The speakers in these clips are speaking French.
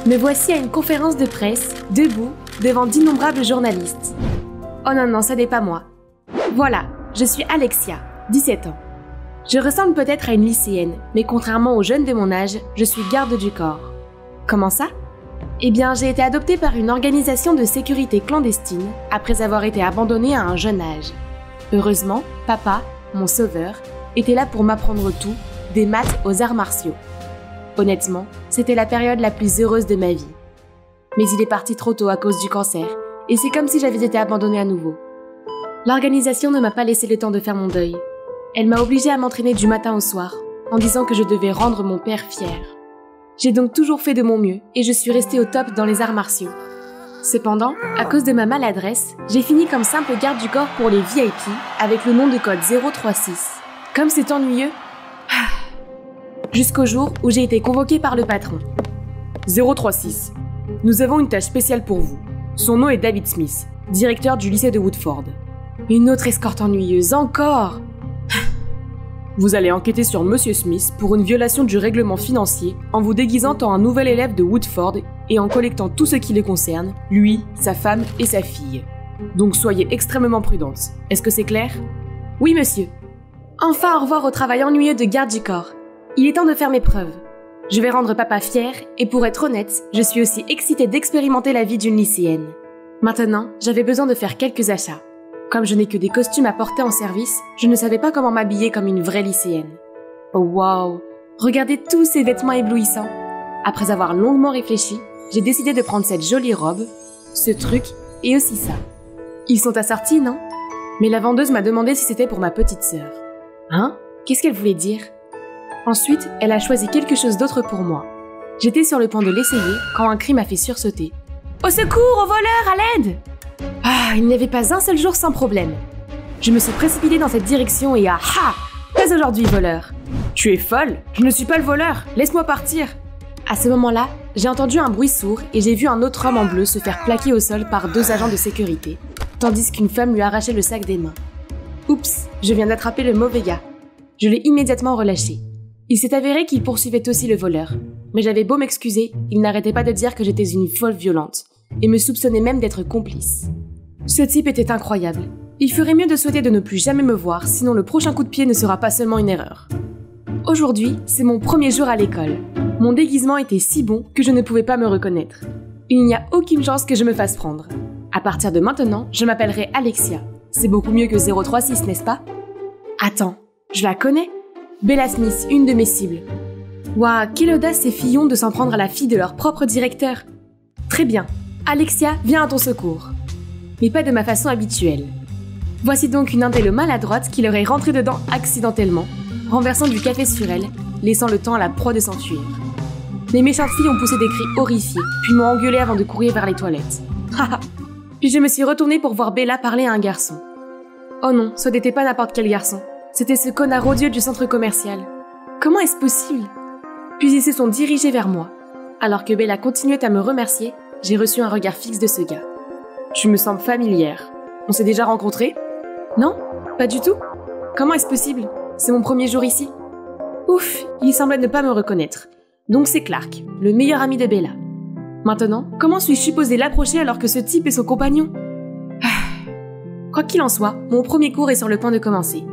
Me voici à une conférence de presse, debout, devant d'innombrables journalistes. Oh non, non, ça n'est pas moi. Voilà, je suis Alexia, 17 ans. Je ressemble peut-être à une lycéenne, mais contrairement aux jeunes de mon âge, je suis garde du corps. Comment ça? Eh bien, j'ai été adoptée par une organisation de sécurité clandestine après avoir été abandonnée à un jeune âge. Heureusement, papa, mon sauveur, était là pour m'apprendre tout, des maths aux arts martiaux. Honnêtement, c'était la période la plus heureuse de ma vie. Mais il est parti trop tôt à cause du cancer, et c'est comme si j'avais été abandonnée à nouveau. L'organisation ne m'a pas laissé le temps de faire mon deuil. Elle m'a obligée à m'entraîner du matin au soir, en disant que je devais rendre mon père fier. J'ai donc toujours fait de mon mieux, et je suis restée au top dans les arts martiaux. Cependant, à cause de ma maladresse, j'ai fini comme simple garde du corps pour les VIP, avec le nom de code 036. Comme c'est ennuyeux. Jusqu'au jour où j'ai été convoquée par le patron. 036. Nous avons une tâche spéciale pour vous. Son nom est David Smith, directeur du lycée de Woodford. Une autre escorte ennuyeuse, encore! Vous allez enquêter sur Monsieur Smith pour une violation du règlement financier en vous déguisant en un nouvel élève de Woodford et en collectant tout ce qui le concerne, lui, sa femme et sa fille. Donc soyez extrêmement prudente. Est-ce que c'est clair? Oui, monsieur. Enfin, au revoir au travail ennuyeux de garde du corps. Il est temps de faire mes preuves. Je vais rendre papa fier, et pour être honnête, je suis aussi excitée d'expérimenter la vie d'une lycéenne. Maintenant, j'avais besoin de faire quelques achats. Comme je n'ai que des costumes à porter en service, je ne savais pas comment m'habiller comme une vraie lycéenne. Oh waouh! Regardez tous ces vêtements éblouissants. Après avoir longuement réfléchi, j'ai décidé de prendre cette jolie robe, ce truc et aussi ça. Ils sont assortis, non? Mais la vendeuse m'a demandé si c'était pour ma petite sœur. Hein? Qu'est-ce qu'elle voulait dire? Ensuite, elle a choisi quelque chose d'autre pour moi. J'étais sur le point de l'essayer quand un cri m'a fait sursauter. Au secours, aux voleurs, à l'aide! Ah, il n'y avait pas un seul jour sans problème. Je me suis précipitée dans cette direction et pas aujourd'hui, voleur. Tu es folle? Je ne suis pas le voleur. Laisse-moi partir. À ce moment-là, j'ai entendu un bruit sourd et j'ai vu un autre homme en bleu se faire plaquer au sol par 2 agents de sécurité, tandis qu'une femme lui arrachait le sac des mains. Oups, je viens d'attraper le mauvais gars. Je l'ai immédiatement relâché. Il s'est avéré qu'il poursuivait aussi le voleur. Mais j'avais beau m'excuser, il n'arrêtait pas de dire que j'étais une folle violente, et me soupçonnait même d'être complice. Ce type était incroyable. Il ferait mieux de souhaiter de ne plus jamais me voir, sinon le prochain coup de pied ne sera pas seulement une erreur. Aujourd'hui, c'est mon premier jour à l'école. Mon déguisement était si bon que je ne pouvais pas me reconnaître. Il n'y a aucune chance que je me fasse prendre. À partir de maintenant, je m'appellerai Alexia. C'est beaucoup mieux que 036, n'est-ce pas? Attends, je la connais? Bella Smith, une de mes cibles. Waouh, quelle audace ces fillons de s'en prendre à la fille de leur propre directeur. Très bien, Alexia, viens à ton secours. Mais pas de ma façon habituelle. Voici donc une indelle maladroite qui leur est rentrée dedans accidentellement, renversant du café sur elle, laissant le temps à la proie de s'enfuir. Les méchantes filles ont poussé des cris horrifiés, puis m'ont engueulée avant de courir vers les toilettes. Puis je me suis retournée pour voir Bella parler à un garçon. Oh non, ce n'était pas n'importe quel garçon. C'était ce connard odieux du centre commercial. Comment est-ce possible? Puis ils se sont dirigés vers moi. Alors que Bella continuait à me remercier, j'ai reçu un regard fixe de ce gars. Tu me sembles familière. On s'est déjà rencontrés? Non, pas du tout. Comment est-ce possible? C'est mon premier jour ici. Ouf, il semblait ne pas me reconnaître. Donc c'est Clark, le meilleur ami de Bella. Maintenant, comment suis-je supposée l'approcher alors que ce type est son compagnon? Quoi qu'il en soit, mon premier cours est sur le point de commencer.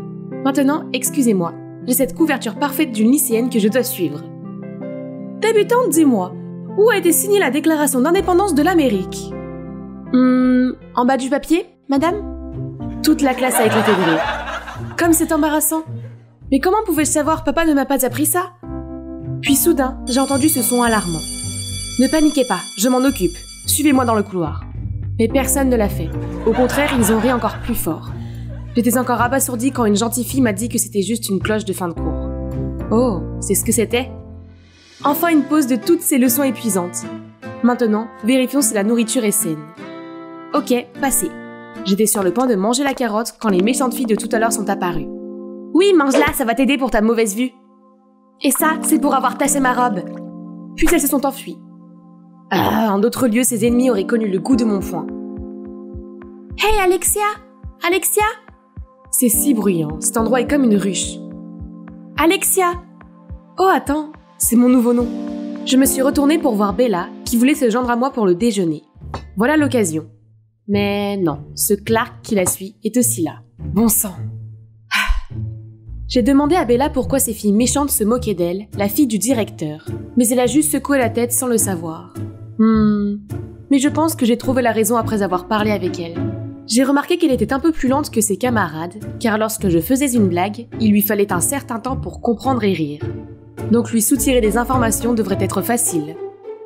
Maintenant, excusez-moi, j'ai cette couverture parfaite d'une lycéenne que je dois suivre. Débutante, dis-moi, où a été signée la déclaration d'indépendance de l'Amérique? En bas du papier, madame? Toute la classe a éclaté de rire. Comme c'est embarrassant. Mais comment pouvais-je savoir, papa ne m'a pas appris ça? Puis soudain, j'ai entendu ce son alarmant. Ne paniquez pas, je m'en occupe. Suivez-moi dans le couloir. Mais personne ne l'a fait. Au contraire, ils ont ri encore plus fort. J'étais encore abasourdie quand une gentille fille m'a dit que c'était juste une cloche de fin de cours. Oh, c'est ce que c'était? Enfin une pause de toutes ces leçons épuisantes. Maintenant, vérifions si la nourriture est saine. Ok, passez. J'étais sur le point de manger la carotte quand les méchantes filles de tout à l'heure sont apparues. Oui, mange-la, ça va t'aider pour ta mauvaise vue. Et ça, c'est pour avoir tassé ma robe. Puis elles se sont enfuies. En d'autres lieux, ses ennemis auraient connu le goût de mon foin. Hey Alexia! Alexia! C'est si bruyant, cet endroit est comme une ruche. Alexia! Oh attends, c'est mon nouveau nom. Je me suis retournée pour voir Bella, qui voulait se joindre à moi pour le déjeuner. Voilà l'occasion. Mais non, ce Clark qui la suit est aussi là. Bon sang. J'ai demandé à Bella pourquoi ces filles méchantes se moquaient d'elle, la fille du directeur. Mais elle a juste secoué la tête sans le savoir. Mais je pense que j'ai trouvé la raison après avoir parlé avec elle. J'ai remarqué qu'elle était un peu plus lente que ses camarades, car lorsque je faisais une blague, il lui fallait un certain temps pour comprendre et rire. Donc lui soutirer des informations devrait être facile.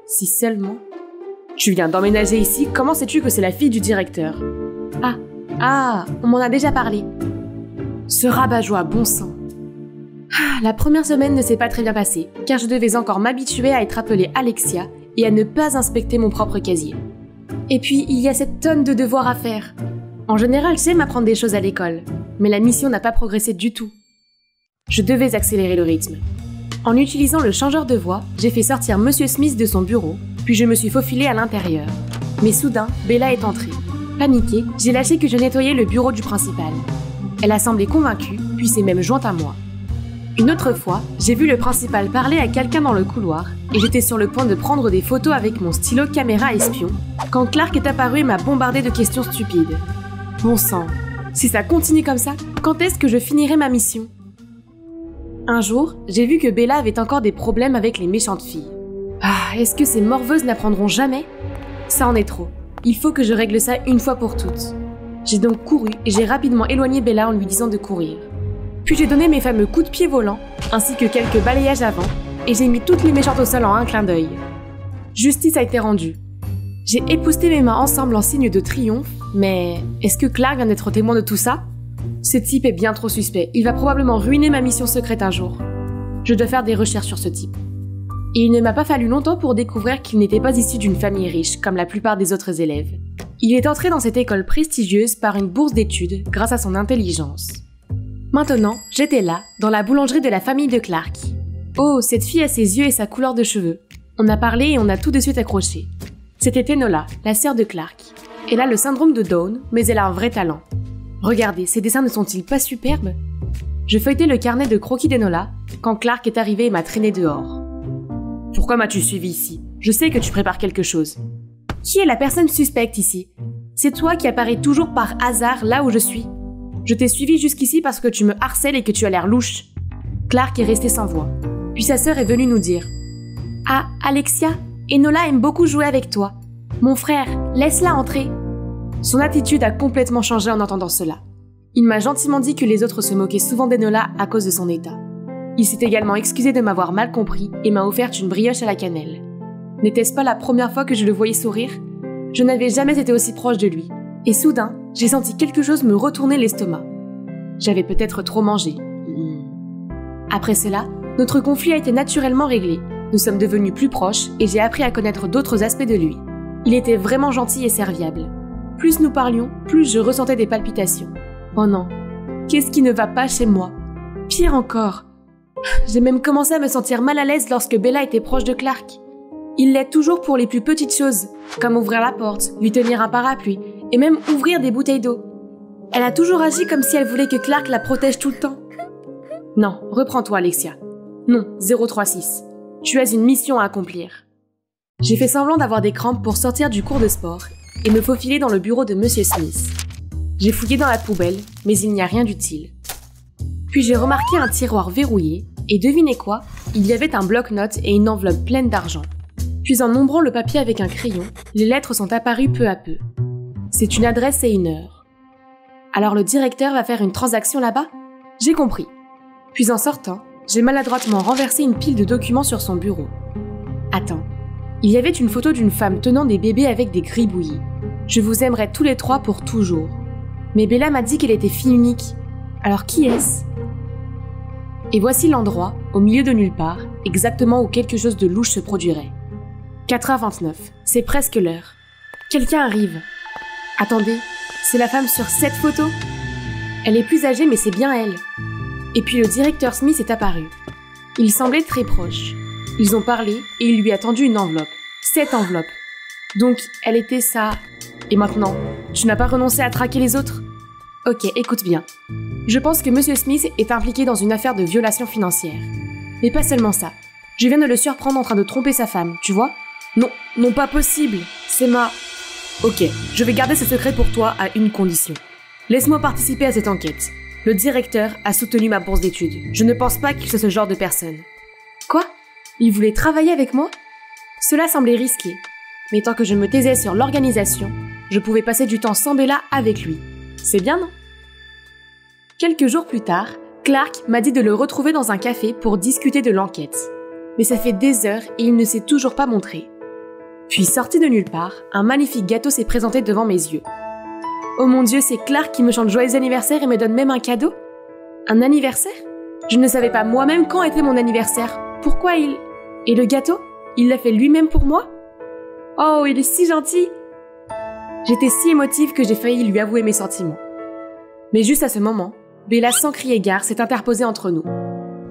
Si seulement... Tu viens d'emménager ici, comment sais-tu que c'est la fille du directeur? Ah, on m'en a déjà parlé. Ce rabat-joie, bon sang. La première semaine ne s'est pas très bien passée, car je devais encore m'habituer à être appelée Alexia et à ne pas inspecter mon propre casier. Et puis, il y a cette tonne de devoirs à faire. En général, j'aime apprendre des choses à l'école, mais la mission n'a pas progressé du tout. Je devais accélérer le rythme. En utilisant le changeur de voix, j'ai fait sortir Monsieur Smith de son bureau, puis je me suis faufilée à l'intérieur. Mais soudain, Bella est entrée. Paniquée, j'ai lâché que je nettoyais le bureau du principal. Elle a semblé convaincue, puis s'est même jointe à moi. Une autre fois, j'ai vu le principal parler à quelqu'un dans le couloir et j'étais sur le point de prendre des photos avec mon stylo caméra espion quand Clark est apparu et m'a bombardé de questions stupides. Bon sang, si ça continue comme ça, quand est-ce que je finirai ma mission? Un jour, j'ai vu que Bella avait encore des problèmes avec les méchantes filles. Est-ce que ces morveuses n'apprendront jamais? Ça en est trop. Il faut que je règle ça une fois pour toutes. J'ai donc couru et j'ai rapidement éloigné Bella en lui disant de courir. Puis j'ai donné mes fameux coups de pied volants, ainsi que quelques balayages avant, et j'ai mis toutes les méchantes au sol en un clin d'œil. Justice a été rendue. J'ai épousseté mes mains ensemble en signe de triomphe, mais est-ce que Clark vient d'être témoin de tout ça? Ce type est bien trop suspect, il va probablement ruiner ma mission secrète un jour. Je dois faire des recherches sur ce type. Et il ne m'a pas fallu longtemps pour découvrir qu'il n'était pas issu d'une famille riche, comme la plupart des autres élèves. Il est entré dans cette école prestigieuse par une bourse d'études grâce à son intelligence. Maintenant, j'étais là, dans la boulangerie de la famille de Clark. Oh, cette fille a ses yeux et sa couleur de cheveux. On a parlé et on a tout de suite accroché. C'était Enola, la sœur de Clark. Elle a le syndrome de Down, mais elle a un vrai talent. Regardez, ses dessins ne sont-ils pas superbes? Je feuilletais le carnet de croquis d'Enola quand Clark est arrivé et m'a traîné dehors. Pourquoi m'as-tu suivi ici? Je sais que tu prépares quelque chose. Qui est la personne suspecte ici? C'est toi qui apparais toujours par hasard là où je suis. Je t'ai suivi jusqu'ici parce que tu me harcèles et que tu as l'air louche. Clark est resté sans voix. Puis sa sœur est venue nous dire « Ah, Alexia, Enola aime beaucoup jouer avec toi. Mon frère, laisse-la entrer. » Son attitude a complètement changé en entendant cela. Il m'a gentiment dit que les autres se moquaient souvent d'Enola à cause de son état. Il s'est également excusé de m'avoir mal compris et m'a offert une brioche à la cannelle. N'était-ce pas la première fois que je le voyais sourire? Je n'avais jamais été aussi proche de lui. Et soudain, j'ai senti quelque chose me retourner l'estomac. J'avais peut-être trop mangé. Après cela, notre conflit a été naturellement réglé. Nous sommes devenus plus proches et j'ai appris à connaître d'autres aspects de lui. Il était vraiment gentil et serviable. Plus nous parlions, plus je ressentais des palpitations. Oh non, qu'est-ce qui ne va pas chez moi? Pire encore, j'ai même commencé à me sentir mal à l'aise lorsque Bella était proche de Clark. Il l'est toujours pour les plus petites choses, comme ouvrir la porte, lui tenir un parapluie, et même ouvrir des bouteilles d'eau. Elle a toujours agi comme si elle voulait que Clark la protège tout le temps. Non, reprends-toi, Alexia. Non, 036. Tu as une mission à accomplir. J'ai fait semblant d'avoir des crampes pour sortir du cours de sport et me faufiler dans le bureau de Monsieur Smith. J'ai fouillé dans la poubelle, mais il n'y a rien d'utile. Puis j'ai remarqué un tiroir verrouillé, et devinez quoi? Il y avait un bloc-notes et une enveloppe pleine d'argent. Puis en nombrant le papier avec un crayon, les lettres sont apparues peu à peu. C'est une adresse et une heure. Alors le directeur va faire une transaction là-bas? J'ai compris. Puis en sortant, j'ai maladroitement renversé une pile de documents sur son bureau. Attends, il y avait une photo d'une femme tenant des bébés avec des gribouillis. Je vous aimerai tous les trois pour toujours. Mais Bella m'a dit qu'elle était fille unique. Alors qui est-ce? Et voici l'endroit, au milieu de nulle part, exactement où quelque chose de louche se produirait. 4h29, c'est presque l'heure. Quelqu'un arrive. Attendez, c'est la femme sur cette photo? Elle est plus âgée, mais c'est bien elle. Et puis le directeur Smith est apparu. Il semblait très proche. Ils ont parlé et il lui a tendu une enveloppe. Cette enveloppe. Donc, elle était ça. Et maintenant, tu n'as pas renoncé à traquer les autres? Ok, écoute bien. Je pense que Monsieur Smith est impliqué dans une affaire de violation financière. Mais pas seulement ça. Je viens de le surprendre en train de tromper sa femme, tu vois? Non, non pas possible. C'est ma... Ok, je vais garder ce secret pour toi à une condition. Laisse-moi participer à cette enquête. Le directeur a soutenu ma bourse d'études. Je ne pense pas qu'il soit ce genre de personne. Quoi? Il voulait travailler avec moi? Cela semblait risqué. Mais tant que je me taisais sur l'organisation, je pouvais passer du temps sans Bella avec lui. C'est bien, non? Quelques jours plus tard, Clark m'a dit de le retrouver dans un café pour discuter de l'enquête. Mais ça fait des heures et il ne s'est toujours pas montré. Puis, sorti de nulle part, un magnifique gâteau s'est présenté devant mes yeux. Oh mon Dieu, c'est Clark qui me chante joyeux anniversaire et me donne même un cadeau? Un anniversaire? Je ne savais pas moi-même quand était mon anniversaire. Pourquoi il... Et le gâteau? Il l'a fait lui-même pour moi? Oh, il est si gentil! J'étais si émotive que j'ai failli lui avouer mes sentiments. Mais juste à ce moment, Bella, sans crier gare, s'est interposée entre nous.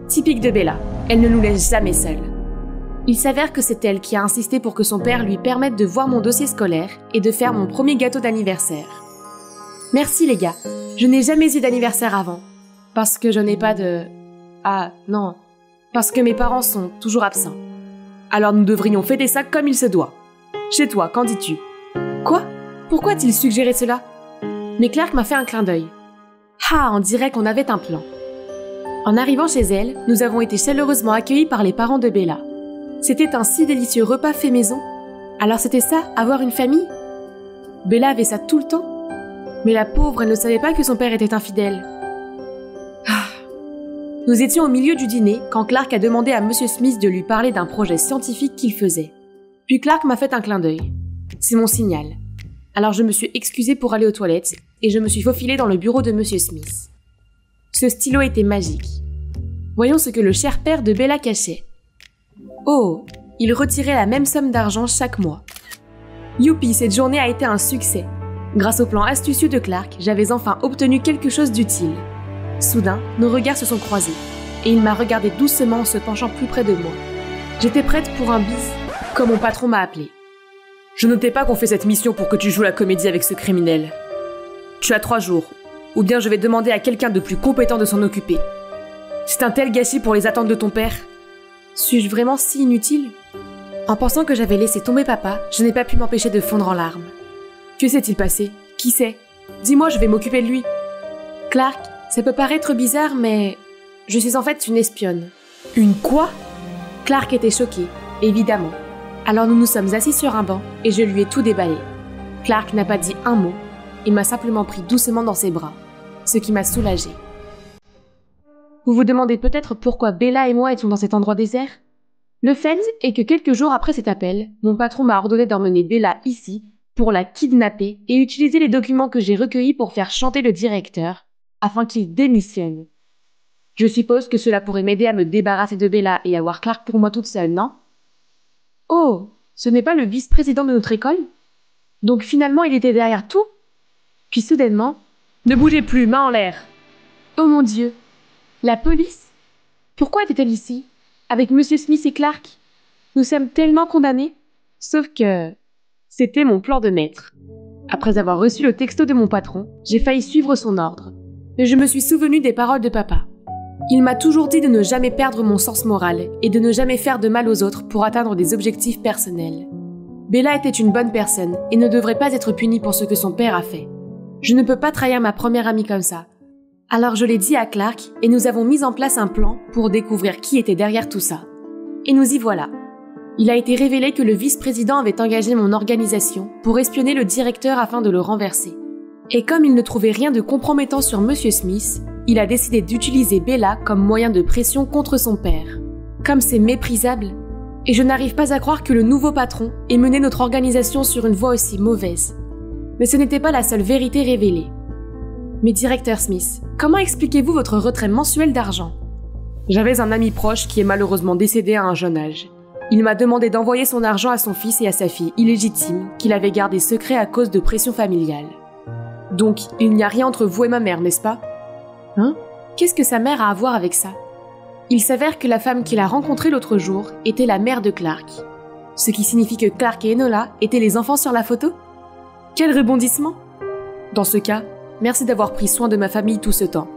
Typique de Bella, elle ne nous laisse jamais seuls. Il s'avère que c'est elle qui a insisté pour que son père lui permette de voir mon dossier scolaire et de faire mon premier gâteau d'anniversaire. Merci les gars, je n'ai jamais eu d'anniversaire avant. Parce que je n'ai pas de... Ah, non. Parce que mes parents sont toujours absents. Alors nous devrions fêter ça comme il se doit. Chez toi, qu'en dis-tu? Quoi? Pourquoi a-t-il suggéré cela? Mais Clark m'a fait un clin d'œil. Ah, on dirait qu'on avait un plan. En arrivant chez elle, nous avons été chaleureusement accueillis par les parents de Bella. C'était un si délicieux repas fait maison. Alors c'était ça, avoir une famille? Bella avait ça tout le temps. Mais la pauvre, elle ne savait pas que son père était infidèle. Ah. Nous étions au milieu du dîner quand Clark a demandé à Monsieur Smith de lui parler d'un projet scientifique qu'il faisait. Puis Clark m'a fait un clin d'œil. C'est mon signal. Alors je me suis excusée pour aller aux toilettes et je me suis faufilée dans le bureau de Monsieur Smith. Ce stylo était magique. Voyons ce que le cher père de Bella cachait. Oh, il retirait la même somme d'argent chaque mois. Youpi, cette journée a été un succès. Grâce au plan astucieux de Clark, j'avais enfin obtenu quelque chose d'utile. Soudain, nos regards se sont croisés, et il m'a regardé doucement en se penchant plus près de moi. J'étais prête pour un bis, comme mon patron m'a appelé. Je notais pas qu'on fait cette mission pour que tu joues la comédie avec ce criminel. Tu as 3 jours, ou bien je vais demander à quelqu'un de plus compétent de s'en occuper. C'est un tel gâchis pour les attentes de ton père. Suis-je vraiment si inutile? En pensant que j'avais laissé tomber papa, je n'ai pas pu m'empêcher de fondre en larmes. Que s'est-il passé? Qui sait? Dis-moi, je vais m'occuper de lui. Clark, ça peut paraître bizarre, mais... je suis en fait une espionne. Une quoi? Clark était choqué, évidemment. Alors nous nous sommes assis sur un banc et je lui ai tout déballé. Clark n'a pas dit un mot, il m'a simplement pris doucement dans ses bras, ce qui m'a soulagée. Vous vous demandez peut-être pourquoi Bella et moi étions dans cet endroit désert? Le fait est que quelques jours après cet appel, mon patron m'a ordonné d'emmener Bella ici pour la kidnapper et utiliser les documents que j'ai recueillis pour faire chanter le directeur afin qu'il démissionne. Je suppose que cela pourrait m'aider à me débarrasser de Bella et avoir Clark pour moi toute seule, non? Oh, ce n'est pas le vice-président de notre école? Donc finalement il était derrière tout? Puis soudainement, ne bougez plus, main en l'air. Oh mon Dieu! La police? Pourquoi était-elle ici? Avec Monsieur Smith et Clark? Nous sommes tellement condamnés. Sauf que... c'était mon plan de maître. Après avoir reçu le texto de mon patron, j'ai failli suivre son ordre. Mais je me suis souvenu des paroles de papa. Il m'a toujours dit de ne jamais perdre mon sens moral et de ne jamais faire de mal aux autres pour atteindre des objectifs personnels. Bella était une bonne personne et ne devrait pas être punie pour ce que son père a fait. Je ne peux pas trahir ma première amie comme ça. Alors je l'ai dit à Clark et nous avons mis en place un plan pour découvrir qui était derrière tout ça. Et nous y voilà. Il a été révélé que le vice-président avait engagé mon organisation pour espionner le directeur afin de le renverser. Et comme il ne trouvait rien de compromettant sur Monsieur Smith, il a décidé d'utiliser Bella comme moyen de pression contre son père. Comme c'est méprisable. Et je n'arrive pas à croire que le nouveau patron ait mené notre organisation sur une voie aussi mauvaise. Mais ce n'était pas la seule vérité révélée. Mais directeur Smith, comment expliquez-vous votre retrait mensuel d'argent? J'avais un ami proche qui est malheureusement décédé à un jeune âge. Il m'a demandé d'envoyer son argent à son fils et à sa fille illégitime qu'il avait gardé secret à cause de pression familiale. Donc, il n'y a rien entre vous et ma mère, n'est-ce pas? Hein? Qu'est-ce que sa mère a à voir avec ça? Il s'avère que la femme qu'il a rencontrée l'autre jour était la mère de Clark. Ce qui signifie que Clark et Enola étaient les enfants sur la photo? Quel rebondissement! Dans ce cas, merci d'avoir pris soin de ma famille tout ce temps.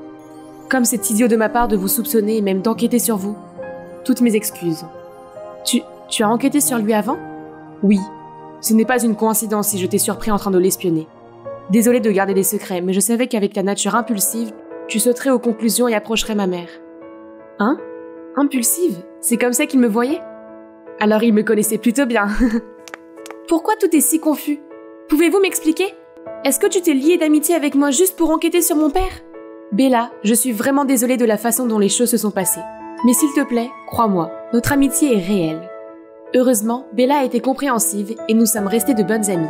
Comme c'est idiot de ma part de vous soupçonner et même d'enquêter sur vous. Toutes mes excuses. Tu as enquêté sur lui avant? Oui, ce n'est pas une coïncidence si je t'ai surpris en train de l'espionner. Désolée de garder des secrets, mais je savais qu'avec ta nature impulsive, tu sauterais aux conclusions et approcherais ma mère. Hein? Impulsive? C'est comme ça qu'il me voyait? Alors il me connaissait plutôt bien. Pourquoi tout est si confus? Pouvez-vous m'expliquer? Est-ce que tu t'es liée d'amitié avec moi juste pour enquêter sur mon père? Bella, je suis vraiment désolée de la façon dont les choses se sont passées. Mais s'il te plaît, crois-moi, notre amitié est réelle. Heureusement, Bella a été compréhensive et nous sommes restés de bonnes amies.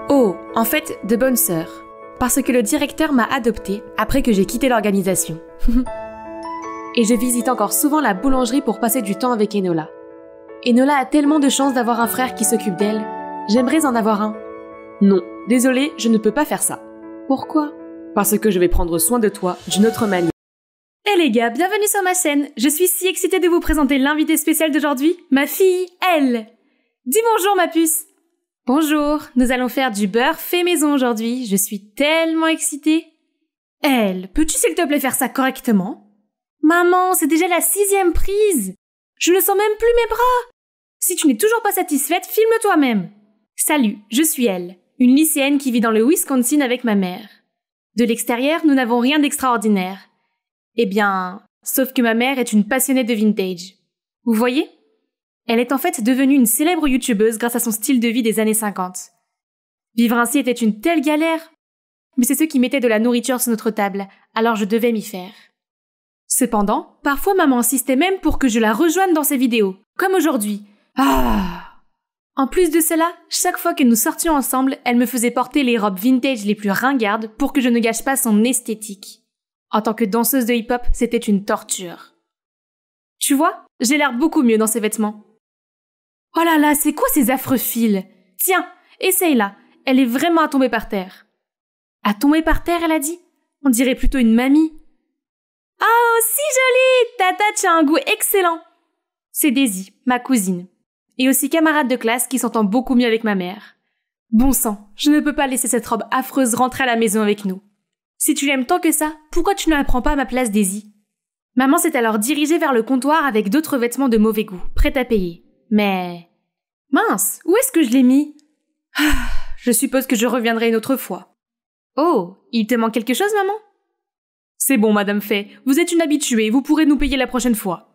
Oh, en fait, de bonnes sœurs. Parce que le directeur m'a adoptée après que j'ai quitté l'organisation. Et je visite encore souvent la boulangerie pour passer du temps avec Enola. Enola a tellement de chance d'avoir un frère qui s'occupe d'elle. J'aimerais en avoir un. Non, désolée, je ne peux pas faire ça. Pourquoi? Parce que je vais prendre soin de toi d'une autre manière. Hey les gars, bienvenue sur ma chaîne. Je suis si excitée de vous présenter l'invitée spéciale d'aujourd'hui, ma fille, Elle. Dis bonjour ma puce. Bonjour, nous allons faire du beurre fait maison aujourd'hui. Je suis tellement excitée. Elle, peux-tu s'il te plaît faire ça correctement? Maman, c'est déjà la 6e prise. Je ne sens même plus mes bras. Si tu n'es toujours pas satisfaite, filme toi-même. Salut, je suis Elle, une lycéenne qui vit dans le Wisconsin avec ma mère. De l'extérieur, nous n'avons rien d'extraordinaire. Eh bien, sauf que ma mère est une passionnée de vintage. Vous voyez? Elle est en fait devenue une célèbre youtubeuse grâce à son style de vie des années 50. Vivre ainsi était une telle galère. Mais c'est ceux qui mettaient de la nourriture sur notre table, alors je devais m'y faire. Cependant, parfois maman insistait même pour que je la rejoigne dans ses vidéos, comme aujourd'hui. En plus de cela, chaque fois que nous sortions ensemble, elle me faisait porter les robes vintage les plus ringardes pour que je ne gâche pas son esthétique. En tant que danseuse de hip-hop, c'était une torture. Tu vois, j'ai l'air beaucoup mieux dans ces vêtements. Oh là là, c'est quoi ces affreux fils? Tiens, essaye-la, elle est vraiment à tomber par terre. À tomber par terre, elle a dit? On dirait plutôt une mamie. Oh, si jolie! Tata, tu as un goût excellent! C'est Daisy, ma cousine. Et aussi camarade de classe qui s'entend beaucoup mieux avec ma mère. Bon sang, je ne peux pas laisser cette robe affreuse rentrer à la maison avec nous. Si tu l'aimes tant que ça, pourquoi tu ne la prends pas à ma place, Daisy? Maman s'est alors dirigée vers le comptoir avec d'autres vêtements de mauvais goût, prêts à payer. Mais... mince, où est-ce que je l'ai mis? Je suppose que je reviendrai une autre fois. Oh, il te manque quelque chose, maman? C'est bon, Madame Fay, vous êtes une habituée, vous pourrez nous payer la prochaine fois.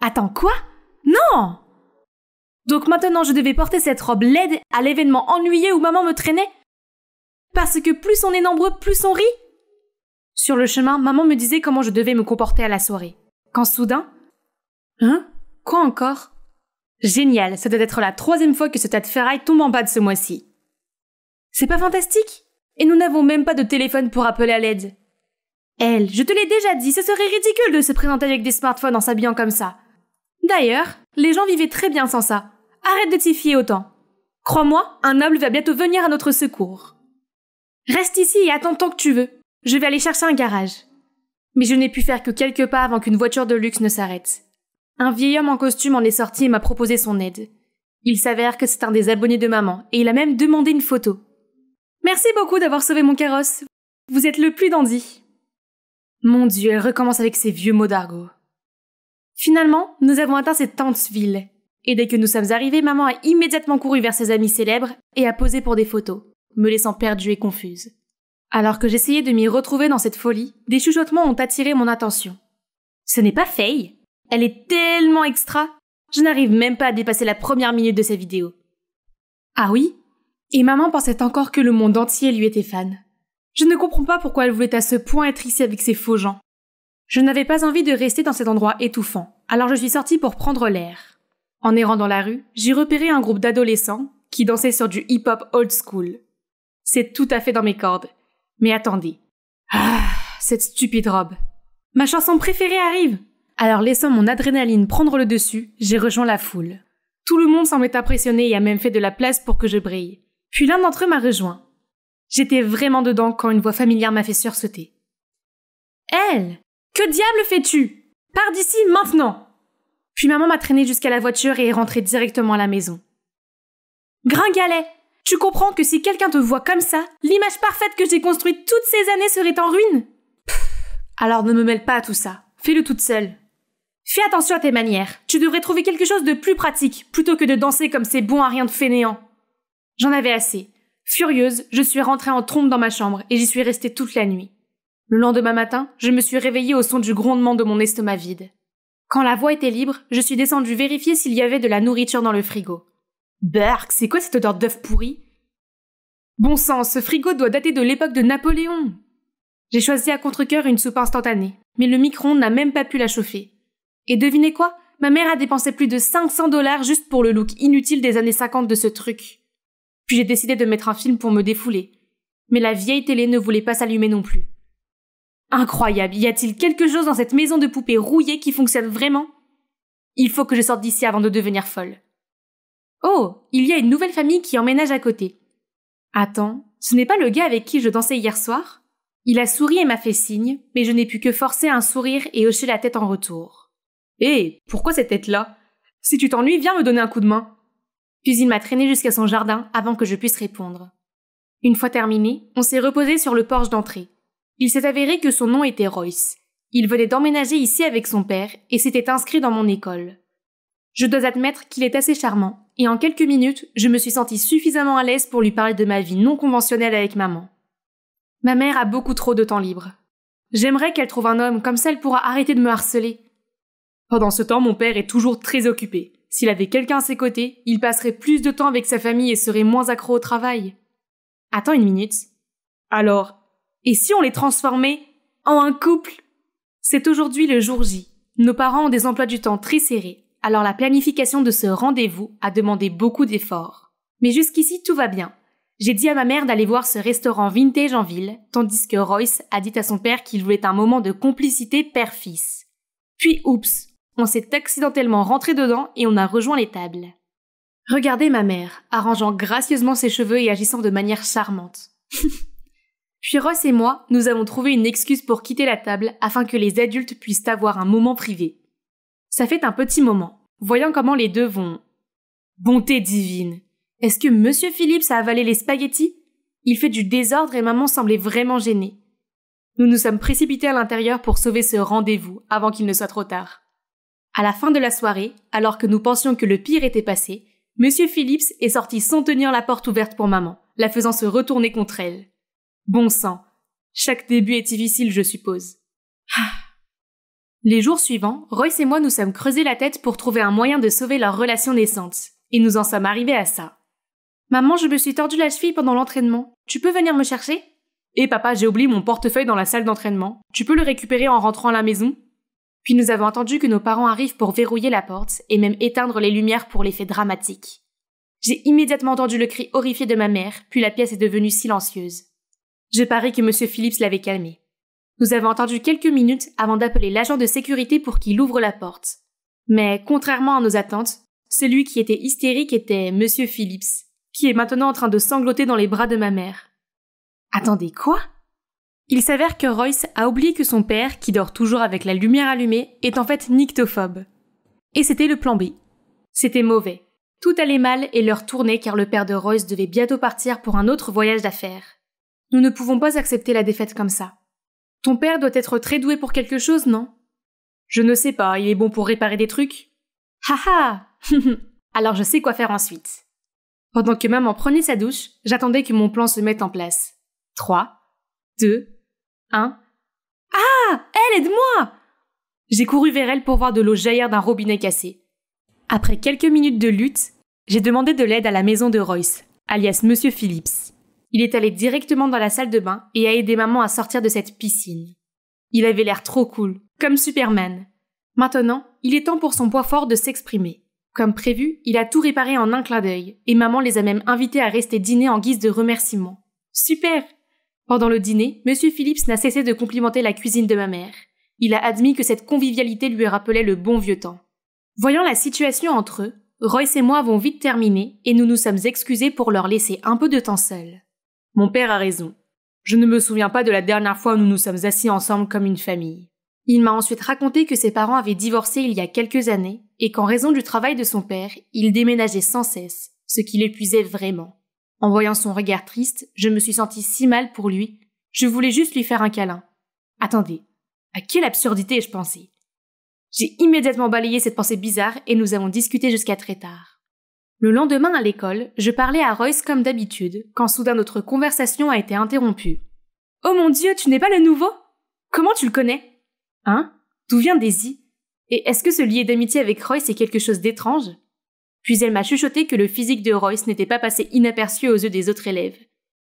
Attends, quoi? Non! Donc maintenant je devais porter cette robe laide à l'événement ennuyeux où maman me traînait? Parce que plus on est nombreux, plus on rit? Sur le chemin, maman me disait comment je devais me comporter à la soirée. Quand soudain... Hein? Quoi encore? Génial, ça doit être la 3e fois que ce tas de ferraille tombe en panne ce mois-ci. C'est pas fantastique? Et nous n'avons même pas de téléphone pour appeler à l'aide. Elle, je te l'ai déjà dit, ce serait ridicule de se présenter avec des smartphones en s'habillant comme ça. D'ailleurs, les gens vivaient très bien sans ça. Arrête de t'y fier autant. Crois-moi, un noble va bientôt venir à notre secours. Reste ici et attends tant que tu veux. Je vais aller chercher un garage. Mais je n'ai pu faire que quelques pas avant qu'une voiture de luxe ne s'arrête. Un vieil homme en costume en est sorti et m'a proposé son aide. Il s'avère que c'est un des abonnés de maman et il a même demandé une photo. Merci beaucoup d'avoir sauvé mon carrosse. Vous êtes le plus dandy. Mon Dieu, elle recommence avec ses vieux mots d'argot. Finalement, nous avons atteint cette Tantsville. Et dès que nous sommes arrivés, maman a immédiatement couru vers ses amis célèbres et a posé pour des photos, me laissant perdue et confuse. Alors que j'essayais de m'y retrouver dans cette folie, des chuchotements ont attiré mon attention. Ce n'est pas Faye. Elle est tellement extra. Je n'arrive même pas à dépasser la première minute de sa vidéo. Ah oui? Et maman pensait encore que le monde entier lui était fan. Je ne comprends pas pourquoi elle voulait à ce point être ici avec ces faux gens. Je n'avais pas envie de rester dans cet endroit étouffant, alors je suis sortie pour prendre l'air. En errant dans la rue, j'ai repéré un groupe d'adolescents qui dansaient sur du hip-hop old school. C'est tout à fait dans mes cordes. Mais attendez. Cette stupide robe. Ma chanson préférée arrive. Alors laissant mon adrénaline prendre le dessus, j'ai rejoint la foule. Tout le monde semblait impressionné et a même fait de la place pour que je brille. Puis l'un d'entre eux m'a rejoint. J'étais vraiment dedans quand une voix familière m'a fait sursauter. Elle! Que diable fais-tu? Pars d'ici maintenant! Puis maman m'a traîné jusqu'à la voiture et est rentrée directement à la maison. Gringalet! Tu comprends que si quelqu'un te voit comme ça, l'image parfaite que j'ai construite toutes ces années serait en ruine? Alors ne me mêle pas à tout ça. Fais-le toute seule. Fais attention à tes manières. Tu devrais trouver quelque chose de plus pratique, plutôt que de danser comme ces bons à rien de fainéants. J'en avais assez. Furieuse, je suis rentrée en trombe dans ma chambre et j'y suis restée toute la nuit. Le lendemain matin, je me suis réveillée au son du grondement de mon estomac vide. Quand la voie était libre, je suis descendue vérifier s'il y avait de la nourriture dans le frigo. Berk, c'est quoi cette odeur d'œuf pourri? Bon sang, ce frigo doit dater de l'époque de Napoléon. J'ai choisi à contre-cœur une soupe instantanée, mais le micro-ondes n'a même pas pu la chauffer. Et devinez quoi? Ma mère a dépensé plus de 500 $ juste pour le look inutile des années 50 de ce truc. Puis j'ai décidé de mettre un film pour me défouler. Mais la vieille télé ne voulait pas s'allumer non plus. Incroyable, y a-t-il quelque chose dans cette maison de poupées rouillée qui fonctionne vraiment? Il faut que je sorte d'ici avant de devenir folle. Oh, il y a une nouvelle famille qui emménage à côté. Attends, ce n'est pas le gars avec qui je dansais hier soir? Il a souri et m'a fait signe, mais je n'ai pu que forcer un sourire et hocher la tête en retour. Hé, pourquoi cette tête-là? Si tu t'ennuies, viens me donner un coup de main. Puis il m'a traîné jusqu'à son jardin avant que je puisse répondre. Une fois terminé, on s'est reposé sur le porche d'entrée. Il s'est avéré que son nom était Royce. Il venait d'emménager ici avec son père et s'était inscrit dans mon école. Je dois admettre qu'il est assez charmant, et en quelques minutes, je me suis sentie suffisamment à l'aise pour lui parler de ma vie non conventionnelle avec maman. Ma mère a beaucoup trop de temps libre. J'aimerais qu'elle trouve un homme, comme ça elle pourra arrêter de me harceler. Pendant ce temps, mon père est toujours très occupé. S'il avait quelqu'un à ses côtés, il passerait plus de temps avec sa famille et serait moins accro au travail. Attends une minute. Alors, et si on les transformait en un couple? C'est aujourd'hui le jour J. Nos parents ont des emplois du temps très serrés, alors la planification de ce rendez-vous a demandé beaucoup d'efforts. Mais jusqu'ici, tout va bien. J'ai dit à ma mère d'aller voir ce restaurant vintage en ville, tandis que Royce a dit à son père qu'il voulait un moment de complicité père-fils. Puis, oups, on s'est accidentellement rentré dedans et on a rejoint les tables. Regardez ma mère, arrangeant gracieusement ses cheveux et agissant de manière charmante. Puis Ross et moi, nous avons trouvé une excuse pour quitter la table afin que les adultes puissent avoir un moment privé. Ça fait un petit moment, voyant comment les deux vont... Bonté divine! Est-ce que Monsieur Phillips a avalé les spaghettis? Il fait du désordre et maman semblait vraiment gênée. Nous nous sommes précipités à l'intérieur pour sauver ce rendez-vous avant qu'il ne soit trop tard. À la fin de la soirée, alors que nous pensions que le pire était passé, Monsieur Phillips est sorti sans tenir la porte ouverte pour maman, la faisant se retourner contre elle. Bon sang, chaque début est difficile, je suppose. Les jours suivants, Royce et moi nous sommes creusés la tête pour trouver un moyen de sauver leur relation naissante, et nous en sommes arrivés à ça. Maman, je me suis tordu la cheville pendant l'entraînement. Tu peux venir me chercher? Et papa, j'ai oublié mon portefeuille dans la salle d'entraînement. Tu peux le récupérer en rentrant à la maison? Puis nous avons attendu que nos parents arrivent pour verrouiller la porte et même éteindre les lumières pour l'effet dramatique. J'ai immédiatement entendu le cri horrifié de ma mère, puis la pièce est devenue silencieuse. Je parie que Monsieur Phillips l'avait calmé. Nous avons attendu quelques minutes avant d'appeler l'agent de sécurité pour qu'il ouvre la porte. Mais contrairement à nos attentes, celui qui était hystérique était Monsieur Phillips, qui est maintenant en train de sangloter dans les bras de ma mère. Attendez, quoi? Il s'avère que Royce a oublié que son père, qui dort toujours avec la lumière allumée, est en fait nyctophobe. Et c'était le plan B. C'était mauvais. Tout allait mal et l'heure tournait car le père de Royce devait bientôt partir pour un autre voyage d'affaires. Nous ne pouvons pas accepter la défaite comme ça. Ton père doit être très doué pour quelque chose, non? Je ne sais pas, il est bon pour réparer des trucs. Haha! Alors je sais quoi faire ensuite. Pendant que maman prenait sa douche, j'attendais que mon plan se mette en place. 3, 2, 1... Ah! Elle, aide-moi! J'ai couru vers elle pour voir de l'eau jaillir d'un robinet cassé. Après quelques minutes de lutte, j'ai demandé de l'aide à la maison de Royce, alias Monsieur Phillips. Il est allé directement dans la salle de bain et a aidé maman à sortir de cette piscine. Il avait l'air trop cool, comme Superman. Maintenant, il est temps pour son poids fort de s'exprimer. Comme prévu, il a tout réparé en un clin d'œil, et maman les a même invités à rester dîner en guise de remerciement. Super! Pendant le dîner, Monsieur Phillips n'a cessé de complimenter la cuisine de ma mère. Il a admis que cette convivialité lui rappelait le bon vieux temps. Voyant la situation entre eux, Royce et moi avons vite terminé et nous nous sommes excusés pour leur laisser un peu de temps seuls. Mon père a raison. Je ne me souviens pas de la dernière fois où nous nous sommes assis ensemble comme une famille. Il m'a ensuite raconté que ses parents avaient divorcé il y a quelques années et qu'en raison du travail de son père, il déménageait sans cesse, ce qui l'épuisait vraiment. En voyant son regard triste, je me suis sentie si mal pour lui. Je voulais juste lui faire un câlin. Attendez, à quelle absurdité ai-je pensé? J'ai immédiatement balayé cette pensée bizarre et nous avons discuté jusqu'à très tard. Le lendemain à l'école, je parlais à Royce comme d'habitude, quand soudain notre conversation a été interrompue. « Oh mon Dieu, tu n'es pas le nouveau ? Comment tu le connais ? Hein ? D'où vient Daisy ? Et est-ce que se lier d'amitié avec Royce est quelque chose d'étrange ?» Puis elle m'a chuchoté que le physique de Royce n'était pas passé inaperçu aux yeux des autres élèves.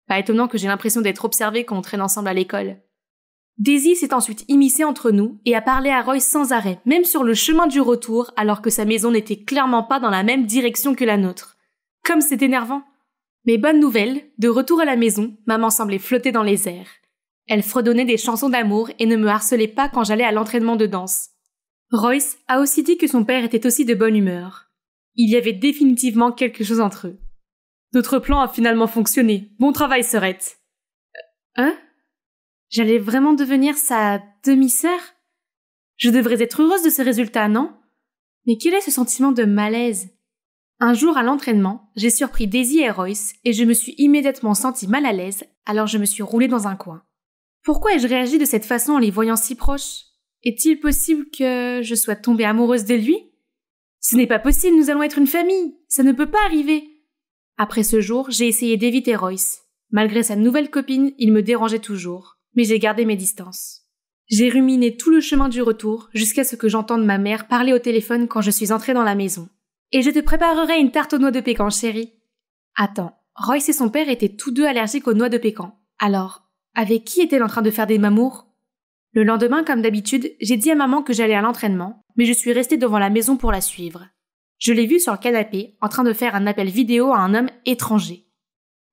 Pas étonnant que j'ai l'impression d'être observée quand on traîne ensemble à l'école. Daisy s'est ensuite immiscée entre nous et a parlé à Royce sans arrêt, même sur le chemin du retour, alors que sa maison n'était clairement pas dans la même direction que la nôtre. Comme c'est énervant. Mais bonne nouvelle, de retour à la maison, maman semblait flotter dans les airs. Elle fredonnait des chansons d'amour et ne me harcelait pas quand j'allais à l'entraînement de danse. Royce a aussi dit que son père était aussi de bonne humeur. Il y avait définitivement quelque chose entre eux. Notre plan a finalement fonctionné. Bon travail, sœurette. Hein ? J'allais vraiment devenir sa demi-sœur ? Je devrais être heureuse de ce résultat, non ? Mais quel est ce sentiment de malaise ? Un jour à l'entraînement, j'ai surpris Daisy et Royce et je me suis immédiatement sentie mal à l'aise, alors je me suis roulée dans un coin. Pourquoi ai-je réagi de cette façon en les voyant si proches ? Est-il possible que je sois tombée amoureuse de lui ? Ce n'est pas possible, nous allons être une famille. Ça ne peut pas arriver. Après ce jour, j'ai essayé d'éviter Royce. Malgré sa nouvelle copine, il me dérangeait toujours. Mais j'ai gardé mes distances. J'ai ruminé tout le chemin du retour jusqu'à ce que j'entende ma mère parler au téléphone quand je suis entrée dans la maison. Et je te préparerai une tarte aux noix de pécan, chérie. Attends, Royce et son père étaient tous deux allergiques aux noix de pécan. Alors, avec qui est-elle en train de faire des mamours ? Le lendemain, comme d'habitude, j'ai dit à maman que j'allais à l'entraînement, mais je suis restée devant la maison pour la suivre. Je l'ai vue sur le canapé, en train de faire un appel vidéo à un homme étranger.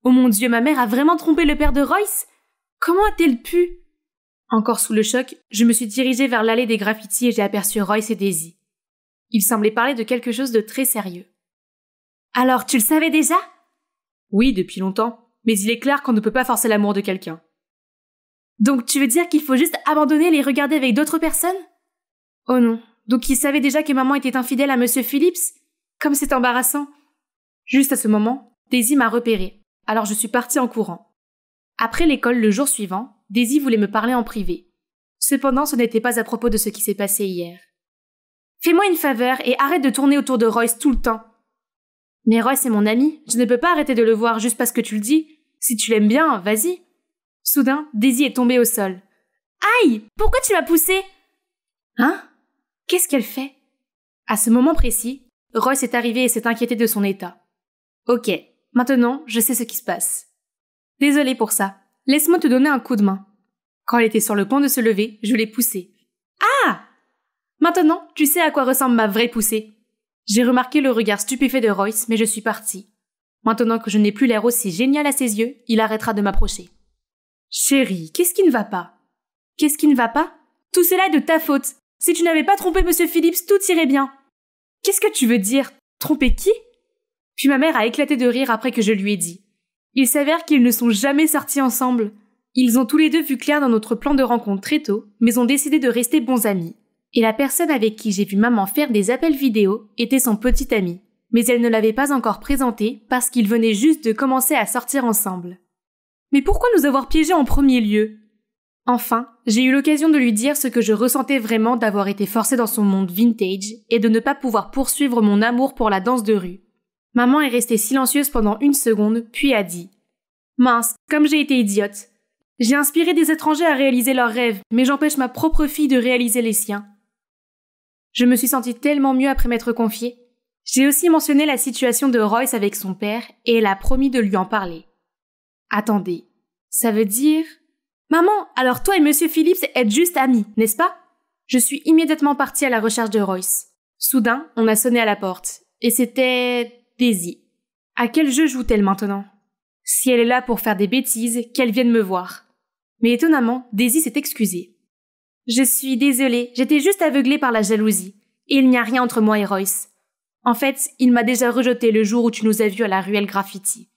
Oh mon Dieu, ma mère a vraiment trompé le père de Royce ? Comment a-t-elle pu ? Encore sous le choc, je me suis dirigée vers l'allée des graffitis et j'ai aperçu Royce et Daisy. Ils semblaient parler de quelque chose de très sérieux. « Alors, tu le savais déjà ?» Oui, depuis longtemps, mais il est clair qu'on ne peut pas forcer l'amour de quelqu'un. « Donc tu veux dire qu'il faut juste abandonner et les regarder avec d'autres personnes ?» Oh non, donc ils savaient déjà que maman était infidèle à Monsieur Phillips ? Comme c'est embarrassant. Juste à ce moment, Daisy m'a repérée, alors je suis partie en courant. Après l'école le jour suivant, Daisy voulait me parler en privé. Cependant, ce n'était pas à propos de ce qui s'est passé hier. « Fais-moi une faveur et arrête de tourner autour de Royce tout le temps. »« Mais Royce est mon ami, je ne peux pas arrêter de le voir juste parce que tu le dis. Si tu l'aimes bien, vas-y. » Soudain, Daisy est tombée au sol. « Aïe, pourquoi tu m'as poussée ?»« Hein ? Qu'est-ce qu'elle fait ?» À ce moment précis, Royce est arrivé et s'est inquiété de son état. « Ok, maintenant, je sais ce qui se passe. » Désolée pour ça. Laisse-moi te donner un coup de main. Quand elle était sur le point de se lever, je l'ai poussée. Ah ! Maintenant, tu sais à quoi ressemble ma vraie poussée. J'ai remarqué le regard stupéfait de Royce, mais je suis partie. Maintenant que je n'ai plus l'air aussi génial à ses yeux, il arrêtera de m'approcher. Chérie, qu'est-ce qui ne va pas ? Qu'est-ce qui ne va pas ? Tout cela est de ta faute. Si tu n'avais pas trompé Monsieur Phillips, tout irait bien. Qu'est-ce que tu veux dire ? Tromper qui ? Puis ma mère a éclaté de rire après que je lui ai dit. Il s'avère qu'ils ne sont jamais sortis ensemble. Ils ont tous les deux vu clair dans notre plan de rencontre très tôt, mais ont décidé de rester bons amis. Et la personne avec qui j'ai vu maman faire des appels vidéo était son petit ami. Mais elle ne l'avait pas encore présenté parce qu'ils venaient juste de commencer à sortir ensemble. Mais pourquoi nous avoir piégés en premier lieu ? Enfin, j'ai eu l'occasion de lui dire ce que je ressentais vraiment d'avoir été forcée dans son monde vintage et de ne pas pouvoir poursuivre mon amour pour la danse de rue. Maman est restée silencieuse pendant 1 seconde, puis a dit « Mince, comme j'ai été idiote. J'ai inspiré des étrangers à réaliser leurs rêves, mais j'empêche ma propre fille de réaliser les siens. » Je me suis sentie tellement mieux après m'être confiée. J'ai aussi mentionné la situation de Royce avec son père et elle a promis de lui en parler. Attendez, ça veut dire... Maman, alors toi et Monsieur Phillips êtes juste amis, n'est-ce pas ? Je suis immédiatement partie à la recherche de Royce. Soudain, on a sonné à la porte. Et c'était... Daisy. À quel jeu joue-t-elle maintenant ? Si elle est là pour faire des bêtises, qu'elle vienne me voir. Mais étonnamment, Daisy s'est excusée. Je suis désolée, j'étais juste aveuglée par la jalousie. Et il n'y a rien entre moi et Royce. En fait, il m'a déjà rejeté le jour où tu nous as vus à la ruelle graffiti.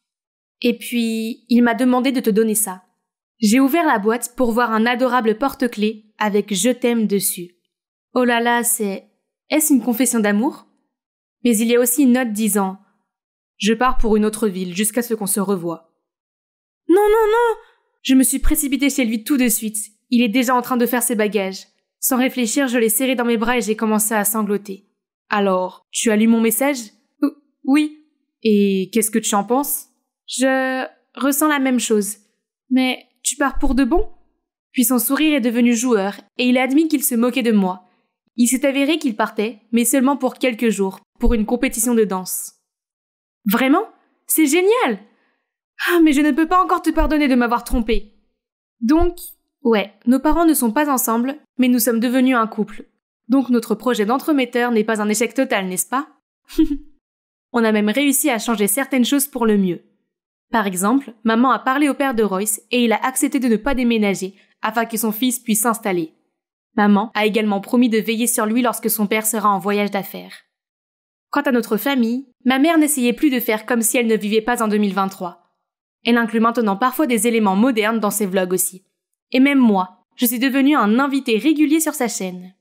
Et puis, il m'a demandé de te donner ça. J'ai ouvert la boîte pour voir un adorable porte-clés avec « Je t'aime » dessus. Oh là là, Est-ce une confession d'amour ? Mais il y a aussi une note disant « Je pars pour une autre ville jusqu'à ce qu'on se revoie. » Non, non, non ! Je me suis précipitée chez lui tout de suite. Il est déjà en train de faire ses bagages. Sans réfléchir, je l'ai serré dans mes bras et j'ai commencé à sangloter. Alors, tu as lu mon message? Oui. Et qu'est-ce que tu en penses? Je ressens la même chose. Mais tu pars pour de bon? Puis son sourire est devenu joueur et il a admis qu'il se moquait de moi. Il s'est avéré qu'il partait, mais seulement pour quelques jours, pour une compétition de danse. Vraiment? C'est génial! Ah, mais je ne peux pas encore te pardonner de m'avoir trompé. Donc, ouais, nos parents ne sont pas ensemble, mais nous sommes devenus un couple. Donc notre projet d'entremetteur n'est pas un échec total, n'est-ce pas? On a même réussi à changer certaines choses pour le mieux. Par exemple, maman a parlé au père de Royce et il a accepté de ne pas déménager afin que son fils puisse s'installer. Maman a également promis de veiller sur lui lorsque son père sera en voyage d'affaires. Quant à notre famille, ma mère n'essayait plus de faire comme si elle ne vivait pas en 2023. Elle inclut maintenant parfois des éléments modernes dans ses vlogs aussi. Et même moi, je suis devenue un invité régulier sur sa chaîne.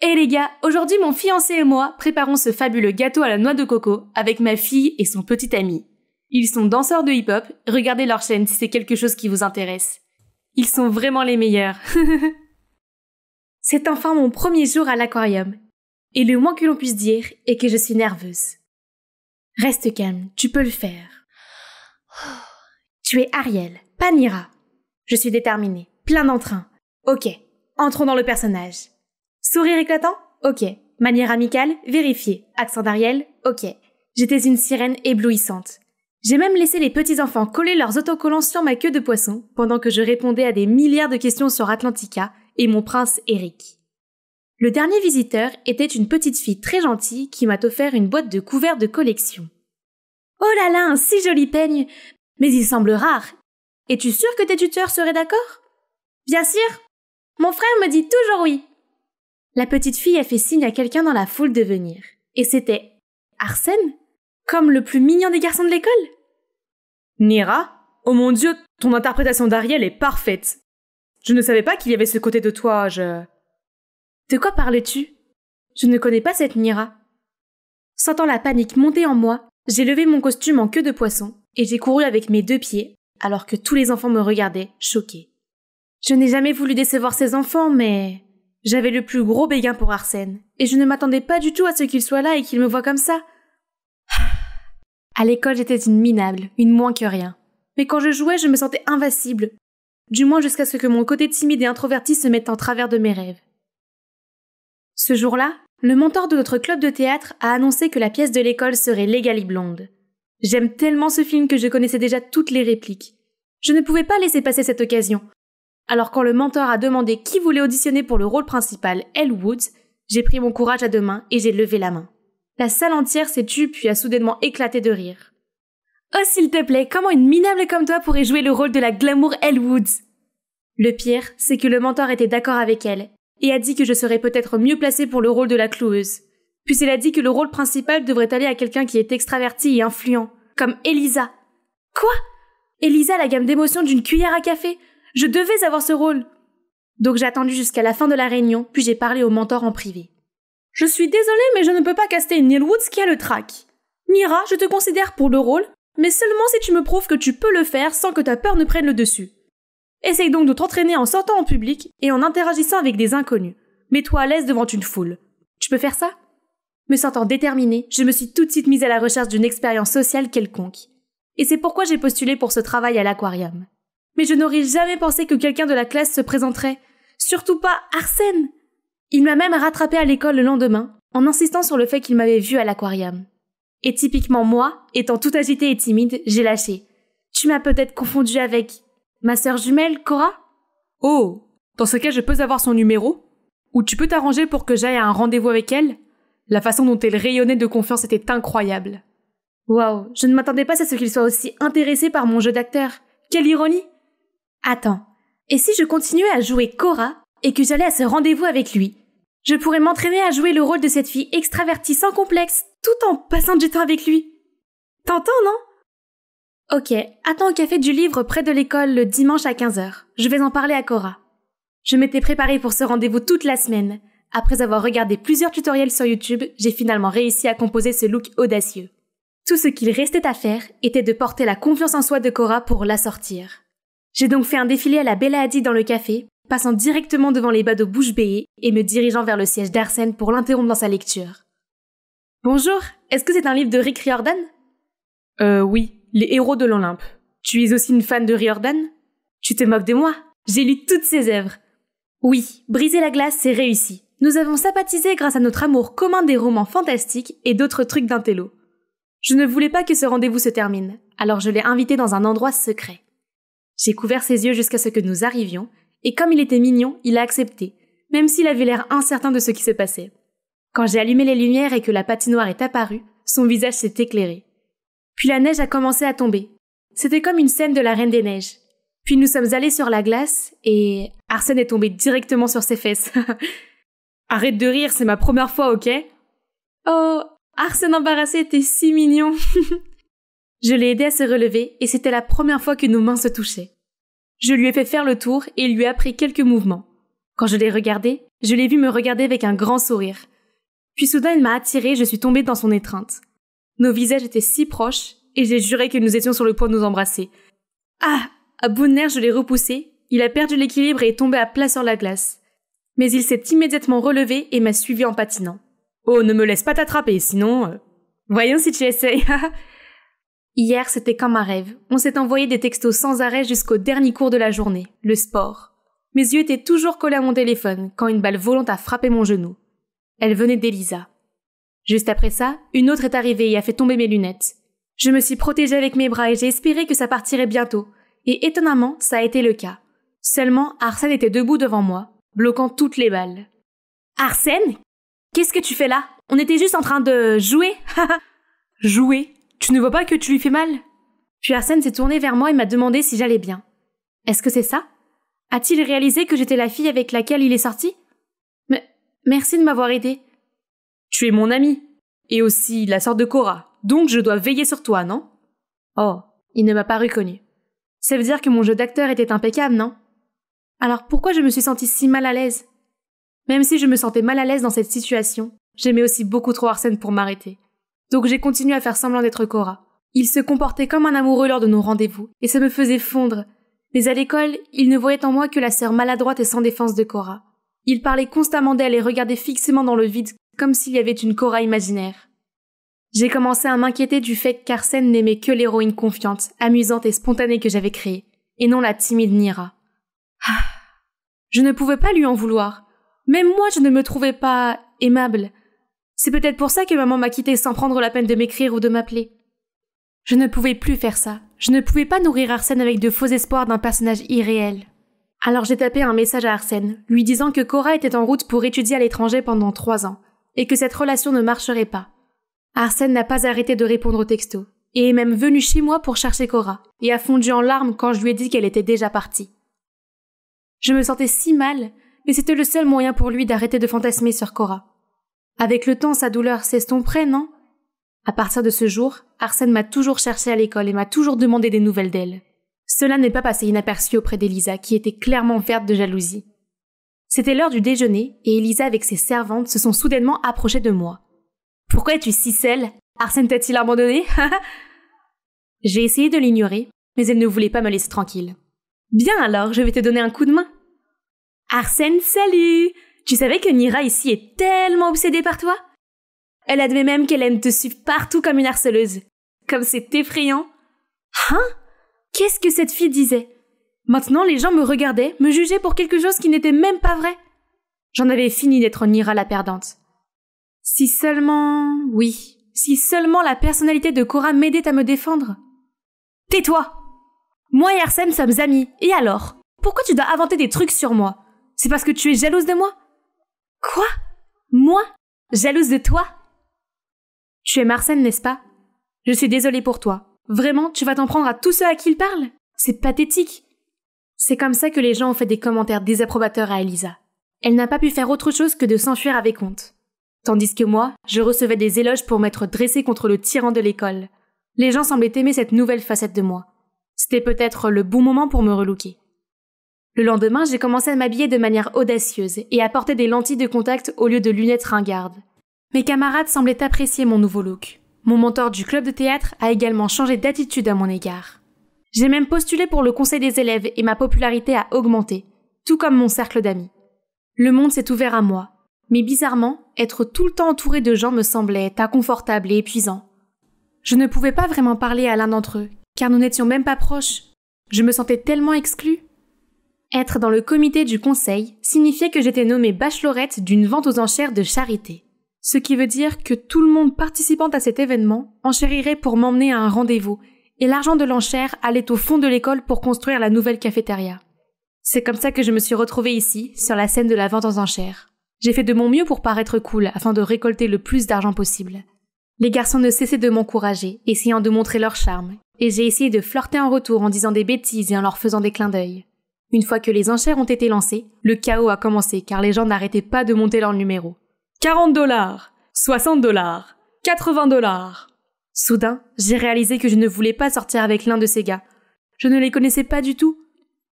Et les gars, aujourd'hui mon fiancé et moi préparons ce fabuleux gâteau à la noix de coco avec ma fille et son petit ami. Ils sont danseurs de hip-hop, regardez leur chaîne si c'est quelque chose qui vous intéresse. Ils sont vraiment les meilleurs. C'est enfin mon premier jour à l'aquarium. Et le moins que l'on puisse dire est que je suis nerveuse. Reste calme, tu peux le faire. Tu es Ariel, pas Nira. Je suis déterminée, plein d'entrain. Ok, entrons dans le personnage. Sourire éclatant? Ok. Manière amicale? Vérifié. Accent d'Ariel? Ok. J'étais une sirène éblouissante. J'ai même laissé les petits-enfants coller leurs autocollants sur ma queue de poisson pendant que je répondais à des milliards de questions sur Atlantica et mon prince Eric. Le dernier visiteur était une petite fille très gentille qui m'a offert une boîte de couverts de collection. Oh là là, un si joli peigne! Mais il semble rare. Es-tu sûre que tes tuteurs seraient d'accord? Bien sûr! Mon frère me dit toujours oui. La petite fille a fait signe à quelqu'un dans la foule de venir. Et c'était Arsène? Comme le plus mignon des garçons de l'école? Nira? Oh mon Dieu, ton interprétation d'Ariel est parfaite. Je ne savais pas qu'il y avait ce côté de toi, De quoi parles-tu? Je ne connais pas cette Nira. Sentant la panique monter en moi, j'ai levé mon costume en queue de poisson et j'ai couru avec mes 2 pieds alors que tous les enfants me regardaient, choqués. Je n'ai jamais voulu décevoir ces enfants, mais j'avais le plus gros béguin pour Arsène et je ne m'attendais pas du tout à ce qu'il soit là et qu'il me voie comme ça. À l'école, j'étais une minable, une moins que rien. Mais quand je jouais, je me sentais invincible. Du moins jusqu'à ce que mon côté timide et introverti se mette en travers de mes rêves. Ce jour-là, le mentor de notre club de théâtre a annoncé que la pièce de l'école serait Legally Blonde. J'aime tellement ce film que je connaissais déjà toutes les répliques. Je ne pouvais pas laisser passer cette occasion. Alors quand le mentor a demandé qui voulait auditionner pour le rôle principal, Elle Woods, j'ai pris mon courage à 2 mains et j'ai levé la main. La salle entière s'est tue puis a soudainement éclaté de rire. « Oh s'il te plaît, comment une minable comme toi pourrait jouer le rôle de la glamour Elle Woods ?» Le pire, c'est que le mentor était d'accord avec elle et a dit que je serais peut-être mieux placée pour le rôle de la cloueuse. Puis elle a dit que le rôle principal devrait aller à quelqu'un qui est extraverti et influent, comme Elisa. Quoi? Elisa, la gamme d'émotions d'une cuillère à café? Je devais avoir ce rôle. Donc j'ai attendu jusqu'à la fin de la réunion, puis j'ai parlé au mentor en privé. Je suis désolée, mais je ne peux pas caster Neil Woods qui a le trac. Nira, je te considère pour le rôle, mais seulement si tu me prouves que tu peux le faire sans que ta peur ne prenne le dessus. Essaye donc de t'entraîner en sortant en public et en interagissant avec des inconnus. Mets-toi à l'aise devant une foule. Tu peux faire ça? Me sentant déterminée, je me suis tout de suite mise à la recherche d'une expérience sociale quelconque. Et c'est pourquoi j'ai postulé pour ce travail à l'aquarium. Mais je n'aurais jamais pensé que quelqu'un de la classe se présenterait. Surtout pas Arsène! Il m'a même rattrapé à l'école le lendemain, en insistant sur le fait qu'il m'avait vue à l'aquarium. Et typiquement moi, étant tout agitée et timide, j'ai lâché. Tu m'as peut-être confondue avec ma sœur jumelle, Cora? Oh, dans ce cas, je peux avoir son numéro? Ou tu peux t'arranger pour que j'aille à un rendez-vous avec elle? La façon dont elle rayonnait de confiance était incroyable. Waouh, je ne m'attendais pas à ce qu'il soit aussi intéressé par mon jeu d'acteur. Quelle ironie! Attends, et si je continuais à jouer Cora et que j'allais à ce rendez-vous avec lui? Je pourrais m'entraîner à jouer le rôle de cette fille extravertie sans complexe, tout en passant du temps avec lui. T'entends, non? Ok, attends au café du livre près de l'école le dimanche à 15h. Je vais en parler à Cora. Je m'étais préparée pour ce rendez-vous toute la semaine. Après avoir regardé plusieurs tutoriels sur YouTube, j'ai finalement réussi à composer ce look audacieux. Tout ce qu'il restait à faire était de porter la confiance en soi de Cora pour la sortir. J'ai donc fait un défilé à la Bella Hadid dans le café, passant directement devant les badauds bouche béée et me dirigeant vers le siège d'Arsène pour l'interrompre dans sa lecture. « Bonjour, est-ce que c'est un livre de Rick Riordan ?»« Oui, Les héros de l'Olympe. Tu es aussi une fan de Riordan ? Tu te moques de moi ? J'ai lu toutes ses œuvres. » Oui, Briser la glace, c'est réussi. Nous avons sympathisé grâce à notre amour commun des romans fantastiques et d'autres trucs d'intello. Je ne voulais pas que ce rendez-vous se termine, alors je l'ai invité dans un endroit secret. J'ai couvert ses yeux jusqu'à ce que nous arrivions, et comme il était mignon, il a accepté, même s'il avait l'air incertain de ce qui se passait. Quand j'ai allumé les lumières et que la patinoire est apparue, son visage s'est éclairé. Puis la neige a commencé à tomber. C'était comme une scène de la Reine des Neiges. Puis nous sommes allés sur la glace, et Arsène est tombé directement sur ses fesses. Arrête de rire, c'est ma première fois, ok ? Oh, Arsène embarrassé était si mignon. Je l'ai aidé à se relever et c'était la première fois que nos mains se touchaient. Je lui ai fait faire le tour et lui ai appris quelques mouvements. Quand je l'ai regardé, je l'ai vu me regarder avec un grand sourire. Puis soudain, il m'a attirée et je suis tombée dans son étreinte. Nos visages étaient si proches et j'ai juré que nous étions sur le point de nous embrasser. Ah, à bout de nerfs, je l'ai repoussé. Il a perdu l'équilibre et est tombé à plat sur la glace. Mais il s'est immédiatement relevé et m'a suivi en patinant. Oh, ne me laisse pas t'attraper, sinon... Voyons si tu essayes. Hier, c'était comme un rêve. On s'est envoyé des textos sans arrêt jusqu'au dernier cours de la journée, le sport. Mes yeux étaient toujours collés à mon téléphone quand une balle volante a frappé mon genou. Elle venait d'Elisa. Juste après ça, une autre est arrivée et a fait tomber mes lunettes. Je me suis protégée avec mes bras et j'ai espéré que ça partirait bientôt. Et étonnamment, ça a été le cas. Seulement, Arsène était debout devant moi, bloquant toutes les balles. « Arsène ? Qu'est-ce que tu fais là ? On était juste en train de jouer. » Jouer ? Tu ne vois pas que tu lui fais mal ? Puis Arsène s'est tourné vers moi et m'a demandé si j'allais bien. Est-ce que c'est ça ? A-t-il réalisé que j'étais la fille avec laquelle il est sorti ? Mais merci de m'avoir aidé. Tu es mon amie. Et aussi la sœur de Cora. Donc je dois veiller sur toi, non ? Oh, il ne m'a pas reconnu. Ça veut dire que mon jeu d'acteur était impeccable, non ? Alors pourquoi je me suis sentie si mal à l'aise ? Même si je me sentais mal à l'aise dans cette situation, j'aimais aussi beaucoup trop Arsène pour m'arrêter. Donc j'ai continué à faire semblant d'être Cora. Il se comportait comme un amoureux lors de nos rendez-vous, et ça me faisait fondre. Mais à l'école, il ne voyait en moi que la sœur maladroite et sans défense de Cora. Il parlait constamment d'elle et regardait fixement dans le vide, comme s'il y avait une Cora imaginaire. J'ai commencé à m'inquiéter du fait qu'Arsène n'aimait que l'héroïne confiante, amusante et spontanée que j'avais créée, et non la timide Nira. Je ne pouvais pas lui en vouloir. Même moi, je ne me trouvais pas aimable. C'est peut-être pour ça que maman m'a quittée sans prendre la peine de m'écrire ou de m'appeler. Je ne pouvais plus faire ça. Je ne pouvais pas nourrir Arsène avec de faux espoirs d'un personnage irréel. Alors j'ai tapé un message à Arsène, lui disant que Cora était en route pour étudier à l'étranger pendant 3 ans, et que cette relation ne marcherait pas. Arsène n'a pas arrêté de répondre aux textos, et est même venu chez moi pour chercher Cora, et a fondu en larmes quand je lui ai dit qu'elle était déjà partie. Je me sentais si mal, mais c'était le seul moyen pour lui d'arrêter de fantasmer sur Cora. Avec le temps, sa douleur s'estomperait, non ? À partir de ce jour, Arsène m'a toujours cherché à l'école et m'a toujours demandé des nouvelles d'elle. Cela n'est pas passé inaperçu auprès d'Elisa, qui était clairement verte de jalousie. C'était l'heure du déjeuner, et Elisa avec ses servantes se sont soudainement approchées de moi. « Pourquoi es-tu si seule ? Arsène t'a-t-il abandonné ?» J'ai essayé de l'ignorer, mais elle ne voulait pas me laisser tranquille. « Bien alors, je vais te donner un coup de main. »« Arsène, salut ! Tu savais que Nira ici est tellement obsédée par toi ? Elle admet même qu'elle aime te suivre partout comme une harceleuse. Comme c'est effrayant. » Hein ? Qu'est-ce que cette fille disait ? Maintenant, les gens me regardaient, me jugeaient pour quelque chose qui n'était même pas vrai. J'en avais fini d'être Nira la perdante. Si seulement... Oui, si seulement la personnalité de Cora m'aidait à me défendre. Tais-toi ! Moi et Arsène sommes amis, et alors ? Pourquoi tu dois inventer des trucs sur moi ? C'est parce que tu es jalouse de moi ? Quoi ? Moi ? Jalouse de toi ? Tu aimes Arsène, n'est-ce pas ? Je suis désolée pour toi. Vraiment, tu vas t'en prendre à tous ceux à qui il parle ? C'est pathétique. C'est comme ça que les gens ont fait des commentaires désapprobateurs à Elisa. Elle n'a pas pu faire autre chose que de s'enfuir avec honte. Tandis que moi, je recevais des éloges pour m'être dressée contre le tyran de l'école. Les gens semblaient aimer cette nouvelle facette de moi. C'était peut-être le bon moment pour me relooker. Le lendemain, j'ai commencé à m'habiller de manière audacieuse et à porter des lentilles de contact au lieu de lunettes ringardes. Mes camarades semblaient apprécier mon nouveau look. Mon mentor du club de théâtre a également changé d'attitude à mon égard. J'ai même postulé pour le conseil des élèves et ma popularité a augmenté. tout comme mon cercle d'amis. Le monde s'est ouvert à moi, mais bizarrement, être tout le temps entouré de gens me semblait inconfortable et épuisant. Je ne pouvais pas vraiment parler à l'un d'entre eux, car nous n'étions même pas proches. Je me sentais tellement exclue. Être dans le comité du conseil signifiait que j'étais nommée bachelorette d'une vente aux enchères de charité. Ce qui veut dire que tout le monde participant à cet événement enchérirait pour m'emmener à un rendez-vous, et l'argent de l'enchère allait au fond de l'école pour construire la nouvelle cafétéria. C'est comme ça que je me suis retrouvée ici, sur la scène de la vente aux enchères. J'ai fait de mon mieux pour paraître cool afin de récolter le plus d'argent possible. Les garçons ne cessaient de m'encourager, essayant de montrer leur charme, et j'ai essayé de flirter en retour en disant des bêtises et en leur faisant des clins d'œil. Une fois que les enchères ont été lancées, le chaos a commencé car les gens n'arrêtaient pas de monter leur numéro. 40 $, 60 $, 80 $. Soudain, j'ai réalisé que je ne voulais pas sortir avec l'un de ces gars. Je ne les connaissais pas du tout.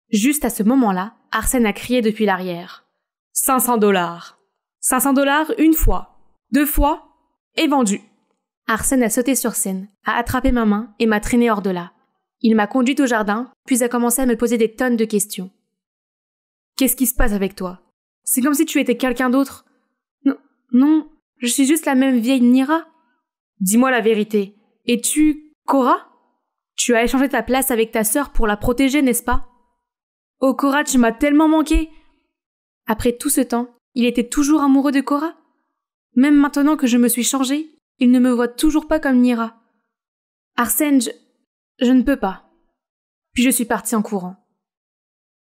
Juste à ce moment-là, Arsène a crié depuis l'arrière. 500 $. 500 $ une fois, 2 fois, et vendu. Arsène a sauté sur scène, a attrapé ma main et m'a traîné hors de là. Il m'a conduite au jardin, puis a commencé à me poser des tonnes de questions. Qu'est-ce qui se passe avec toi? C'est comme si tu étais quelqu'un d'autre. Non, je suis juste la même vieille Nira. Dis-moi la vérité. Es-tu Cora? Tu as échangé ta place avec ta sœur pour la protéger, n'est-ce pas? Oh Cora, tu m'as tellement manqué. Après tout ce temps, il était toujours amoureux de Cora? Même maintenant que je me suis changée, il ne me voit toujours pas comme Nira. Arsène, je ne peux pas. Puis je suis partie en courant.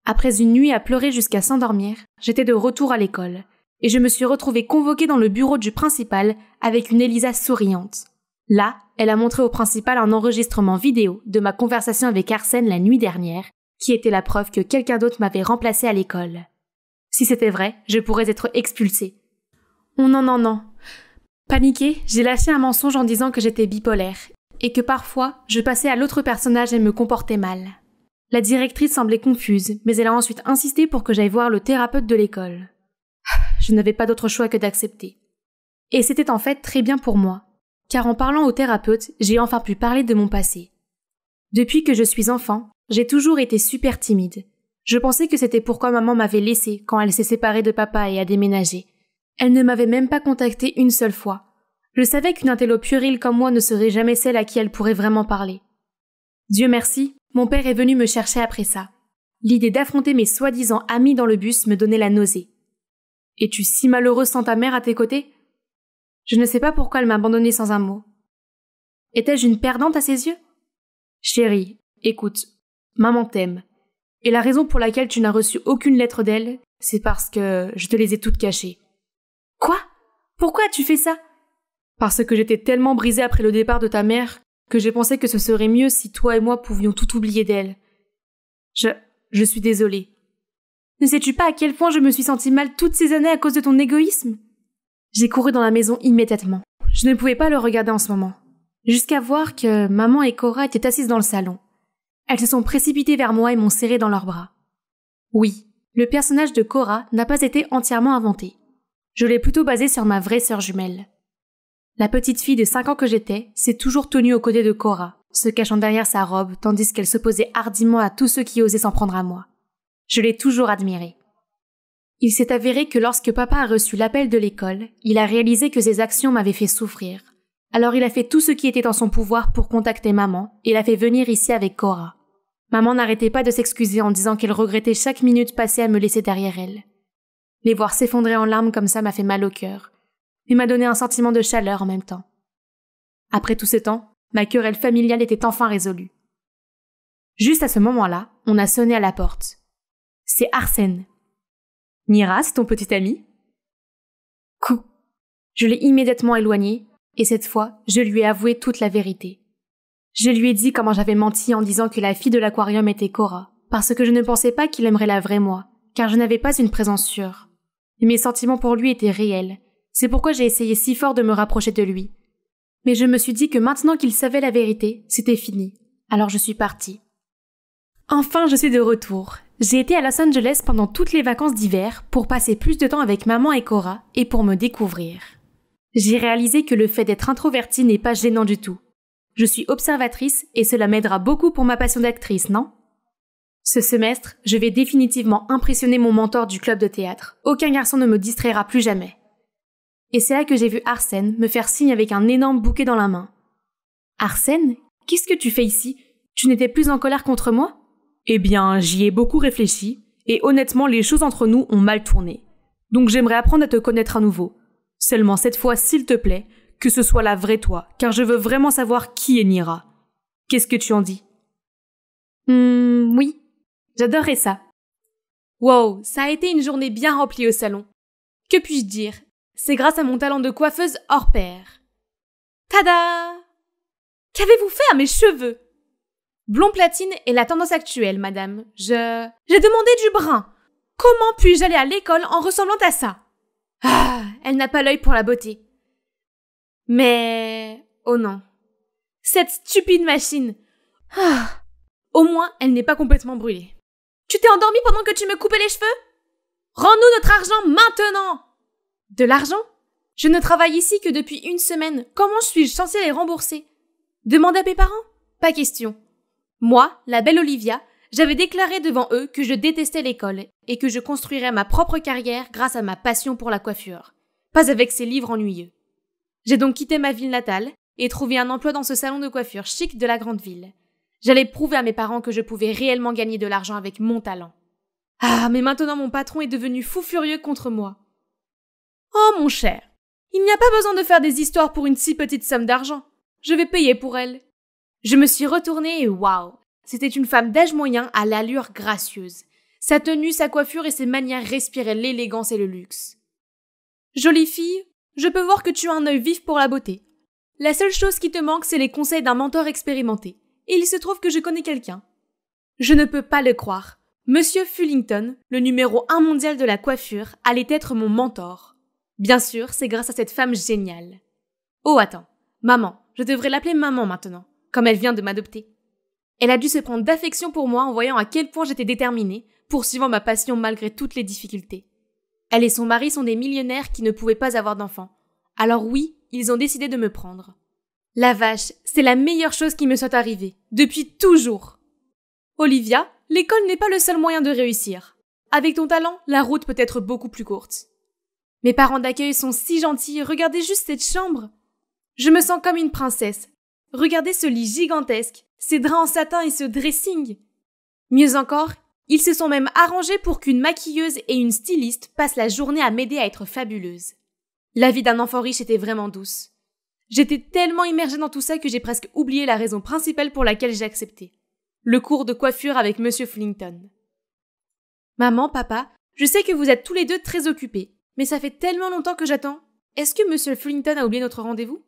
Après une nuit à pleurer jusqu'à s'endormir, j'étais de retour à l'école, et je me suis retrouvée convoquée dans le bureau du principal avec une Elisa souriante. Là, elle a montré au principal un enregistrement vidéo de ma conversation avec Arsène la nuit dernière, qui était la preuve que quelqu'un d'autre m'avait remplacée à l'école. Si c'était vrai, je pourrais être expulsée. Oh non. Paniquée, j'ai lâché un mensonge en disant que j'étais bipolaire, et que parfois, je passais à l'autre personnage et me comportais mal. La directrice semblait confuse, mais elle a ensuite insisté pour que j'aille voir le thérapeute de l'école. Je n'avais pas d'autre choix que d'accepter. Et c'était en fait très bien pour moi, car en parlant au thérapeute, j'ai enfin pu parler de mon passé. Depuis que je suis enfant, j'ai toujours été super timide. Je pensais que c'était pourquoi maman m'avait laissée quand elle s'est séparée de papa et a déménagé. Elle ne m'avait même pas contactée une seule fois. Je savais qu'une intello puérile comme moi ne serait jamais celle à qui elle pourrait vraiment parler. Dieu merci, mon père est venu me chercher après ça. L'idée d'affronter mes soi-disant amis dans le bus me donnait la nausée. Es-tu si malheureuse sans ta mère à tes côtés? Je ne sais pas pourquoi elle m'a abandonnée sans un mot. Étais-je une perdante à ses yeux? Chérie, écoute, maman t'aime. Et la raison pour laquelle tu n'as reçu aucune lettre d'elle, c'est parce que je te les ai toutes cachées. Quoi? Pourquoi as-tu fait ça? Parce que j'étais tellement brisée après le départ de ta mère que j'ai pensé que ce serait mieux si toi et moi pouvions tout oublier d'elle. Je suis désolée. Ne sais-tu pas à quel point je me suis sentie mal toutes ces années à cause de ton égoïsme? J'ai couru dans la maison immédiatement. Je ne pouvais pas le regarder en ce moment. Jusqu'à voir que maman et Cora étaient assises dans le salon. Elles se sont précipitées vers moi et m'ont serré dans leurs bras. Oui, le personnage de Cora n'a pas été entièrement inventé. Je l'ai plutôt basé sur ma vraie sœur jumelle. La petite fille de 5 ans que j'étais s'est toujours tenue aux côtés de Cora, se cachant derrière sa robe tandis qu'elle s'opposait hardiment à tous ceux qui osaient s'en prendre à moi. Je l'ai toujours admirée. Il s'est avéré que lorsque papa a reçu l'appel de l'école, il a réalisé que ses actions m'avaient fait souffrir. Alors il a fait tout ce qui était en son pouvoir pour contacter maman et l'a fait venir ici avec Cora. Maman n'arrêtait pas de s'excuser en disant qu'elle regrettait chaque minute passée à me laisser derrière elle. Les voir s'effondrer en larmes comme ça m'a fait mal au cœur, mais m'a donné un sentiment de chaleur en même temps. Après tout ce temps, ma querelle familiale était enfin résolue. Juste à ce moment-là, on a sonné à la porte. C'est Arsène. Nira, c'est ton petit ami? Coup. Je l'ai immédiatement éloigné, et cette fois, je lui ai avoué toute la vérité. Je lui ai dit comment j'avais menti en disant que la fille de l'aquarium était Cora, parce que je ne pensais pas qu'il aimerait la vraie moi, car je n'avais pas une présence sûre. Et mes sentiments pour lui étaient réels. C'est pourquoi j'ai essayé si fort de me rapprocher de lui. Mais je me suis dit que maintenant qu'il savait la vérité, c'était fini. Alors je suis partie. Enfin, je suis de retour. J'ai été à Los Angeles pendant toutes les vacances d'hiver pour passer plus de temps avec maman et Cora et pour me découvrir. J'ai réalisé que le fait d'être introvertie n'est pas gênant du tout. Je suis observatrice et cela m'aidera beaucoup pour ma passion d'actrice, non? Ce semestre, je vais définitivement impressionner mon mentor du club de théâtre. Aucun garçon ne me distraira plus jamais. Et c'est là que j'ai vu Arsène me faire signe avec un énorme bouquet dans la main. Arsène, qu'est-ce que tu fais ici? Tu n'étais plus en colère contre moi? Eh bien, j'y ai beaucoup réfléchi, et honnêtement, les choses entre nous ont mal tourné. Donc j'aimerais apprendre à te connaître à nouveau. Seulement cette fois, s'il te plaît, que ce soit la vraie toi, car je veux vraiment savoir qui est Nira. Qu'est-ce que tu en dis? Oui. J'adorerais ça. Wow, ça a été une journée bien remplie au salon. Que puis-je dire? C'est grâce à mon talent de coiffeuse hors pair. Tada! Qu'avez-vous fait à mes cheveux? Blond platine est la tendance actuelle, madame. J'ai demandé du brun. Comment puis-je aller à l'école en ressemblant à ça? Ah, elle n'a pas l'œil pour la beauté. Mais... oh non. Cette stupide machine. Ah, au moins, elle n'est pas complètement brûlée. Tu t'es endormi pendant que tu me coupais les cheveux? Rends-nous notre argent maintenant! De l'argent? Je ne travaille ici que depuis une semaine. Comment suis-je censée les rembourser? Demande à mes parents? Pas question. Moi, la belle Olivia, j'avais déclaré devant eux que je détestais l'école et que je construirais ma propre carrière grâce à ma passion pour la coiffure. Pas avec ces livres ennuyeux. J'ai donc quitté ma ville natale et trouvé un emploi dans ce salon de coiffure chic de la grande ville. J'allais prouver à mes parents que je pouvais réellement gagner de l'argent avec mon talent. Ah, mais maintenant mon patron est devenu fou furieux contre moi. Oh mon cher, il n'y a pas besoin de faire des histoires pour une si petite somme d'argent. Je vais payer pour elle. Je me suis retournée et waouh, c'était une femme d'âge moyen à l'allure gracieuse. Sa tenue, sa coiffure et ses manières respiraient l'élégance et le luxe. Jolie fille, je peux voir que tu as un œil vif pour la beauté. La seule chose qui te manque, c'est les conseils d'un mentor expérimenté. Et il se trouve que je connais quelqu'un. Je ne peux pas le croire. Monsieur Fullington, le numéro 1 mondial de la coiffure, allait être mon mentor. Bien sûr, c'est grâce à cette femme géniale. Oh, attends. Maman. Je devrais l'appeler maman maintenant, comme elle vient de m'adopter. Elle a dû se prendre d'affection pour moi en voyant à quel point j'étais déterminée, poursuivant ma passion malgré toutes les difficultés. Elle et son mari sont des millionnaires qui ne pouvaient pas avoir d'enfants. Alors oui, ils ont décidé de me prendre. La vache, c'est la meilleure chose qui me soit arrivée, depuis toujours. Olivia, l'école n'est pas le seul moyen de réussir. Avec ton talent, la route peut être beaucoup plus courte. Mes parents d'accueil sont si gentils, regardez juste cette chambre. Je me sens comme une princesse. Regardez ce lit gigantesque, ces draps en satin et ce dressing. Mieux encore, ils se sont même arrangés pour qu'une maquilleuse et une styliste passent la journée à m'aider à être fabuleuse. La vie d'un enfant riche était vraiment douce. J'étais tellement immergée dans tout ça que j'ai presque oublié la raison principale pour laquelle j'ai accepté. Le cours de coiffure avec Monsieur Fullington. Maman, papa, je sais que vous êtes tous les deux très occupés, mais ça fait tellement longtemps que j'attends. Est-ce que Monsieur Fullington a oublié notre rendez-vous?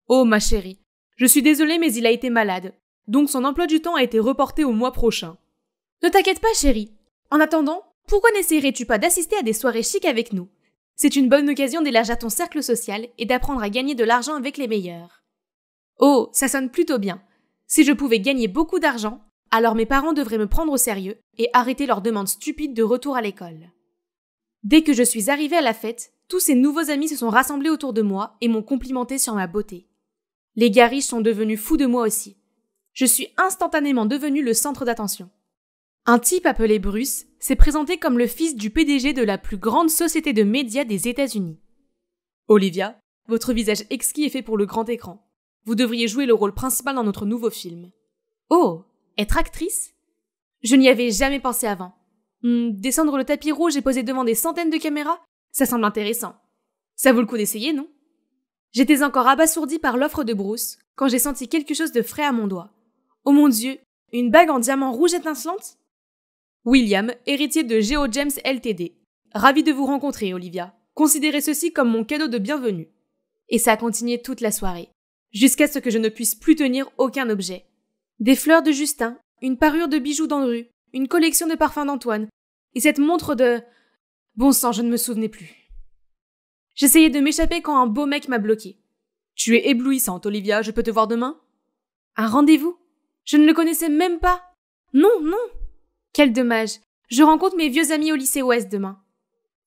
Oh, ma chérie, je suis désolée mais il a été malade, donc son emploi du temps a été reporté au mois prochain. Ne t'inquiète pas, chérie. En attendant, pourquoi n'essayerais-tu pas d'assister à des soirées chics avec nous? C'est une bonne occasion d'élargir ton cercle social et d'apprendre à gagner de l'argent avec les meilleurs. Oh, ça sonne plutôt bien. Si je pouvais gagner beaucoup d'argent, alors mes parents devraient me prendre au sérieux et arrêter leurs demandes stupides de retour à l'école. Dès que je suis arrivée à la fête, tous ces nouveaux amis se sont rassemblés autour de moi et m'ont complimenté sur ma beauté. Les gars riches sont devenus fous de moi aussi. Je suis instantanément devenue le centre d'attention. Un type appelé Bruce s'est présenté comme le fils du PDG de la plus grande société de médias des États-Unis. Olivia, votre visage exquis est fait pour le grand écran. Vous devriez jouer le rôle principal dans notre nouveau film. Oh, être actrice? Je n'y avais jamais pensé avant. Descendre le tapis rouge et poser devant des centaines de caméras? Ça semble intéressant. Ça vaut le coup d'essayer, non? J'étais encore abasourdie par l'offre de Bruce quand j'ai senti quelque chose de frais à mon doigt. Oh mon Dieu, une bague en diamant rouge étincelante? William, héritier de GeoGems Ltd. Ravi de vous rencontrer, Olivia. Considérez ceci comme mon cadeau de bienvenue. Et ça a continué toute la soirée, jusqu'à ce que je ne puisse plus tenir aucun objet. Des fleurs de Justin, une parure de bijoux d'Andrew, une collection de parfums d'Antoine, et cette montre de... Bon sang, je ne me souvenais plus. J'essayais de m'échapper quand un beau mec m'a bloqué. Tu es éblouissante, Olivia, je peux te voir demain? Un rendez-vous? Je ne le connaissais même pas. Non, non. Quel dommage. Je rencontre mes vieux amis au lycée Ouest demain.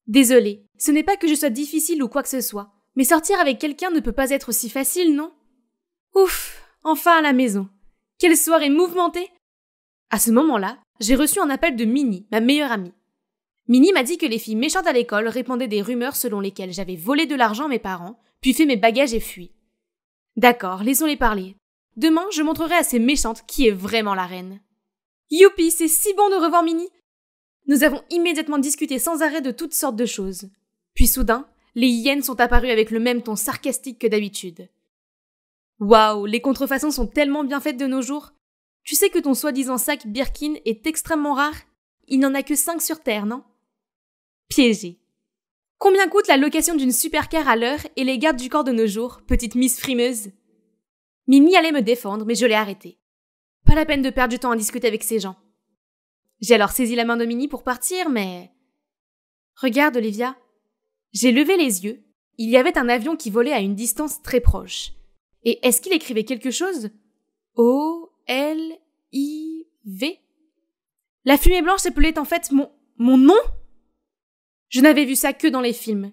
Désolée, ce n'est pas que je sois difficile ou quoi que ce soit, mais sortir avec quelqu'un ne peut pas être si facile, non? Ouf, enfin à la maison. Quelle soirée mouvementée! À ce moment-là, j'ai reçu un appel de Minnie, ma meilleure amie. Minnie m'a dit que les filles méchantes à l'école répandaient des rumeurs selon lesquelles j'avais volé de l'argent à mes parents, puis fait mes bagages et fui. D'accord, laissons-les parler. Demain, je montrerai à ces méchantes qui est vraiment la reine. Youpi, c'est si bon de revoir Minnie! Nous avons immédiatement discuté sans arrêt de toutes sortes de choses. Puis soudain, les hyènes sont apparues avec le même ton sarcastique que d'habitude. Waouh, les contrefaçons sont tellement bien faites de nos jours. Tu sais que ton soi-disant sac Birkin est extrêmement rare? Il n'en a que 5 sur Terre, non? Piégé. Combien coûte la location d'une supercar à l'heure et les gardes du corps de nos jours, petite Miss Frimeuse? Minnie allait me défendre, mais je l'ai arrêtée. Pas la peine de perdre du temps à discuter avec ces gens. J'ai alors saisi la main de Minnie pour partir, mais... Regarde, Olivia. J'ai levé les yeux. Il y avait un avion qui volait à une distance très proche. Et est-ce qu'il écrivait quelque chose? O-L-I-V? La fumée blanche appelait en fait mon nom? Je n'avais vu ça que dans les films.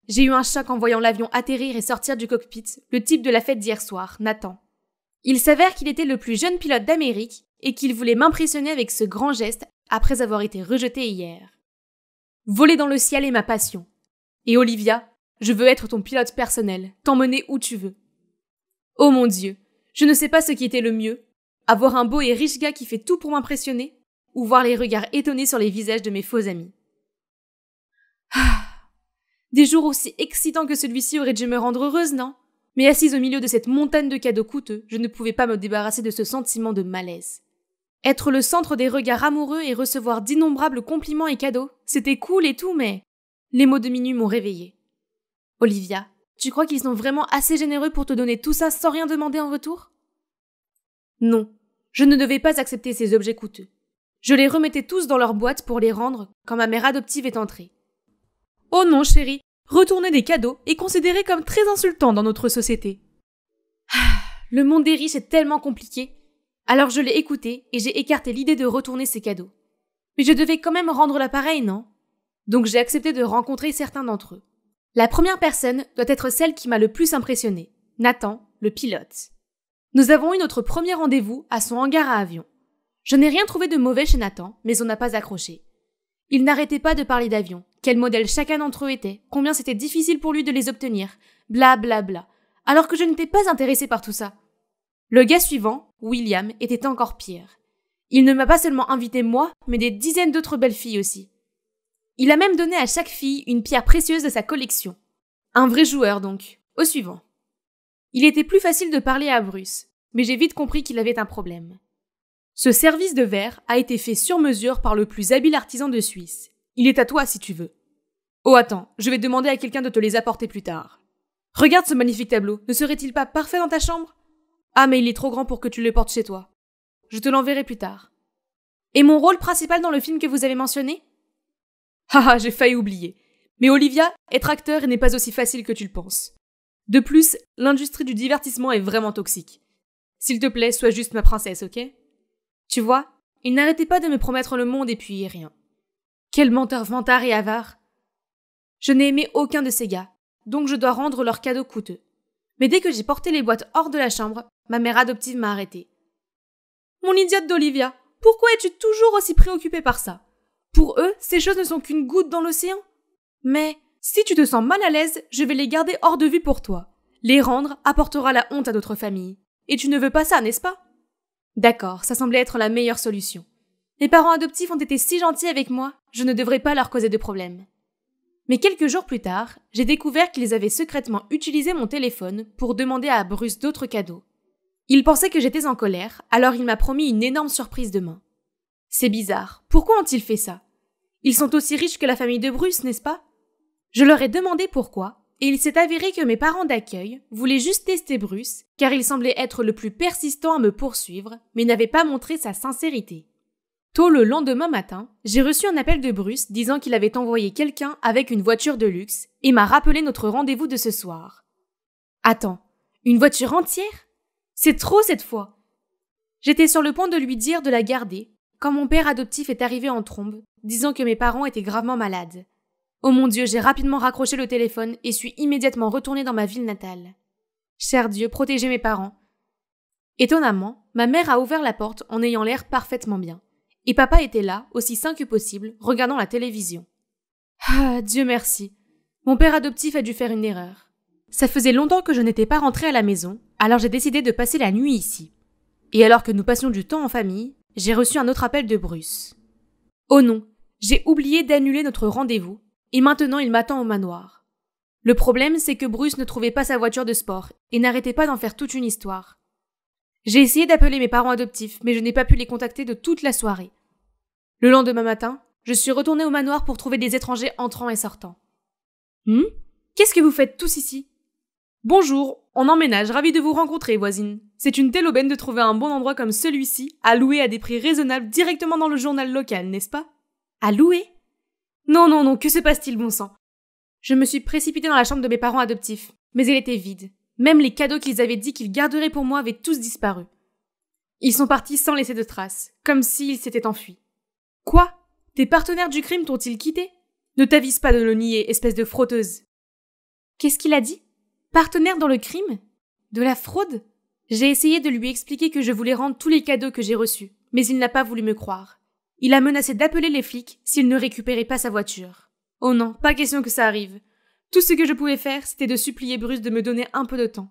J'ai eu un choc en voyant l'avion atterrir et sortir du cockpit, le type de la fête d'hier soir, Nathan. Il s'avère qu'il était le plus jeune pilote d'Amérique et qu'il voulait m'impressionner avec ce grand geste après avoir été rejeté hier. Voler dans le ciel est ma passion. Et Olivia, je veux être ton pilote personnel, t'emmener où tu veux. Oh mon Dieu, je ne sais pas ce qui était le mieux, avoir un beau et riche gars qui fait tout pour m'impressionner, ou voir les regards étonnés sur les visages de mes faux amis. Des jours aussi excitants que celui-ci auraient dû me rendre heureuse, non? Mais assise au milieu de cette montagne de cadeaux coûteux, je ne pouvais pas me débarrasser de ce sentiment de malaise. Être le centre des regards amoureux et recevoir d'innombrables compliments et cadeaux, c'était cool et tout, mais... Les mots de Minnie m'ont réveillée. Olivia, tu crois qu'ils sont vraiment assez généreux pour te donner tout ça sans rien demander en retour? Non, je ne devais pas accepter ces objets coûteux. Je les remettais tous dans leur boîte pour les rendre quand ma mère adoptive est entrée. Oh non, chérie, retourner des cadeaux est considéré comme très insultant dans notre société. Le monde des riches est tellement compliqué. Alors je l'ai écouté et j'ai écarté l'idée de retourner ces cadeaux. Mais je devais quand même rendre l'appareil, non? Donc j'ai accepté de rencontrer certains d'entre eux. La première personne doit être celle qui m'a le plus impressionné, Nathan, le pilote. Nous avons eu notre premier rendez-vous à son hangar à avion. Je n'ai rien trouvé de mauvais chez Nathan, mais on n'a pas accroché. Il n'arrêtait pas de parler d'avions, quel modèle chacun d'entre eux était, combien c'était difficile pour lui de les obtenir, bla bla bla, alors que je n'étais pas intéressée par tout ça. Le gars suivant, William, était encore pire. Il ne m'a pas seulement invité moi, mais des dizaines d'autres belles filles aussi. Il a même donné à chaque fille une pierre précieuse de sa collection. Un vrai joueur donc. Au suivant. Il était plus facile de parler à Bruce, mais j'ai vite compris qu'il avait un problème. Ce service de verre a été fait sur mesure par le plus habile artisan de Suisse. Il est à toi si tu veux. Oh attends, je vais demander à quelqu'un de te les apporter plus tard. Regarde ce magnifique tableau, ne serait-il pas parfait dans ta chambre? Ah mais il est trop grand pour que tu le portes chez toi. Je te l'enverrai plus tard. Et mon rôle principal dans le film que vous avez mentionné? Haha, j'ai failli oublier. Mais Olivia, être acteur n'est pas aussi facile que tu le penses. De plus, l'industrie du divertissement est vraiment toxique. S'il te plaît, sois juste ma princesse, ok? Tu vois, il n'arrêtait pas de me promettre le monde et puis rien. Quel menteur vantard et avare. Je n'ai aimé aucun de ces gars, donc je dois rendre leurs cadeaux coûteux. Mais dès que j'ai porté les boîtes hors de la chambre, ma mère adoptive m'a arrêtée. Mon idiote d'Olivia, pourquoi es-tu toujours aussi préoccupée par ça? Pour eux, ces choses ne sont qu'une goutte dans l'océan. Mais si tu te sens mal à l'aise, je vais les garder hors de vue pour toi. Les rendre apportera la honte à notre famille. Et tu ne veux pas ça, n'est-ce pas? D'accord, ça semblait être la meilleure solution. Mes parents adoptifs ont été si gentils avec moi, je ne devrais pas leur causer de problème. Mais quelques jours plus tard, j'ai découvert qu'ils avaient secrètement utilisé mon téléphone pour demander à Bruce d'autres cadeaux. Il pensait que j'étais en colère, alors il m'a promis une énorme surprise demain. C'est bizarre, pourquoi ont-ils fait ça? Ils sont aussi riches que la famille de Bruce, n'est-ce pas? Je leur ai demandé pourquoi, et il s'est avéré que mes parents d'accueil voulaient juste tester Bruce, car il semblait être le plus persistant à me poursuivre, mais n'avait pas montré sa sincérité. Tôt le lendemain matin, j'ai reçu un appel de Bruce disant qu'il avait envoyé quelqu'un avec une voiture de luxe et m'a rappelé notre rendez-vous de ce soir. Attends, une voiture entière? C'est trop cette fois! J'étais sur le point de lui dire de la garder, quand mon père adoptif est arrivé en trombe, disant que mes parents étaient gravement malades. Oh mon Dieu, j'ai rapidement raccroché le téléphone et suis immédiatement retournée dans ma ville natale. Cher Dieu, protégez mes parents. Étonnamment, ma mère a ouvert la porte en ayant l'air parfaitement bien. Et papa était là, aussi sain que possible, regardant la télévision. Ah, Dieu merci. Mon père adoptif a dû faire une erreur. Ça faisait longtemps que je n'étais pas rentrée à la maison, alors j'ai décidé de passer la nuit ici. Et alors que nous passions du temps en famille, j'ai reçu un autre appel de Bruce. Oh non, j'ai oublié d'annuler notre rendez-vous, et maintenant il m'attend au manoir. Le problème, c'est que Bruce ne trouvait pas sa voiture de sport, et n'arrêtait pas d'en faire toute une histoire. J'ai essayé d'appeler mes parents adoptifs, mais je n'ai pas pu les contacter de toute la soirée. Le lendemain matin, je suis retournée au manoir pour trouver des étrangers entrant et sortant. Qu'est-ce que vous faites tous ici? Bonjour, on emménage, ravi de vous rencontrer, voisine. C'est une telle aubaine de trouver un bon endroit comme celui-ci, à louer à des prix raisonnables directement dans le journal local, n'est-ce pas? À louer? Non, que se passe-t-il, bon sang? Je me suis précipitée dans la chambre de mes parents adoptifs, mais elle était vide. Même les cadeaux qu'ils avaient dit qu'ils garderaient pour moi avaient tous disparu. Ils sont partis sans laisser de traces, comme s'ils s'étaient enfuis. Quoi? Tes partenaires du crime t'ont-ils quitté? Ne t'avise pas de le nier, espèce de frotteuse. Qu'est-ce qu'il a dit? Partenaire dans le crime? De la fraude? J'ai essayé de lui expliquer que je voulais rendre tous les cadeaux que j'ai reçus, mais il n'a pas voulu me croire. Il a menacé d'appeler les flics s'il ne récupérait pas sa voiture. Oh non, pas question que ça arrive. Tout ce que je pouvais faire, c'était de supplier Bruce de me donner un peu de temps.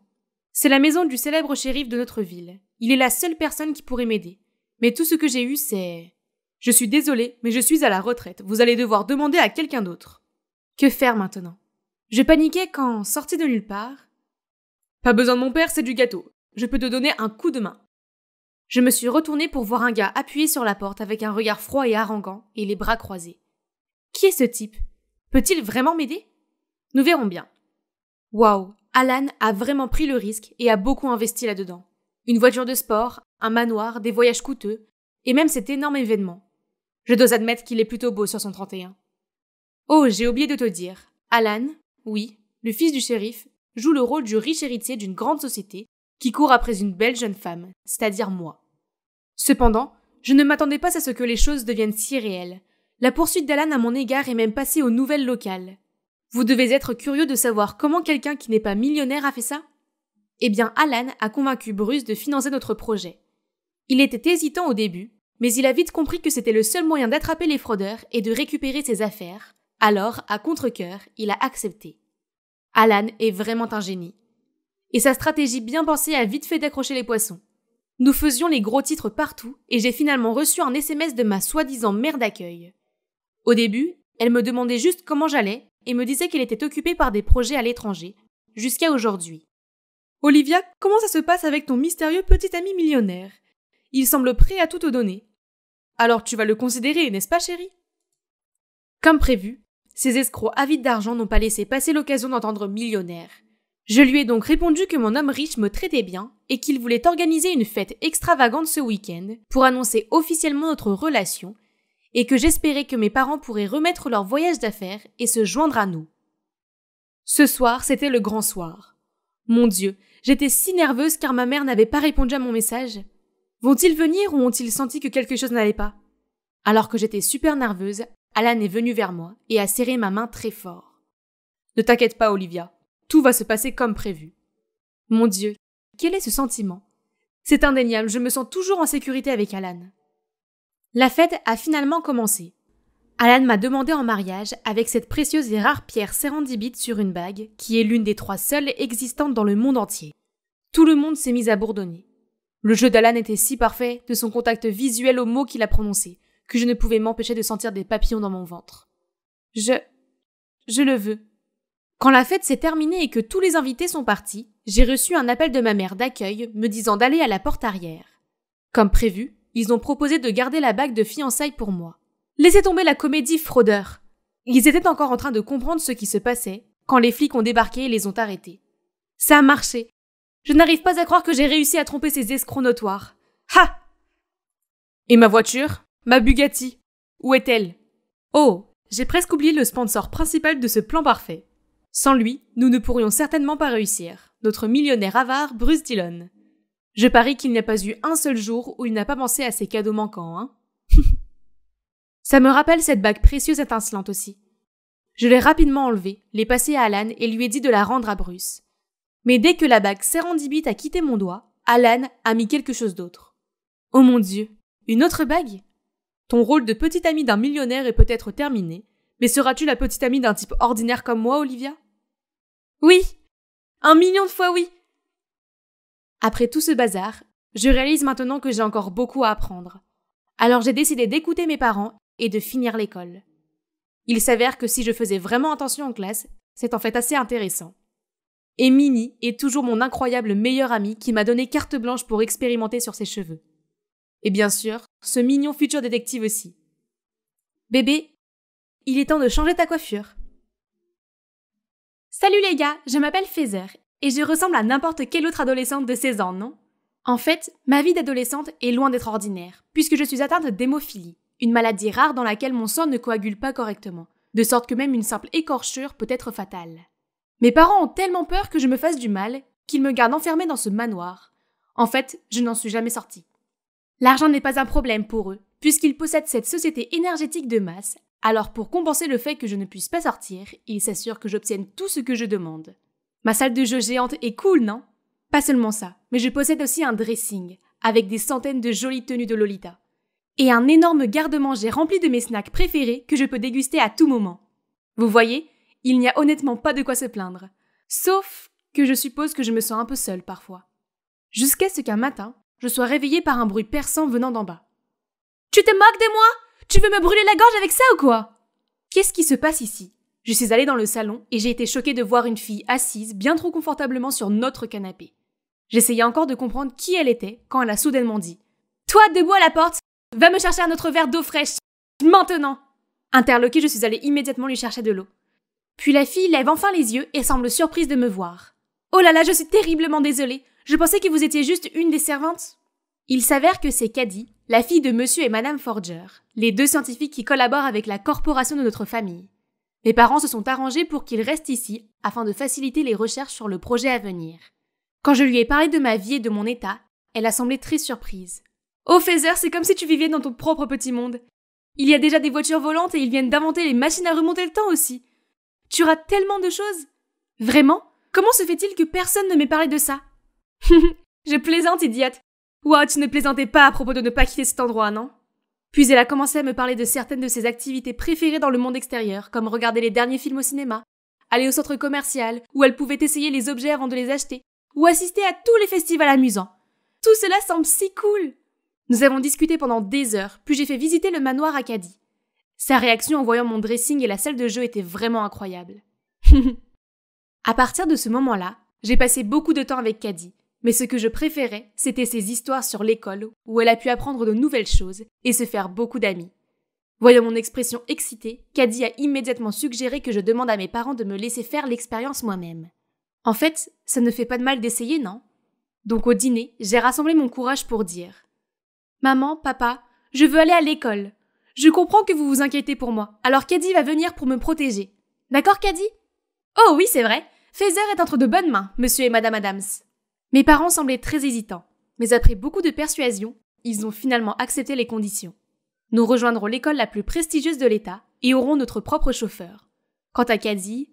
C'est la maison du célèbre shérif de notre ville. Il est la seule personne qui pourrait m'aider. Mais tout ce que j'ai eu, c'est... Je suis désolée, mais je suis à la retraite. Vous allez devoir demander à quelqu'un d'autre. Que faire maintenant? Je paniquais quand, sorti de nulle part... Pas besoin de mon père, c'est du gâteau. Je peux te donner un coup de main. Je me suis retournée pour voir un gars appuyé sur la porte avec un regard froid et arrogant et les bras croisés. Qui est ce type? Peut-il vraiment m'aider? Nous verrons bien. Waouh, Alan a vraiment pris le risque et a beaucoup investi là-dedans. Une voiture de sport, un manoir, des voyages coûteux, et même cet énorme événement. Je dois admettre qu'il est plutôt beau sur son 31. Oh, j'ai oublié de te dire. Alan, oui, le fils du shérif, joue le rôle du riche héritier d'une grande société qui court après une belle jeune femme, c'est-à-dire moi. Cependant, je ne m'attendais pas à ce que les choses deviennent si réelles. La poursuite d'Alan à mon égard est même passée aux nouvelles locales. Vous devez être curieux de savoir comment quelqu'un qui n'est pas millionnaire a fait ça? Eh bien, Alan a convaincu Bruce de financer notre projet. Il était hésitant au début, mais il a vite compris que c'était le seul moyen d'attraper les fraudeurs et de récupérer ses affaires. Alors, à contre-cœur, il a accepté. Alan est vraiment un génie. Et sa stratégie bien pensée a vite fait d'accrocher les poissons. Nous faisions les gros titres partout et j'ai finalement reçu un SMS de ma soi-disant mère d'accueil. Au début, elle me demandait juste comment j'allais et me disait qu'elle était occupée par des projets à l'étranger, jusqu'à aujourd'hui. Olivia, comment ça se passe avec ton mystérieux petit ami millionnaire? Il semble prêt à tout te donner. Alors tu vas le considérer, n'est-ce pas, chérie? Comme prévu, ces escrocs avides d'argent n'ont pas laissé passer l'occasion d'entendre millionnaire. Je lui ai donc répondu que mon homme riche me traitait bien et qu'il voulait organiser une fête extravagante ce week-end pour annoncer officiellement notre relation et que j'espérais que mes parents pourraient remettre leur voyage d'affaires et se joindre à nous. Ce soir, c'était le grand soir. Mon Dieu, j'étais si nerveuse car ma mère n'avait pas répondu à mon message. Vont-ils venir ou ont-ils senti que quelque chose n'allait pas? Alors que j'étais super nerveuse, Alan est venu vers moi et a serré ma main très fort. Ne t'inquiète pas, Olivia. Tout va se passer comme prévu. Mon Dieu, quel est ce sentiment? C'est indéniable, je me sens toujours en sécurité avec Alan. La fête a finalement commencé. Alan m'a demandé en mariage avec cette précieuse et rare pierre sérendipite sur une bague qui est l'une des 3 seules existantes dans le monde entier. Tout le monde s'est mis à bourdonner. Le jeu d'Alan était si parfait, de son contact visuel aux mots qu'il a prononcés, que je ne pouvais m'empêcher de sentir des papillons dans mon ventre. Je le veux. Quand la fête s'est terminée et que tous les invités sont partis, j'ai reçu un appel de ma mère d'accueil me disant d'aller à la porte arrière. Comme prévu, ils ont proposé de garder la bague de fiançailles pour moi. Laissez tomber la comédie, fraudeur. Ils étaient encore en train de comprendre ce qui se passait quand les flics ont débarqué et les ont arrêtés. Ça a marché. Je n'arrive pas à croire que j'ai réussi à tromper ces escrocs notoires. Ha! Et ma voiture? Ma Bugatti? Où est-elle? Oh, j'ai presque oublié le sponsor principal de ce plan parfait. Sans lui, nous ne pourrions certainement pas réussir. Notre millionnaire avare, Bruce Dillon. Je parie qu'il n'y a pas eu un seul jour où il n'a pas pensé à ses cadeaux manquants, hein? Ça me rappelle cette bague précieuse étincelante aussi. Je l'ai rapidement enlevée, l'ai passée à Alan et lui ai dit de la rendre à Bruce. Mais dès que la bague sérendipite a quitté mon doigt, Alan a mis quelque chose d'autre. Oh mon Dieu, une autre bague? Ton rôle de petite amie d'un millionnaire est peut-être terminé, mais seras-tu la petite amie d'un type ordinaire comme moi, Olivia? Oui! 1 million de fois oui! Après tout ce bazar, je réalise maintenant que j'ai encore beaucoup à apprendre. Alors j'ai décidé d'écouter mes parents et de finir l'école. Il s'avère que si je faisais vraiment attention en classe, c'est en fait assez intéressant. Et Minnie est toujours mon incroyable meilleure amie qui m'a donné carte blanche pour expérimenter sur ses cheveux. Et bien sûr, ce mignon futur détective aussi. Bébé, il est temps de changer ta coiffure. Salut les gars, je m'appelle Feather et je ressemble à n'importe quelle autre adolescente de 16 ans, non? En fait, ma vie d'adolescente est loin d'être ordinaire, puisque je suis atteinte d'hémophilie, une maladie rare dans laquelle mon sang ne coagule pas correctement, de sorte que même une simple écorchure peut être fatale. Mes parents ont tellement peur que je me fasse du mal qu'ils me gardent enfermée dans ce manoir. En fait, je n'en suis jamais sortie. L'argent n'est pas un problème pour eux, puisqu'ils possèdent cette société énergétique de masse, alors pour compenser le fait que je ne puisse pas sortir, ils s'assurent que j'obtienne tout ce que je demande. Ma salle de jeu géante est cool, non? Pas seulement ça, mais je possède aussi un dressing, avec des centaines de jolies tenues de Lolita. Et un énorme garde-manger rempli de mes snacks préférés que je peux déguster à tout moment. Vous voyez, il n'y a honnêtement pas de quoi se plaindre. Sauf que je suppose que je me sens un peu seule parfois. Jusqu'à ce qu'un matin, je sois réveillée par un bruit perçant venant d'en bas. « Tu te moques de moi? Tu veux me brûler la gorge avec ça ou quoi? » Qu'est-ce qui se passe ici? Je suis allée dans le salon et j'ai été choquée de voir une fille assise bien trop confortablement sur notre canapé. J'essayais encore de comprendre qui elle était quand elle a soudainement dit « Toi, debout à la porte, va me chercher un autre verre d'eau fraîche, maintenant !» Interloquée, je suis allée immédiatement lui chercher de l'eau. Puis la fille lève enfin les yeux et semble surprise de me voir. « Oh là là, je suis terriblement désolée. Je pensais que vous étiez juste une des servantes. » Il s'avère que c'est Caddy, la fille de Monsieur et Madame Forger, les 2 scientifiques qui collaborent avec la corporation de notre famille. Mes parents se sont arrangés pour qu'ils restent ici afin de faciliter les recherches sur le projet à venir. Quand je lui ai parlé de ma vie et de mon état, elle a semblé très surprise. « Oh Feather, c'est comme si tu vivais dans ton propre petit monde. Il y a déjà des voitures volantes et ils viennent d'inventer les machines à remonter le temps aussi. Tu rates tellement de choses. Vraiment? Comment se fait-il que personne ne m'ait parlé de ça? » Je plaisante, idiote. Wow, tu ne plaisantais pas à propos de ne pas quitter cet endroit, non? Puis elle a commencé à me parler de certaines de ses activités préférées dans le monde extérieur, comme regarder les derniers films au cinéma, aller au centre commercial, où elle pouvait essayer les objets avant de les acheter, ou assister à tous les festivals amusants. Tout cela semble si cool! Nous avons discuté pendant des heures, puis j'ai fait visiter le manoir à Caddy. Sa réaction en voyant mon dressing et la salle de jeu était vraiment incroyable. À partir de ce moment-là, j'ai passé beaucoup de temps avec Caddy. Mais ce que je préférais, c'était ses histoires sur l'école, où elle a pu apprendre de nouvelles choses et se faire beaucoup d'amis. Voyant mon expression excitée, Caddy a immédiatement suggéré que je demande à mes parents de me laisser faire l'expérience moi-même. En fait, ça ne fait pas de mal d'essayer, non? Donc au dîner, j'ai rassemblé mon courage pour dire « Maman, papa, je veux aller à l'école. Je comprends que vous vous inquiétez pour moi, alors Caddy va venir pour me protéger. D'accord, Caddy? » Oh oui, c'est vrai, Feather est entre de bonnes mains, monsieur et madame Adams. Mes parents semblaient très hésitants, mais après beaucoup de persuasion, ils ont finalement accepté les conditions. Nous rejoindrons l'école la plus prestigieuse de l'État et aurons notre propre chauffeur. Quant à Caddy,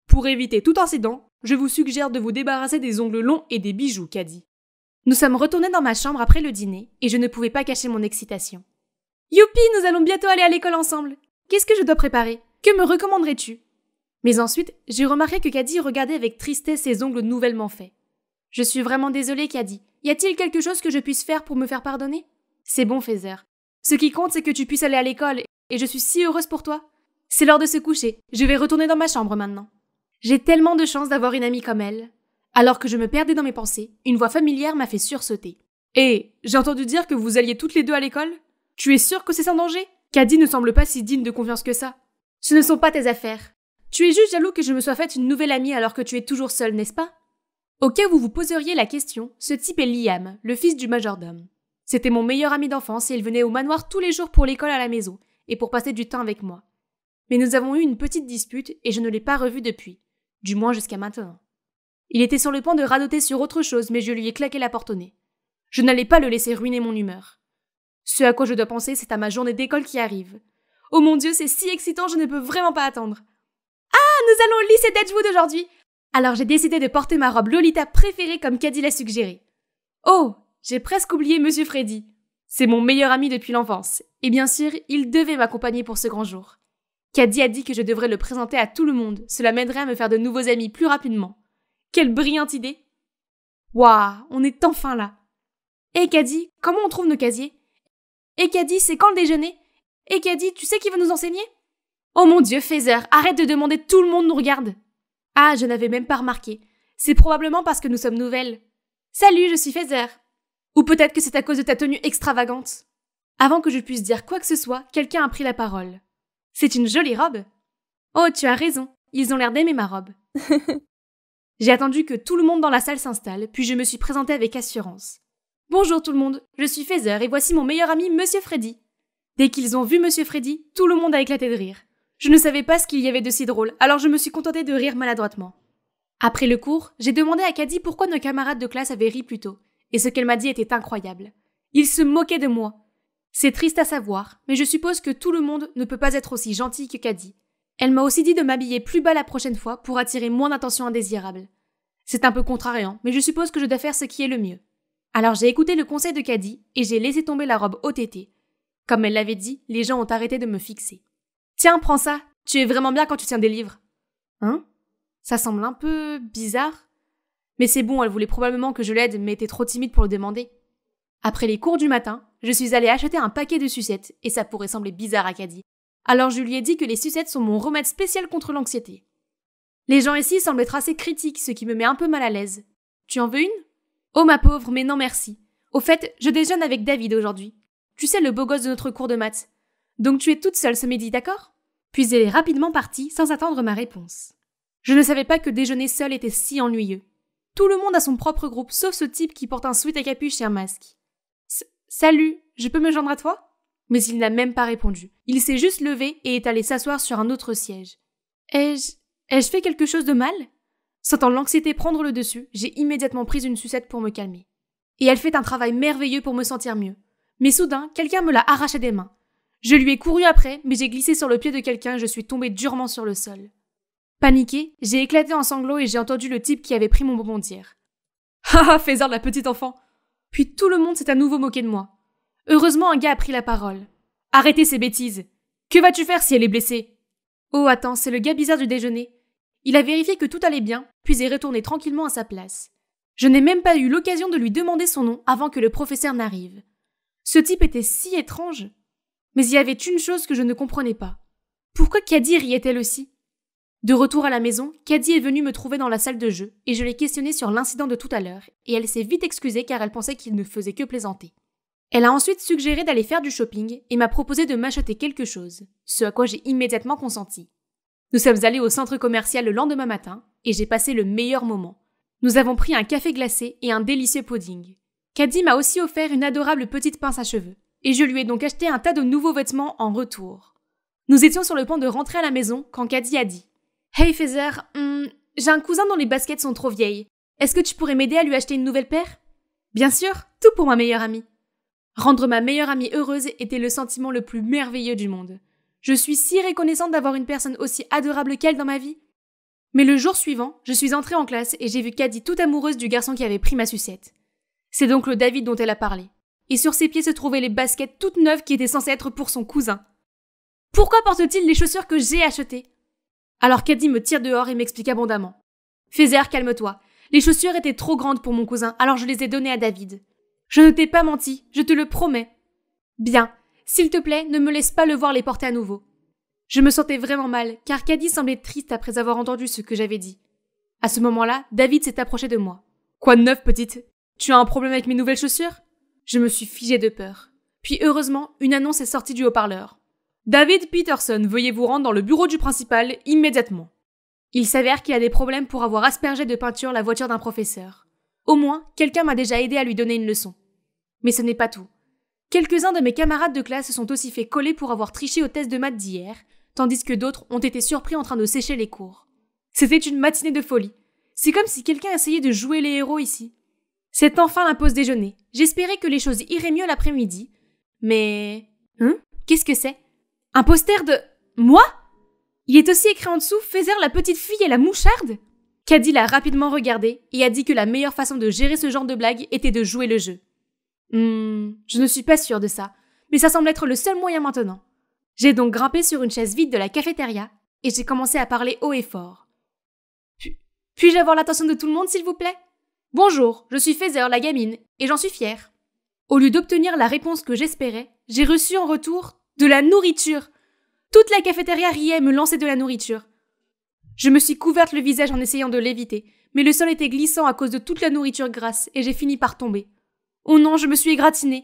pour éviter tout incident, je vous suggère de vous débarrasser des ongles longs et des bijoux, Caddy. Nous sommes retournés dans ma chambre après le dîner et je ne pouvais pas cacher mon excitation. Youpi, nous allons bientôt aller à l'école ensemble. Qu'est-ce que je dois préparer? Que me recommanderais-tu? Mais ensuite, j'ai remarqué que Caddy regardait avec tristesse ses ongles nouvellement faits. Je suis vraiment désolée, Caddy. Y a-t-il quelque chose que je puisse faire pour me faire pardonner? C'est bon, Feather. Ce qui compte, c'est que tu puisses aller à l'école, et je suis si heureuse pour toi. C'est l'heure de se coucher. Je vais retourner dans ma chambre maintenant. J'ai tellement de chance d'avoir une amie comme elle. Alors que je me perdais dans mes pensées, une voix familière m'a fait sursauter. Hé, j'ai entendu dire que vous alliez toutes les 2 à l'école? Tu es sûre que c'est sans danger? Caddy ne semble pas si digne de confiance que ça. Ce ne sont pas tes affaires. Tu es juste jaloux que je me sois faite une nouvelle amie alors que tu es toujours seule, n'est-ce pas? Au cas où vous vous poseriez la question, ce type est Liam, le fils du majordome. C'était mon meilleur ami d'enfance et il venait au manoir tous les jours pour l'école à la maison et pour passer du temps avec moi. Mais nous avons eu une petite dispute et je ne l'ai pas revu depuis, du moins jusqu'à maintenant. Il était sur le point de radoter sur autre chose mais je lui ai claqué la porte au nez. Je n'allais pas le laisser ruiner mon humeur. Ce à quoi je dois penser, c'est à ma journée d'école qui arrive. Oh mon Dieu, c'est si excitant, je ne peux vraiment pas attendre. Ah, nous allons au lycée d'Edgewood aujourd'hui! Alors j'ai décidé de porter ma robe Lolita préférée comme Caddy l'a suggéré. Oh, j'ai presque oublié Monsieur Freddy. C'est mon meilleur ami depuis l'enfance, et bien sûr, il devait m'accompagner pour ce grand jour. Caddy a dit que je devrais le présenter à tout le monde, cela m'aiderait à me faire de nouveaux amis plus rapidement. Quelle brillante idée! Waouh, on est enfin là! Hé Caddy, comment on trouve nos casiers? Hé Caddy, c'est quand le déjeuner? Hé Caddy, tu sais qui va nous enseigner? Oh mon Dieu, Feather, arrête de demander, tout le monde nous regarde! Ah, je n'avais même pas remarqué. C'est probablement parce que nous sommes nouvelles. Salut, je suis Feather. Ou peut-être que c'est à cause de ta tenue extravagante. Avant que je puisse dire quoi que ce soit, quelqu'un a pris la parole. C'est une jolie robe. Oh, tu as raison, ils ont l'air d'aimer ma robe. J'ai attendu que tout le monde dans la salle s'installe, puis je me suis présentée avec assurance. Bonjour tout le monde, je suis Feather et voici mon meilleur ami Monsieur Freddy. Dès qu'ils ont vu Monsieur Freddy, tout le monde a éclaté de rire. Je ne savais pas ce qu'il y avait de si drôle, alors je me suis contentée de rire maladroitement. Après le cours, j'ai demandé à Caddy pourquoi nos camarades de classe avaient ri plus tôt, et ce qu'elle m'a dit était incroyable. Ils se moquaient de moi. C'est triste à savoir, mais je suppose que tout le monde ne peut pas être aussi gentil que Caddy. Elle m'a aussi dit de m'habiller plus bas la prochaine fois pour attirer moins d'attention indésirable. C'est un peu contrariant, mais je suppose que je dois faire ce qui est le mieux. Alors j'ai écouté le conseil de Caddy et j'ai laissé tomber la robe OTT. Comme elle l'avait dit, les gens ont arrêté de me fixer. Tiens, prends ça, tu es vraiment bien quand tu tiens des livres. Hein? Ça semble un peu bizarre. Mais c'est bon, elle voulait probablement que je l'aide, mais était trop timide pour le demander. Après les cours du matin, je suis allée acheter un paquet de sucettes, et ça pourrait sembler bizarre à Caddy. Alors je lui ai dit que les sucettes sont mon remède spécial contre l'anxiété. Les gens ici semblent être assez critiques, ce qui me met un peu mal à l'aise. Tu en veux une? Oh ma pauvre, mais non merci. Au fait, je déjeune avec David aujourd'hui. Tu sais, le beau gosse de notre cours de maths. Donc tu es toute seule ce midi, d'accord? Puis elle est rapidement partie sans attendre ma réponse. Je ne savais pas que déjeuner seul était si ennuyeux. Tout le monde a son propre groupe, sauf ce type qui porte un sweat à capuche et un masque. Salut, je peux me joindre à toi? Mais il n'a même pas répondu. Il s'est juste levé et est allé s'asseoir sur un autre siège. Ai-je fait quelque chose de mal? Sentant l'anxiété prendre le dessus, j'ai immédiatement pris une sucette pour me calmer. Et elle fait un travail merveilleux pour me sentir mieux. Mais soudain, quelqu'un me l'a arraché des mains. Je lui ai couru après, mais j'ai glissé sur le pied de quelqu'un et je suis tombée durement sur le sol. Paniquée, j'ai éclaté en sanglots et j'ai entendu le type qui avait pris mon bonbon dire « Haha, Feather la petite enfant !» Puis tout le monde s'est à nouveau moqué de moi. Heureusement, un gars a pris la parole. « Arrêtez ces bêtises! Que vas-tu faire si elle est blessée ?» Oh attends, c'est le gars bizarre du déjeuner. Il a vérifié que tout allait bien, puis est retourné tranquillement à sa place. Je n'ai même pas eu l'occasion de lui demander son nom avant que le professeur n'arrive. Ce type était si étrange. Mais il y avait une chose que je ne comprenais pas. Pourquoi Caddy riait-elle aussi? De retour à la maison, Caddy est venue me trouver dans la salle de jeu et je l'ai questionnée sur l'incident de tout à l'heure et elle s'est vite excusée car elle pensait qu'il ne faisait que plaisanter. Elle a ensuite suggéré d'aller faire du shopping et m'a proposé de m'acheter quelque chose, ce à quoi j'ai immédiatement consenti. Nous sommes allés au centre commercial le lendemain matin et j'ai passé le meilleur moment. Nous avons pris un café glacé et un délicieux pudding. Caddy m'a aussi offert une adorable petite pince à cheveux et je lui ai donc acheté un tas de nouveaux vêtements en retour. Nous étions sur le point de rentrer à la maison quand Caddy a dit « Hey Feather, j'ai un cousin dont les baskets sont trop vieilles. Est-ce que tu pourrais m'aider à lui acheter une nouvelle paire? » Bien sûr, tout pour ma meilleure amie. Rendre ma meilleure amie heureuse était le sentiment le plus merveilleux du monde. Je suis si reconnaissante d'avoir une personne aussi adorable qu'elle dans ma vie. Mais le jour suivant, je suis entrée en classe et j'ai vu Caddy toute amoureuse du garçon qui avait pris ma sucette. C'est donc le David dont elle a parlé. Et sur ses pieds se trouvaient les baskets toutes neuves qui étaient censées être pour son cousin. Pourquoi porte-t-il les chaussures que j'ai achetées? Alors Caddy me tire dehors et m'explique abondamment. Feather, calme-toi. Les chaussures étaient trop grandes pour mon cousin, alors je les ai données à David. Je ne t'ai pas menti, je te le promets. Bien, s'il te plaît, ne me laisse pas le voir les porter à nouveau. Je me sentais vraiment mal, car Caddy semblait triste après avoir entendu ce que j'avais dit. À ce moment-là, David s'est approché de moi. Quoi de neuf, petite? Tu as un problème avec mes nouvelles chaussures? Je me suis figée de peur. Puis heureusement, une annonce est sortie du haut-parleur. David Peterson, veuillez vous rendre dans le bureau du principal immédiatement. Il s'avère qu'il a des problèmes pour avoir aspergé de peinture la voiture d'un professeur. Au moins, quelqu'un m'a déjà aidé à lui donner une leçon. Mais ce n'est pas tout. Quelques-uns de mes camarades de classe se sont aussi fait coller pour avoir triché au test de maths d'hier, tandis que d'autres ont été surpris en train de sécher les cours. C'était une matinée de folie. C'est comme si quelqu'un essayait de jouer les héros ici. C'est enfin la pause déjeuner. J'espérais que les choses iraient mieux l'après-midi. Mais... Qu'est-ce que c'est? Un poster de... Moi? Il est aussi écrit en dessous « Feather la petite fille et la moucharde ?» Caddy l'a rapidement regardé et a dit que la meilleure façon de gérer ce genre de blague était de jouer le jeu. Je ne suis pas sûre de ça, mais ça semble être le seul moyen maintenant. J'ai donc grimpé sur une chaise vide de la cafétéria et j'ai commencé à parler haut et fort. Puis-je avoir l'attention de tout le monde, s'il vous plaît? Bonjour, je suis Feather, la gamine, et j'en suis fière. Au lieu d'obtenir la réponse que j'espérais, j'ai reçu en retour de la nourriture. Toute la cafétéria riait et me lançait de la nourriture. Je me suis couverte le visage en essayant de l'éviter, mais le sol était glissant à cause de toute la nourriture grasse et j'ai fini par tomber. Oh non, je me suis égratignée.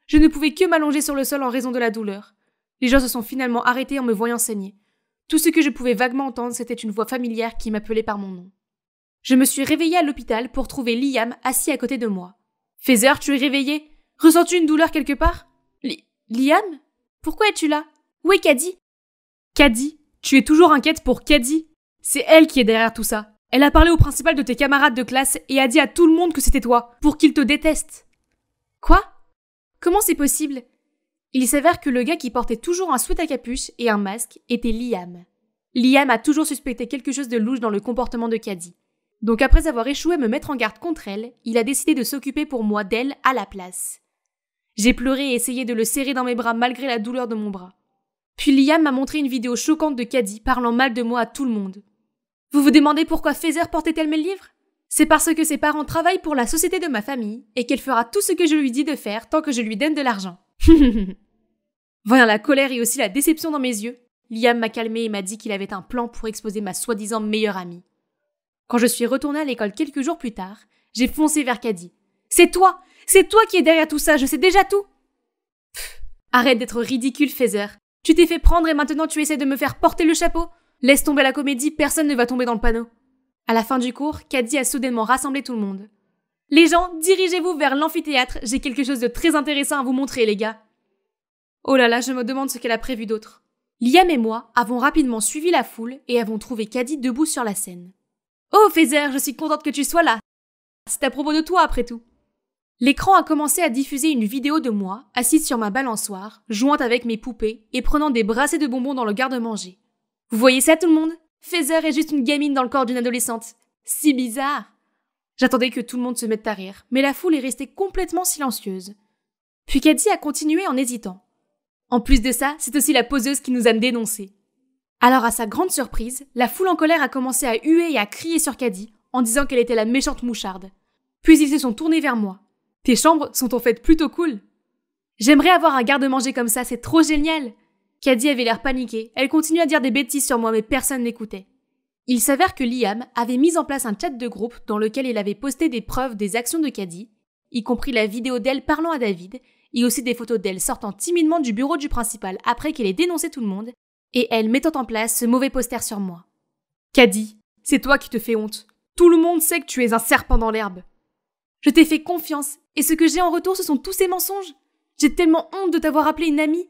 Je ne pouvais que m'allonger sur le sol en raison de la douleur. Les gens se sont finalement arrêtés en me voyant saigner. Tout ce que je pouvais vaguement entendre, c'était une voix familière qui m'appelait par mon nom. Je me suis réveillée à l'hôpital pour trouver Liam assis à côté de moi. « Feather, tu es réveillée? Ressens-tu une douleur quelque part ?»« Liam? Pourquoi es-tu là? Où est Caddy ?»« Caddy? Tu es toujours inquiète pour Caddy? C'est elle qui est derrière tout ça. Elle a parlé au principal de tes camarades de classe et a dit à tout le monde que c'était toi, pour qu'ils te détestent. »« Quoi? Comment c'est possible ?» Il s'avère que le gars qui portait toujours un sweat à capuche et un masque était Liam. Liam a toujours suspecté quelque chose de louche dans le comportement de Caddy. Donc après avoir échoué à me mettre en garde contre elle, il a décidé de s'occuper pour moi d'elle à la place. J'ai pleuré et essayé de le serrer dans mes bras malgré la douleur de mon bras. Puis Liam m'a montré une vidéo choquante de Caddy parlant mal de moi à tout le monde. Vous vous demandez pourquoi Feather portait-elle mes livres? C'est parce que ses parents travaillent pour la société de ma famille et qu'elle fera tout ce que je lui dis de faire tant que je lui donne de l'argent. Voyant la colère et aussi la déception dans mes yeux, Liam m'a calmé et m'a dit qu'il avait un plan pour exposer ma soi-disant meilleure amie. Quand je suis retournée à l'école quelques jours plus tard, j'ai foncé vers Caddy. « C'est toi qui es derrière tout ça, je sais déjà tout !» Pfff, arrête d'être ridicule, Feather. Tu t'es fait prendre et maintenant tu essaies de me faire porter le chapeau? Laisse tomber la comédie, personne ne va tomber dans le panneau. À la fin du cours, Caddy a soudainement rassemblé tout le monde. « Les gens, dirigez-vous vers l'amphithéâtre, j'ai quelque chose de très intéressant à vous montrer, les gars. » Oh là là, je me demande ce qu'elle a prévu d'autre. Liam et moi avons rapidement suivi la foule et avons trouvé Caddy debout sur la scène. « Oh, Feather, je suis contente que tu sois là. C'est à propos de toi, après tout. » L'écran a commencé à diffuser une vidéo de moi, assise sur ma balançoire, jouant avec mes poupées et prenant des brassées de bonbons dans le garde-manger. Vous voyez ça, tout le monde? Feather est juste une gamine dans le corps d'une adolescente. Si bizarre. J'attendais que tout le monde se mette à rire, mais la foule est restée complètement silencieuse. Puis Caddy a continué en hésitant. En plus de ça, c'est aussi la poseuse qui nous a dénoncés. Alors à sa grande surprise, la foule en colère a commencé à huer et à crier sur Caddy en disant qu'elle était la méchante moucharde. Puis ils se sont tournés vers moi. « Tes chambres sont en fait plutôt cool. » J'aimerais avoir un garde-manger comme ça, c'est trop génial. Caddy avait l'air paniquée, elle continuait à dire des bêtises sur moi mais personne n'écoutait. Il s'avère que Liam avait mis en place un chat de groupe dans lequel il avait posté des preuves des actions de Caddy, y compris la vidéo d'elle parlant à David, et aussi des photos d'elle sortant timidement du bureau du principal après qu'elle ait dénoncé tout le monde, et elle mettant en place ce mauvais poster sur moi. Caddy, c'est toi qui te fais honte. Tout le monde sait que tu es un serpent dans l'herbe. Je t'ai fait confiance, et ce que j'ai en retour, ce sont tous ces mensonges. J'ai tellement honte de t'avoir appelé une amie.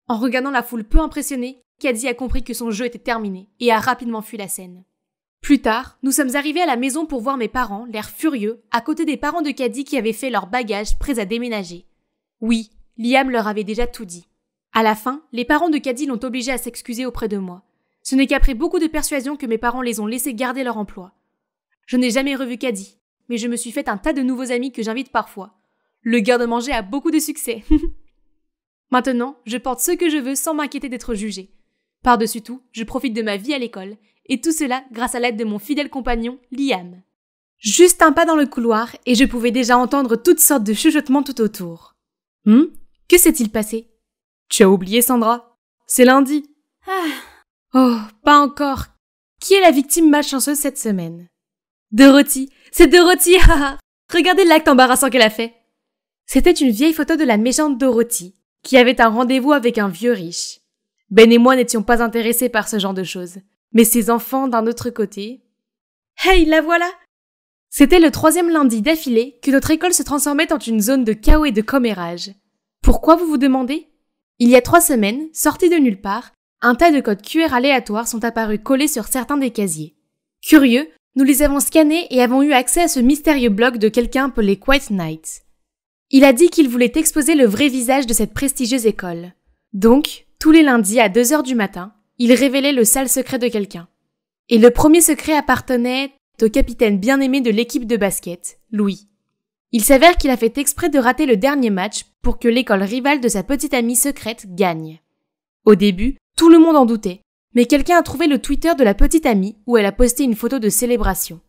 En regardant la foule peu impressionnée, Caddy a compris que son jeu était terminé, et a rapidement fui la scène. Plus tard, nous sommes arrivés à la maison pour voir mes parents, l'air furieux, à côté des parents de Caddy qui avaient fait leurs bagages prêts à déménager. Oui, Liam leur avait déjà tout dit. À la fin, les parents de Caddy l'ont obligé à s'excuser auprès de moi. Ce n'est qu'après beaucoup de persuasion que mes parents les ont laissés garder leur emploi. Je n'ai jamais revu Caddy, mais je me suis fait un tas de nouveaux amis que j'invite parfois. Le garde-manger a beaucoup de succès. Maintenant, je porte ce que je veux sans m'inquiéter d'être jugée. Par-dessus tout, je profite de ma vie à l'école, et tout cela grâce à l'aide de mon fidèle compagnon, Liam. Juste un pas dans le couloir, et je pouvais déjà entendre toutes sortes de chuchotements tout autour. Que s'est-il passé? Tu as oublié, Sandra? C'est lundi. Oh, pas encore. Qui est la victime malchanceuse cette semaine? Dorothy. C'est Dorothy, Regardez l'acte embarrassant qu'elle a fait. C'était une vieille photo de la méchante Dorothy, qui avait un rendez-vous avec un vieux riche. Ben et moi n'étions pas intéressés par ce genre de choses. Mais ses enfants, d'un autre côté... Hey, la voilà! C'était le 3e lundi d'affilée que notre école se transformait en une zone de chaos et de commérage. Pourquoi, vous vous demandez? Il y a 3 semaines, sortis de nulle part, un tas de codes QR aléatoires sont apparus collés sur certains des casiers. Curieux, nous les avons scannés et avons eu accès à ce mystérieux blog de quelqu'un appelé White Knight. Il a dit qu'il voulait exposer le vrai visage de cette prestigieuse école. Donc, tous les lundis à 2h du matin, il révélait le sale secret de quelqu'un. Et le premier secret appartenait au capitaine bien-aimé de l'équipe de basket, Louis. Il s'avère qu'il a fait exprès de rater le dernier match pour que l'école rivale de sa petite amie secrète gagne. Au début, tout le monde en doutait, mais quelqu'un a trouvé le Twitter de la petite amie où elle a posté une photo de célébration.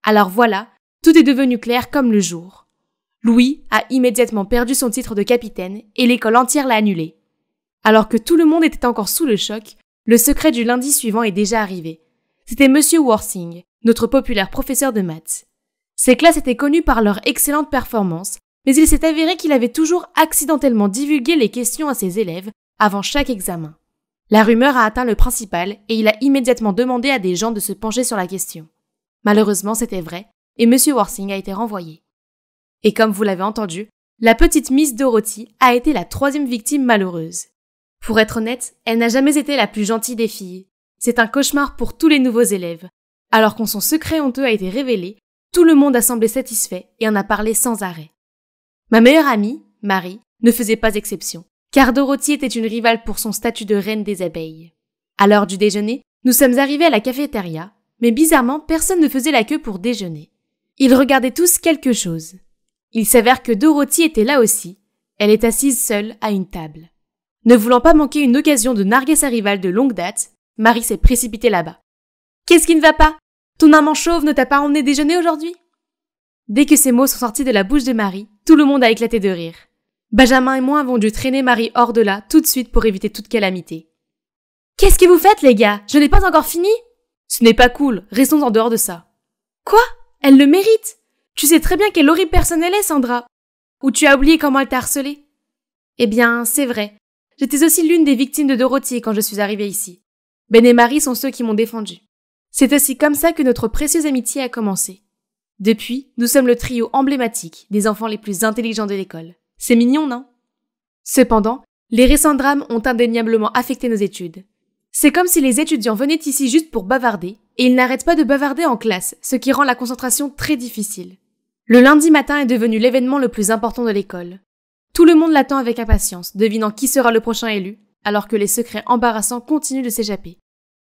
Alors voilà, tout est devenu clair comme le jour. Louis a immédiatement perdu son titre de capitaine et l'école entière l'a annulé. Alors que tout le monde était encore sous le choc, le secret du lundi suivant est déjà arrivé. C'était Monsieur Worsing, notre populaire professeur de maths. Ses classes étaient connues par leur excellente performance, mais il s'est avéré qu'il avait toujours accidentellement divulgué les questions à ses élèves avant chaque examen. La rumeur a atteint le principal et il a immédiatement demandé à des gens de se pencher sur la question. Malheureusement, c'était vrai, et Monsieur Worsing a été renvoyé. Et comme vous l'avez entendu, la petite Miss Dorothy a été la 3e victime malheureuse. Pour être honnête, elle n'a jamais été la plus gentille des filles. C'est un cauchemar pour tous les nouveaux élèves. Alors quand son secret honteux a été révélé, tout le monde a semblé satisfait et en a parlé sans arrêt. Ma meilleure amie, Marie, ne faisait pas exception, car Dorothy était une rivale pour son statut de reine des abeilles. À l'heure du déjeuner, nous sommes arrivés à la cafétéria, mais bizarrement, personne ne faisait la queue pour déjeuner. Ils regardaient tous quelque chose. Il s'avère que Dorothy était là aussi. Elle est assise seule à une table. Ne voulant pas manquer une occasion de narguer sa rivale de longue date, Marie s'est précipitée là-bas. « Qu'est-ce qui ne va pas? Ton amant chauve ne t'a pas emmené déjeuner aujourd'hui ?» Dès que ces mots sont sortis de la bouche de Marie, tout le monde a éclaté de rire. Benjamin et moi avons dû traîner Marie hors de là tout de suite pour éviter toute calamité. « Qu'est-ce que vous faites, les gars? Je n'ai pas encore fini ?»« Ce n'est pas cool, restons en dehors de ça. »« Quoi? Elle le mérite? Tu sais très bien quelle horrible personne elle est, Sandra. Ou tu as oublié comment elle t'a harcelée? » Eh bien, c'est vrai. J'étais aussi l'une des victimes de Dorothy quand je suis arrivée ici. Ben et Marie sont ceux qui m'ont défendue. C'est aussi comme ça que notre précieuse amitié a commencé. Depuis, nous sommes le trio emblématique des enfants les plus intelligents de l'école. C'est mignon, non? Cependant, les récents drames ont indéniablement affecté nos études. C'est comme si les étudiants venaient ici juste pour bavarder, et ils n'arrêtent pas de bavarder en classe, ce qui rend la concentration très difficile. Le lundi matin est devenu l'événement le plus important de l'école. Tout le monde l'attend avec impatience, devinant qui sera le prochain élu, alors que les secrets embarrassants continuent de s'échapper.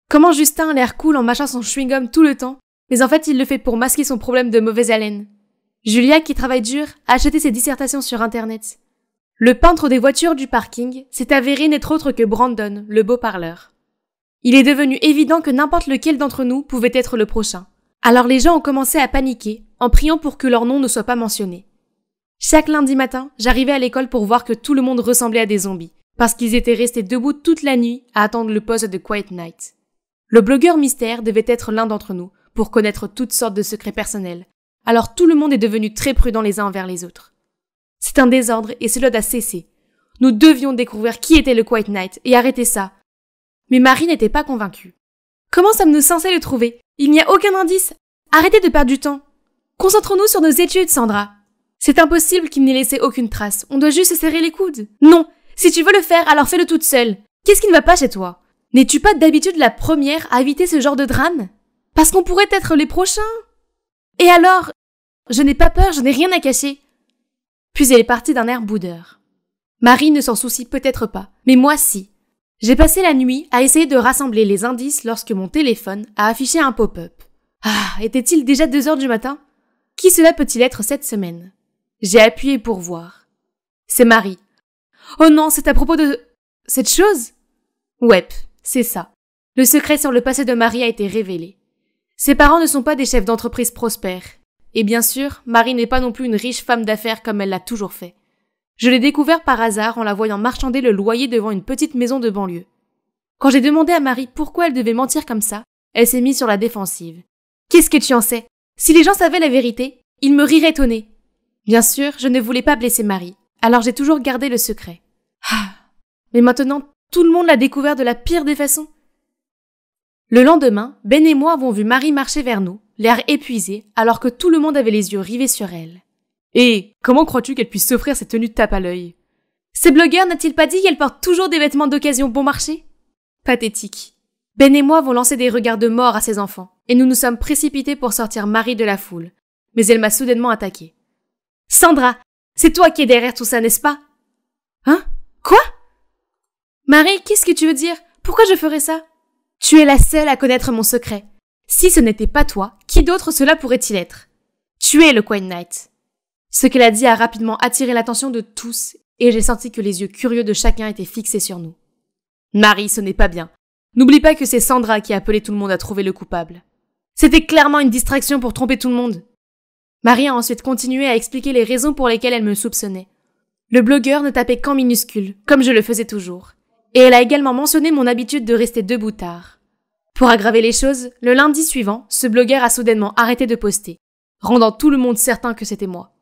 Comment Justin a l'air cool en mâchant son chewing-gum tout le temps, mais en fait il le fait pour masquer son problème de mauvaise haleine. Julia, qui travaille dur, a acheté ses dissertations sur Internet. Le peintre des voitures du parking s'est avéré n'être autre que Brandon, le beau parleur. Il est devenu évident que n'importe lequel d'entre nous pouvait être le prochain. Alors les gens ont commencé à paniquer, en priant pour que leur nom ne soit pas mentionné. Chaque lundi matin, j'arrivais à l'école pour voir que tout le monde ressemblait à des zombies, parce qu'ils étaient restés debout toute la nuit à attendre le poste de Quiet Night. Le blogueur mystère devait être l'un d'entre nous, pour connaître toutes sortes de secrets personnels. Alors tout le monde est devenu très prudent les uns envers les autres. C'est un désordre et cela doit cesser. Nous devions découvrir qui était le Quiet Night et arrêter ça. Mais Marie n'était pas convaincue. Comment sommes-nous censés le trouver? Il n'y a aucun indice. Arrêtez de perdre du temps. Concentrons-nous sur nos études, Sandra. C'est impossible qu'il n'ait laissé aucune trace. On doit juste se serrer les coudes. Non, si tu veux le faire, alors fais-le toute seule. Qu'est-ce qui ne va pas chez toi? N'es-tu pas d'habitude la première à éviter ce genre de drame? Parce qu'on pourrait être les prochains. Et alors? Je n'ai pas peur, je n'ai rien à cacher. Puis elle est partie d'un air boudeur. Marie ne s'en soucie peut-être pas, mais moi si. J'ai passé la nuit à essayer de rassembler les indices lorsque mon téléphone a affiché un pop-up. Ah, était-il déjà 2 heures du matin? Qui cela peut-il être cette semaine? J'ai appuyé pour voir. C'est Marie. Oh non, c'est à propos de... cette chose? Ouais, c'est ça. Le secret sur le passé de Marie a été révélé. Ses parents ne sont pas des chefs d'entreprise prospères. Et bien sûr, Marie n'est pas non plus une riche femme d'affaires comme elle l'a toujours fait. Je l'ai découvert par hasard en la voyant marchander le loyer devant une petite maison de banlieue. Quand j'ai demandé à Marie pourquoi elle devait mentir comme ça, elle s'est mise sur la défensive. Qu'est-ce que tu en sais? Si les gens savaient la vérité, ils me riraient au nez. Bien sûr, je ne voulais pas blesser Marie, alors j'ai toujours gardé le secret. Ah, mais maintenant, tout le monde l'a découvert de la pire des façons. Le lendemain, Ben et moi avons vu Marie marcher vers nous, l'air épuisé, alors que tout le monde avait les yeux rivés sur elle. Et comment crois-tu qu'elle puisse s'offrir cette tenue de tape à l'œil? Ces blogueurs n'a-t-il pas dit qu'elle porte toujours des vêtements d'occasion bon marché? Pathétique. Ben et moi avons lancé des regards de mort à ses enfants, et nous nous sommes précipités pour sortir Marie de la foule. Mais elle m'a soudainement attaquée. Sandra, c'est toi qui es derrière tout ça, n'est-ce pas? Hein? Quoi? Marie, qu'est-ce que tu veux dire? Pourquoi je ferais ça? Tu es la seule à connaître mon secret. Si ce n'était pas toi, qui d'autre cela pourrait-il être? Tu es le Quiet Night. Ce qu'elle a dit a rapidement attiré l'attention de tous et j'ai senti que les yeux curieux de chacun étaient fixés sur nous. Marie, ce n'est pas bien. N'oublie pas que c'est Sandra qui a appelé tout le monde à trouver le coupable. C'était clairement une distraction pour tromper tout le monde. Marie a ensuite continué à expliquer les raisons pour lesquelles elle me soupçonnait. Le blogueur ne tapait qu'en minuscules, comme je le faisais toujours. Et elle a également mentionné mon habitude de rester debout tard. Pour aggraver les choses, le lundi suivant, ce blogueur a soudainement arrêté de poster, rendant tout le monde certain que c'était moi.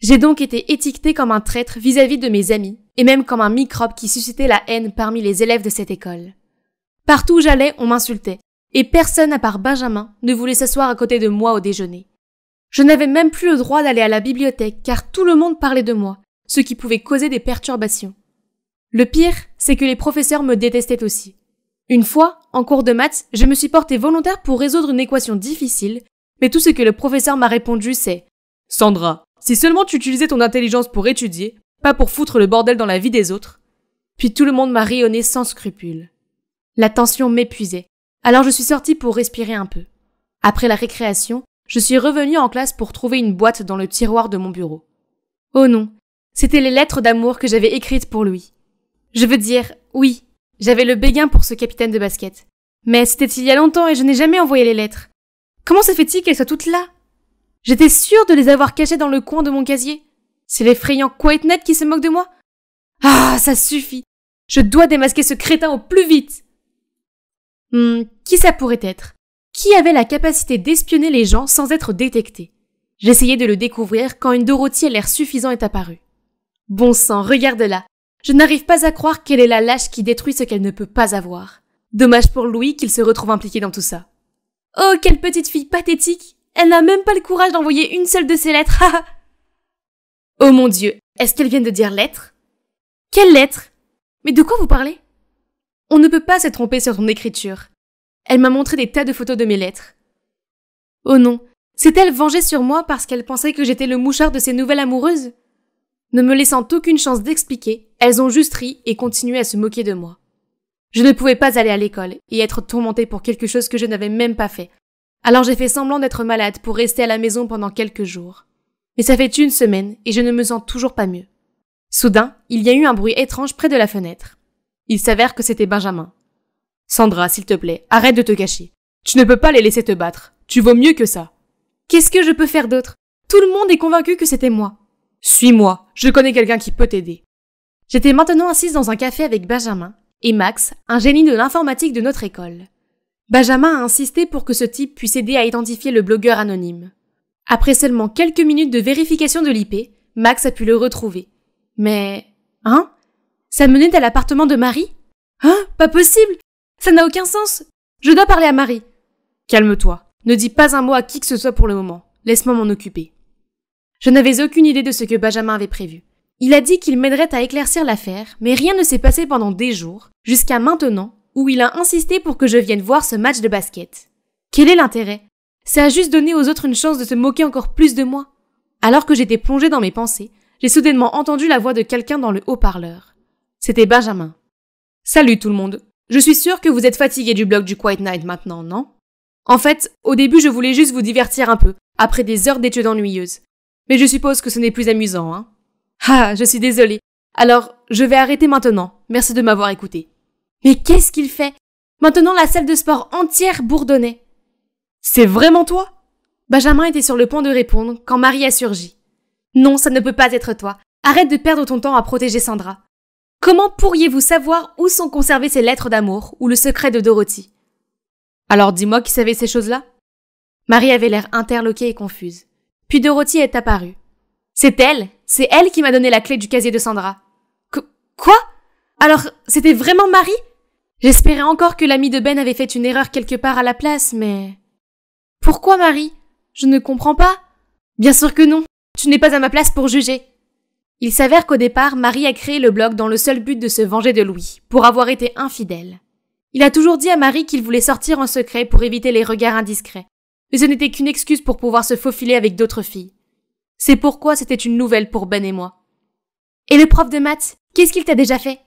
J'ai donc été étiquetée comme un traître vis-à-vis de mes amis, et même comme un microbe qui suscitait la haine parmi les élèves de cette école. Partout où j'allais, on m'insultait, et personne à part Benjamin ne voulait s'asseoir à côté de moi au déjeuner. Je n'avais même plus le droit d'aller à la bibliothèque car tout le monde parlait de moi, ce qui pouvait causer des perturbations. Le pire, c'est que les professeurs me détestaient aussi. Une fois, en cours de maths, je me suis portée volontaire pour résoudre une équation difficile, mais tout ce que le professeur m'a répondu c'est « Sandra, si seulement tu utilisais ton intelligence pour étudier, pas pour foutre le bordel dans la vie des autres. » Puis tout le monde m'a rayonné sans scrupule. La tension m'épuisait, alors je suis sortie pour respirer un peu. Après la récréation, je suis revenue en classe pour trouver une boîte dans le tiroir de mon bureau. Oh non, c'était les lettres d'amour que j'avais écrites pour lui. Je veux dire, oui, j'avais le béguin pour ce capitaine de basket. Mais c'était il y a longtemps et je n'ai jamais envoyé les lettres. Comment se fait-il qu'elles soient toutes là? J'étais sûre de les avoir cachées dans le coin de mon casier. C'est l'effrayant QuaitNet qui se moque de moi? Ah, ça suffit. Je dois démasquer ce crétin au plus vite. Qui ça pourrait être? Qui avait la capacité d'espionner les gens sans être détecté? J'essayais de le découvrir quand une Dorothy à l'air suffisant est apparue. Bon sang, regarde-la. Je n'arrive pas à croire qu'elle est la lâche qui détruit ce qu'elle ne peut pas avoir. Dommage pour Louis qu'il se retrouve impliqué dans tout ça. Oh, quelle petite fille pathétique! Elle n'a même pas le courage d'envoyer une seule de ses lettres. Oh mon Dieu, est-ce qu'elle vient de dire lettres? Quelle lettre? Mais de quoi vous parlez? On ne peut pas se tromper sur ton écriture. Elle m'a montré des tas de photos de mes lettres. Oh non, s'est-elle vengée sur moi parce qu'elle pensait que j'étais le mouchard de ses nouvelles amoureuses? Ne me laissant aucune chance d'expliquer, elles ont juste ri et continué à se moquer de moi. Je ne pouvais pas aller à l'école et être tourmentée pour quelque chose que je n'avais même pas fait. Alors j'ai fait semblant d'être malade pour rester à la maison pendant quelques jours. Mais ça fait une semaine et je ne me sens toujours pas mieux. Soudain, il y a eu un bruit étrange près de la fenêtre. Il s'avère que c'était Benjamin. « Sandra, s'il te plaît, arrête de te cacher. Tu ne peux pas les laisser te battre. Tu vaux mieux que ça. » Qu'est-ce que je peux faire d'autre? Tout le monde est convaincu que c'était moi. Suis-moi, je connais quelqu'un qui peut t'aider. J'étais maintenant assise dans un café avec Benjamin et Max, un génie de l'informatique de notre école. Benjamin a insisté pour que ce type puisse aider à identifier le blogueur anonyme. Après seulement quelques minutes de vérification de l'IP, Max a pu le retrouver. Mais... Ça menait à l'appartement de Marie? Pas possible! Ça n'a aucun sens! Je dois parler à Marie. Calme-toi. Ne dis pas un mot à qui que ce soit pour le moment. Laisse-moi m'en occuper. Je n'avais aucune idée de ce que Benjamin avait prévu. Il a dit qu'il m'aiderait à éclaircir l'affaire, mais rien ne s'est passé pendant des jours, jusqu'à maintenant, où il a insisté pour que je vienne voir ce match de basket. Quel est l'intérêt? Ça a juste donné aux autres une chance de se moquer encore plus de moi. Alors que j'étais plongée dans mes pensées, j'ai soudainement entendu la voix de quelqu'un dans le haut-parleur. C'était Benjamin. « Salut tout le monde. Je suis sûre que vous êtes fatigués du blog du QuaitNet maintenant, non? En fait, au début je voulais juste vous divertir un peu, après des heures d'études ennuyeuses. Mais je suppose que ce n'est plus amusant, hein? Ah, je suis désolée. Alors, je vais arrêter maintenant. Merci de m'avoir écouté. » Mais qu'est-ce qu'il fait? Maintenant la salle de sport entière bourdonnait. « C'est vraiment toi? » Benjamin était sur le point de répondre quand Marie a surgi. « Non, ça ne peut pas être toi. Arrête de perdre ton temps à protéger Sandra. Comment pourriez-vous savoir où sont conservées ces lettres d'amour ou le secret de Dorothy? » Alors dis-moi qui savait ces choses-là? Marie avait l'air interloquée et confuse. Puis Dorothy est apparue. « C'est elle qui m'a donné la clé du casier de Sandra. » Quoi? Alors, c'était vraiment Marie? J'espérais encore que l'ami de Ben avait fait une erreur quelque part à la place, mais... Pourquoi Marie? Je ne comprends pas. Bien sûr que non. Tu n'es pas à ma place pour juger. Il s'avère qu'au départ, Marie a créé le blog dans le seul but de se venger de Louis, pour avoir été infidèle. Il a toujours dit à Marie qu'il voulait sortir en secret pour éviter les regards indiscrets. Mais ce n'était qu'une excuse pour pouvoir se faufiler avec d'autres filles. C'est pourquoi c'était une nouvelle pour Ben et moi. Et le prof de maths, qu'est-ce qu'il t'a déjà fait?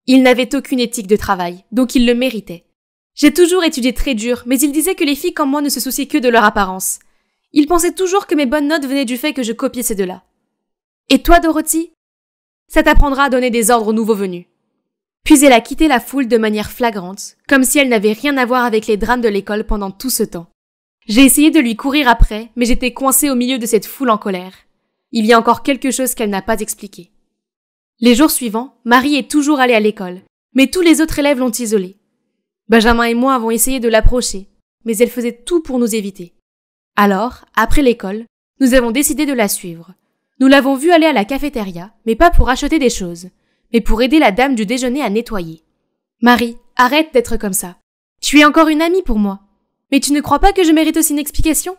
Il n'avait aucune éthique de travail, donc il le méritait. J'ai toujours étudié très dur, mais il disait que les filles comme moi ne se souciaient que de leur apparence. Il pensait toujours que mes bonnes notes venaient du fait que je copiais ces deux-là. Et toi, Dorothy? Ça t'apprendra à donner des ordres aux nouveaux venus. Puis elle a quitté la foule de manière flagrante, comme si elle n'avait rien à voir avec les drames de l'école pendant tout ce temps. J'ai essayé de lui courir après, mais j'étais coincée au milieu de cette foule en colère. Il y a encore quelque chose qu'elle n'a pas expliqué. Les jours suivants, Marie est toujours allée à l'école, mais tous les autres élèves l'ont isolée. Benjamin et moi avons essayé de l'approcher, mais elle faisait tout pour nous éviter. Alors, après l'école, nous avons décidé de la suivre. Nous l'avons vue aller à la cafétéria, mais pas pour acheter des choses, mais pour aider la dame du déjeuner à nettoyer. Marie, arrête d'être comme ça. Tu es encore une amie pour moi. Mais tu ne crois pas que je mérite aussi une explication?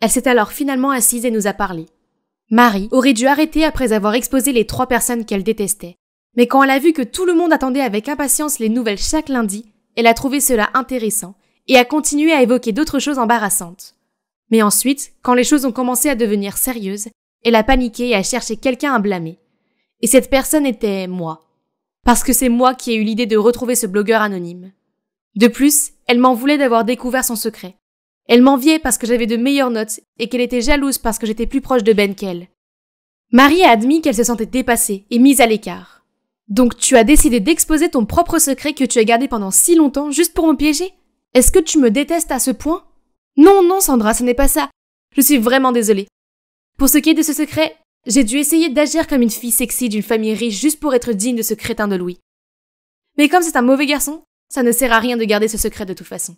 Elle s'est alors finalement assise et nous a parlé. Marie aurait dû arrêter après avoir exposé les 3 personnes qu'elle détestait. Mais quand elle a vu que tout le monde attendait avec impatience les nouvelles chaque lundi, elle a trouvé cela intéressant et a continué à évoquer d'autres choses embarrassantes. Mais ensuite, quand les choses ont commencé à devenir sérieuses, elle a paniqué et a cherché quelqu'un à blâmer. Et cette personne était moi. Parce que c'est moi qui ai eu l'idée de retrouver ce blogueur anonyme. De plus, elle m'en voulait d'avoir découvert son secret. Elle m'enviait parce que j'avais de meilleures notes et qu'elle était jalouse parce que j'étais plus proche de Ben qu'elle. Marie a admis qu'elle se sentait dépassée et mise à l'écart. Donc tu as décidé d'exposer ton propre secret que tu as gardé pendant si longtemps juste pour me piéger? Est-ce que tu me détestes à ce point? Non, Sandra, ce n'est pas ça. Je suis vraiment désolée. Pour ce qui est de ce secret, j'ai dû essayer d'agir comme une fille sexy d'une famille riche juste pour être digne de ce crétin de Louis. Mais comme c'est un mauvais garçon, ça ne sert à rien de garder ce secret de toute façon.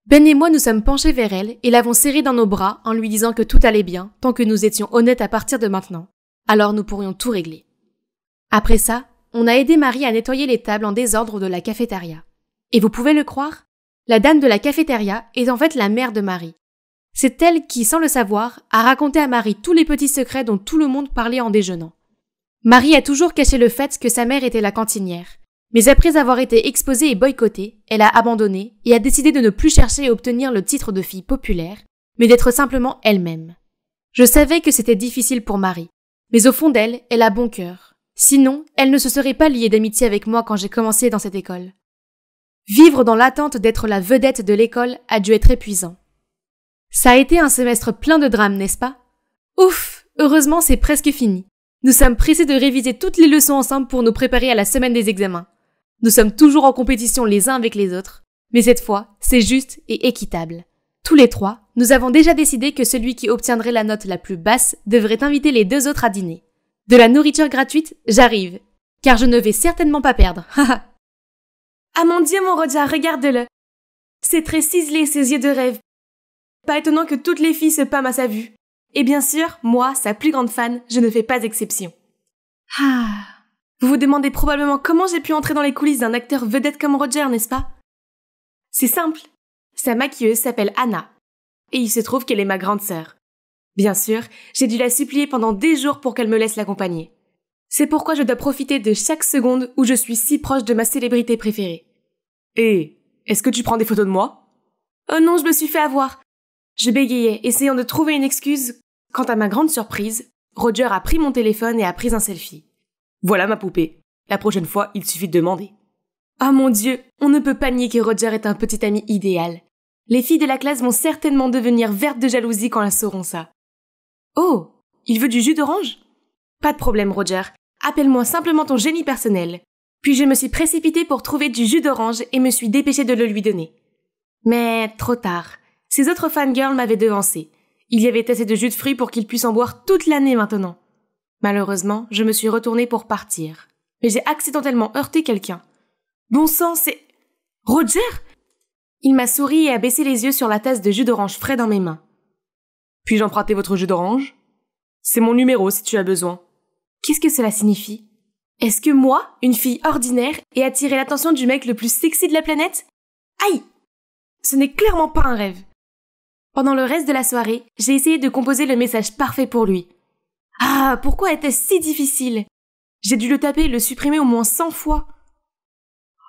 Ben et moi nous sommes penchés vers elle et l'avons serrée dans nos bras en lui disant que tout allait bien tant que nous étions honnêtes à partir de maintenant. Alors nous pourrions tout régler. Après ça, on a aidé Marie à nettoyer les tables en désordre de la cafétéria. Et vous pouvez le croire, la dame de la cafétéria est en fait la mère de Marie. C'est elle qui, sans le savoir, a raconté à Marie tous les petits secrets dont tout le monde parlait en déjeunant. Marie a toujours caché le fait que sa mère était la cantinière. Mais après avoir été exposée et boycottée, elle a abandonné et a décidé de ne plus chercher à obtenir le titre de fille populaire, mais d'être simplement elle-même. Je savais que c'était difficile pour Marie, mais au fond d'elle, elle a bon cœur. Sinon, elle ne se serait pas liée d'amitié avec moi quand j'ai commencé dans cette école. Vivre dans l'attente d'être la vedette de l'école a dû être épuisant. Ça a été un semestre plein de drames, n'est-ce pas? Ouf, heureusement c'est presque fini. Nous sommes pressés de réviser toutes les leçons ensemble pour nous préparer à la semaine des examens. Nous sommes toujours en compétition les uns avec les autres, mais cette fois, c'est juste et équitable. Tous les 3, nous avons déjà décidé que celui qui obtiendrait la note la plus basse devrait inviter les 2 autres à dîner. De la nourriture gratuite, j'arrive, car je ne vais certainement pas perdre. Ah mon Dieu, mon Roger, regarde-le. C'est très ciselé, ses yeux de rêve. Pas étonnant que toutes les filles se pâment à sa vue. Et bien sûr, moi, sa plus grande fan, je ne fais pas exception. Vous vous demandez probablement comment j'ai pu entrer dans les coulisses d'un acteur vedette comme Roger, n'est-ce pas? C'est simple. Sa maquilleuse s'appelle Anna. Et il se trouve qu'elle est ma grande sœur. Bien sûr, j'ai dû la supplier pendant des jours pour qu'elle me laisse l'accompagner. C'est pourquoi je dois profiter de chaque seconde où je suis si proche de ma célébrité préférée. Et est-ce que tu prends des photos de moi? Oh non, je me suis fait avoir. Je bégayais, essayant de trouver une excuse, quand à ma grande surprise, Roger a pris mon téléphone et a pris un selfie. Voilà ma poupée. La prochaine fois, il suffit de demander. Ah mon Dieu, on ne peut pas nier que Roger est un petit ami idéal. Les filles de la classe vont certainement devenir vertes de jalousie quand elles sauront ça. Oh, il veut du jus d'orange? Pas de problème, Roger. Appelle-moi simplement ton génie personnel. Puis je me suis précipitée pour trouver du jus d'orange et me suis dépêchée de le lui donner. Mais trop tard. Ces autres fangirls m'avaient devancé. Il y avait assez de jus de fruits pour qu'ils puissent en boire toute l'année maintenant. Malheureusement, je me suis retournée pour partir. Mais j'ai accidentellement heurté quelqu'un. Bon sang, c'est... Roger? Il m'a souri et a baissé les yeux sur la tasse de jus d'orange frais dans mes mains. Puis-je emprunter votre jus d'orange? C'est mon numéro si tu as besoin. Qu'est-ce que cela signifie? Est-ce que moi, une fille ordinaire, ai attiré l'attention du mec le plus sexy de la planète? Aïe! Ce n'est clairement pas un rêve. Pendant le reste de la soirée, j'ai essayé de composer le message parfait pour lui. Ah, pourquoi était-ce si difficile? J'ai dû le taper et le supprimer au moins 100 fois.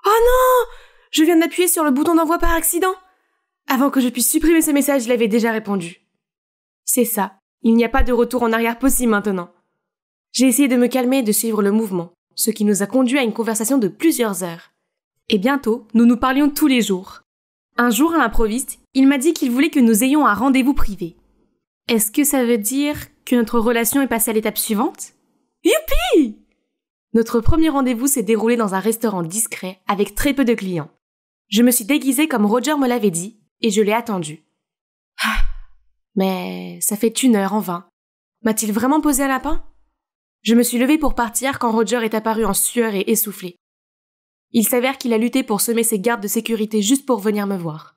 Oh non! Je viens d'appuyer sur le bouton d'envoi par accident. Avant que je puisse supprimer ce message, je l'avais déjà répondu. C'est ça, il n'y a pas de retour en arrière possible maintenant. J'ai essayé de me calmer et de suivre le mouvement, ce qui nous a conduit à une conversation de plusieurs heures. Et bientôt, nous nous parlions tous les jours. Un jour, à l'improviste, il m'a dit qu'il voulait que nous ayons un rendez-vous privé. Est-ce que ça veut dire que notre relation est passée à l'étape suivante? Youpi! Notre premier rendez-vous s'est déroulé dans un restaurant discret avec très peu de clients. Je me suis déguisée comme Roger me l'avait dit et je l'ai attendu. Mais ça fait 1 heure en vain. M'a-t-il vraiment posé un lapin? Je me suis levée pour partir quand Roger est apparu en sueur et essoufflé. Il s'avère qu'il a lutté pour semer ses gardes de sécurité juste pour venir me voir.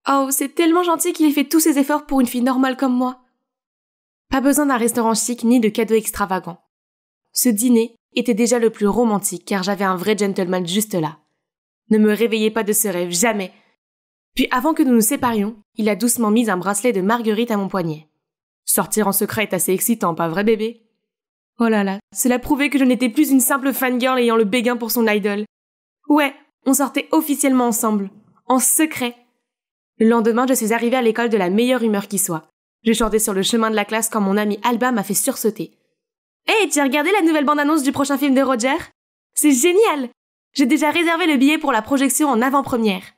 Oh, c'est tellement gentil qu'il ait fait tous ses efforts pour une fille normale comme moi. Pas besoin d'un restaurant chic ni de cadeaux extravagants. Ce dîner était déjà le plus romantique car j'avais un vrai gentleman juste là. Ne me réveillez pas de ce rêve, jamais. Puis avant que nous nous séparions, il a doucement mis un bracelet de marguerite à mon poignet. Sortir en secret est assez excitant, pas vrai bébé? Oh là là, cela prouvait que je n'étais plus une simple fangirl ayant le béguin pour son idol. Ouais, on sortait officiellement ensemble, en secret. Le lendemain, je suis arrivée à l'école de la meilleure humeur qui soit. Je chantais sur le chemin de la classe quand mon amie Alba m'a fait sursauter. Hey, tu as regardé la nouvelle bande-annonce du prochain film de Roger? C'est génial! J'ai déjà réservé le billet pour la projection en avant-première.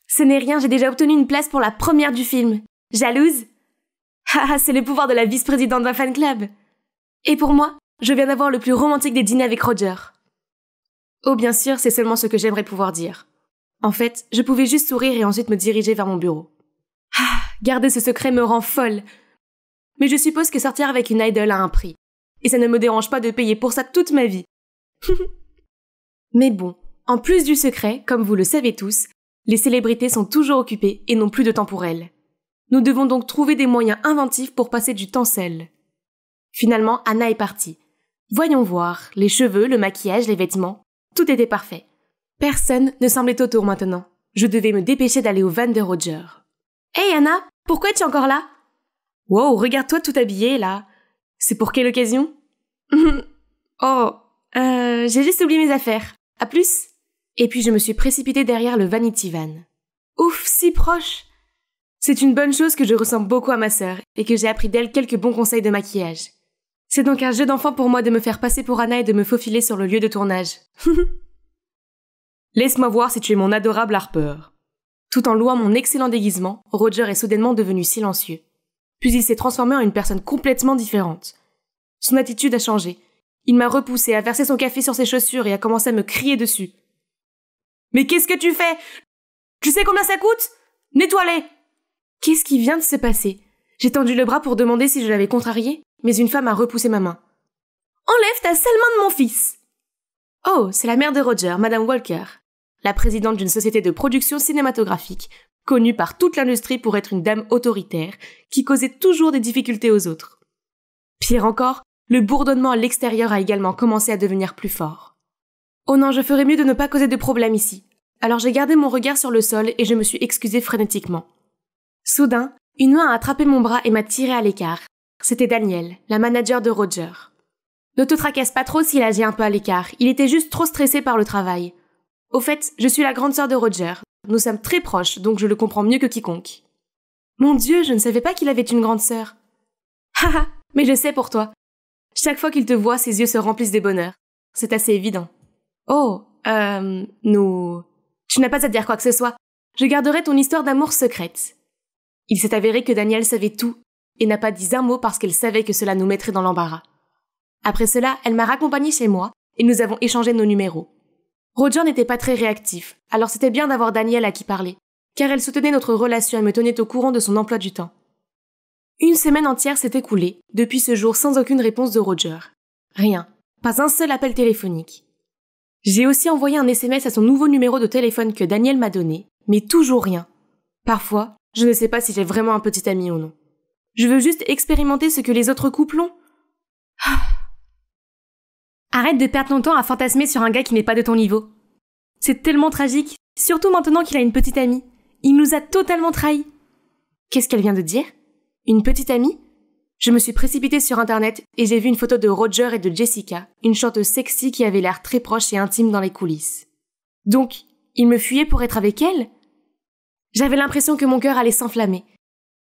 Ce n'est rien, j'ai déjà obtenu une place pour la première du film. Jalouse? Haha, c'est le pouvoir de la vice-présidente d'un fan club. Et pour moi, je viens d'avoir le plus romantique des dîners avec Roger. Oh, bien sûr, c'est seulement ce que j'aimerais pouvoir dire. En fait, je pouvais juste sourire et ensuite me diriger vers mon bureau. Garder ce secret me rend folle. Mais je suppose que sortir avec une idole a un prix. Et ça ne me dérange pas de payer pour ça toute ma vie. Mais bon, en plus du secret, comme vous le savez tous, les célébrités sont toujours occupées et n'ont plus de temps pour elles. Nous devons donc trouver des moyens inventifs pour passer du temps seuls. Finalement, Anna est partie. Voyons voir, les cheveux, le maquillage, les vêtements, tout était parfait. Personne ne semblait autour maintenant. Je devais me dépêcher d'aller au van de Roger. Hey Anna, pourquoi es-tu encore là? Wow, regarde-toi tout habillée là. C'est pour quelle occasion? J'ai juste oublié mes affaires. À plus. Et puis je me suis précipitée derrière le Vanity Van. Ouf, si proche. C'est une bonne chose que je ressemble beaucoup à ma sœur et que j'ai appris d'elle quelques bons conseils de maquillage. C'est donc un jeu d'enfant pour moi de me faire passer pour Anna et de me faufiler sur le lieu de tournage. Laisse-moi voir si tu es mon adorable Harper. Tout en louant mon excellent déguisement, Roger est soudainement devenu silencieux. Puis il s'est transformé en une personne complètement différente. Son attitude a changé. Il m'a repoussé, a versé son café sur ses chaussures et a commencé à me crier dessus. « Mais qu'est-ce que tu fais? Tu sais combien ça coûte? Nettoie-les !» Qu'est-ce qui vient de se passer? J'ai tendu le bras pour demander si je l'avais contrarié, mais une femme a repoussé ma main. « Enlève ta sale main de mon fils !» Oh, c'est la mère de Roger, Madame Walker, la présidente d'une société de production cinématographique, connue par toute l'industrie pour être une dame autoritaire, qui causait toujours des difficultés aux autres. Pire encore, le bourdonnement à l'extérieur a également commencé à devenir plus fort. Oh non, je ferais mieux de ne pas causer de problème ici. Alors j'ai gardé mon regard sur le sol et je me suis excusée frénétiquement. Soudain, une main a attrapé mon bras et m'a tiré à l'écart. C'était Daniel, la manager de Roger. Ne te tracasse pas trop s'il agit un peu à l'écart, il était juste trop stressé par le travail. Au fait, je suis la grande sœur de Roger. Nous sommes très proches, donc je le comprends mieux que quiconque. Mon Dieu, je ne savais pas qu'il avait une grande sœur. Haha, mais je sais pour toi. Chaque fois qu'il te voit, ses yeux se remplissent de bonheur. C'est assez évident. Oh, nous... Tu n'as pas à dire quoi que ce soit. Je garderai ton histoire d'amour secrète. Il s'est avéré que Daniel savait tout et n'a pas dit un mot parce qu'elle savait que cela nous mettrait dans l'embarras. Après cela, elle m'a raccompagnée chez moi et nous avons échangé nos numéros. Roger n'était pas très réactif, alors c'était bien d'avoir Daniel à qui parler, car elle soutenait notre relation et me tenait au courant de son emploi du temps. Une semaine entière s'est écoulée, depuis ce jour sans aucune réponse de Roger. Rien, pas un seul appel téléphonique. J'ai aussi envoyé un SMS à son nouveau numéro de téléphone que Daniel m'a donné, mais toujours rien. Parfois, je ne sais pas si j'ai vraiment un petit ami ou non. Je veux juste expérimenter ce que les autres couples ont. Arrête de perdre ton temps à fantasmer sur un gars qui n'est pas de ton niveau. C'est tellement tragique, surtout maintenant qu'il a une petite amie. Il nous a totalement trahis. Qu'est-ce qu'elle vient de dire? Une petite amie? Je me suis précipitée sur internet et j'ai vu une photo de Roger et de Jessica, une chanteuse sexy qui avait l'air très proche et intime dans les coulisses. Donc, il me fuyait pour être avec elle? J'avais l'impression que mon cœur allait s'enflammer.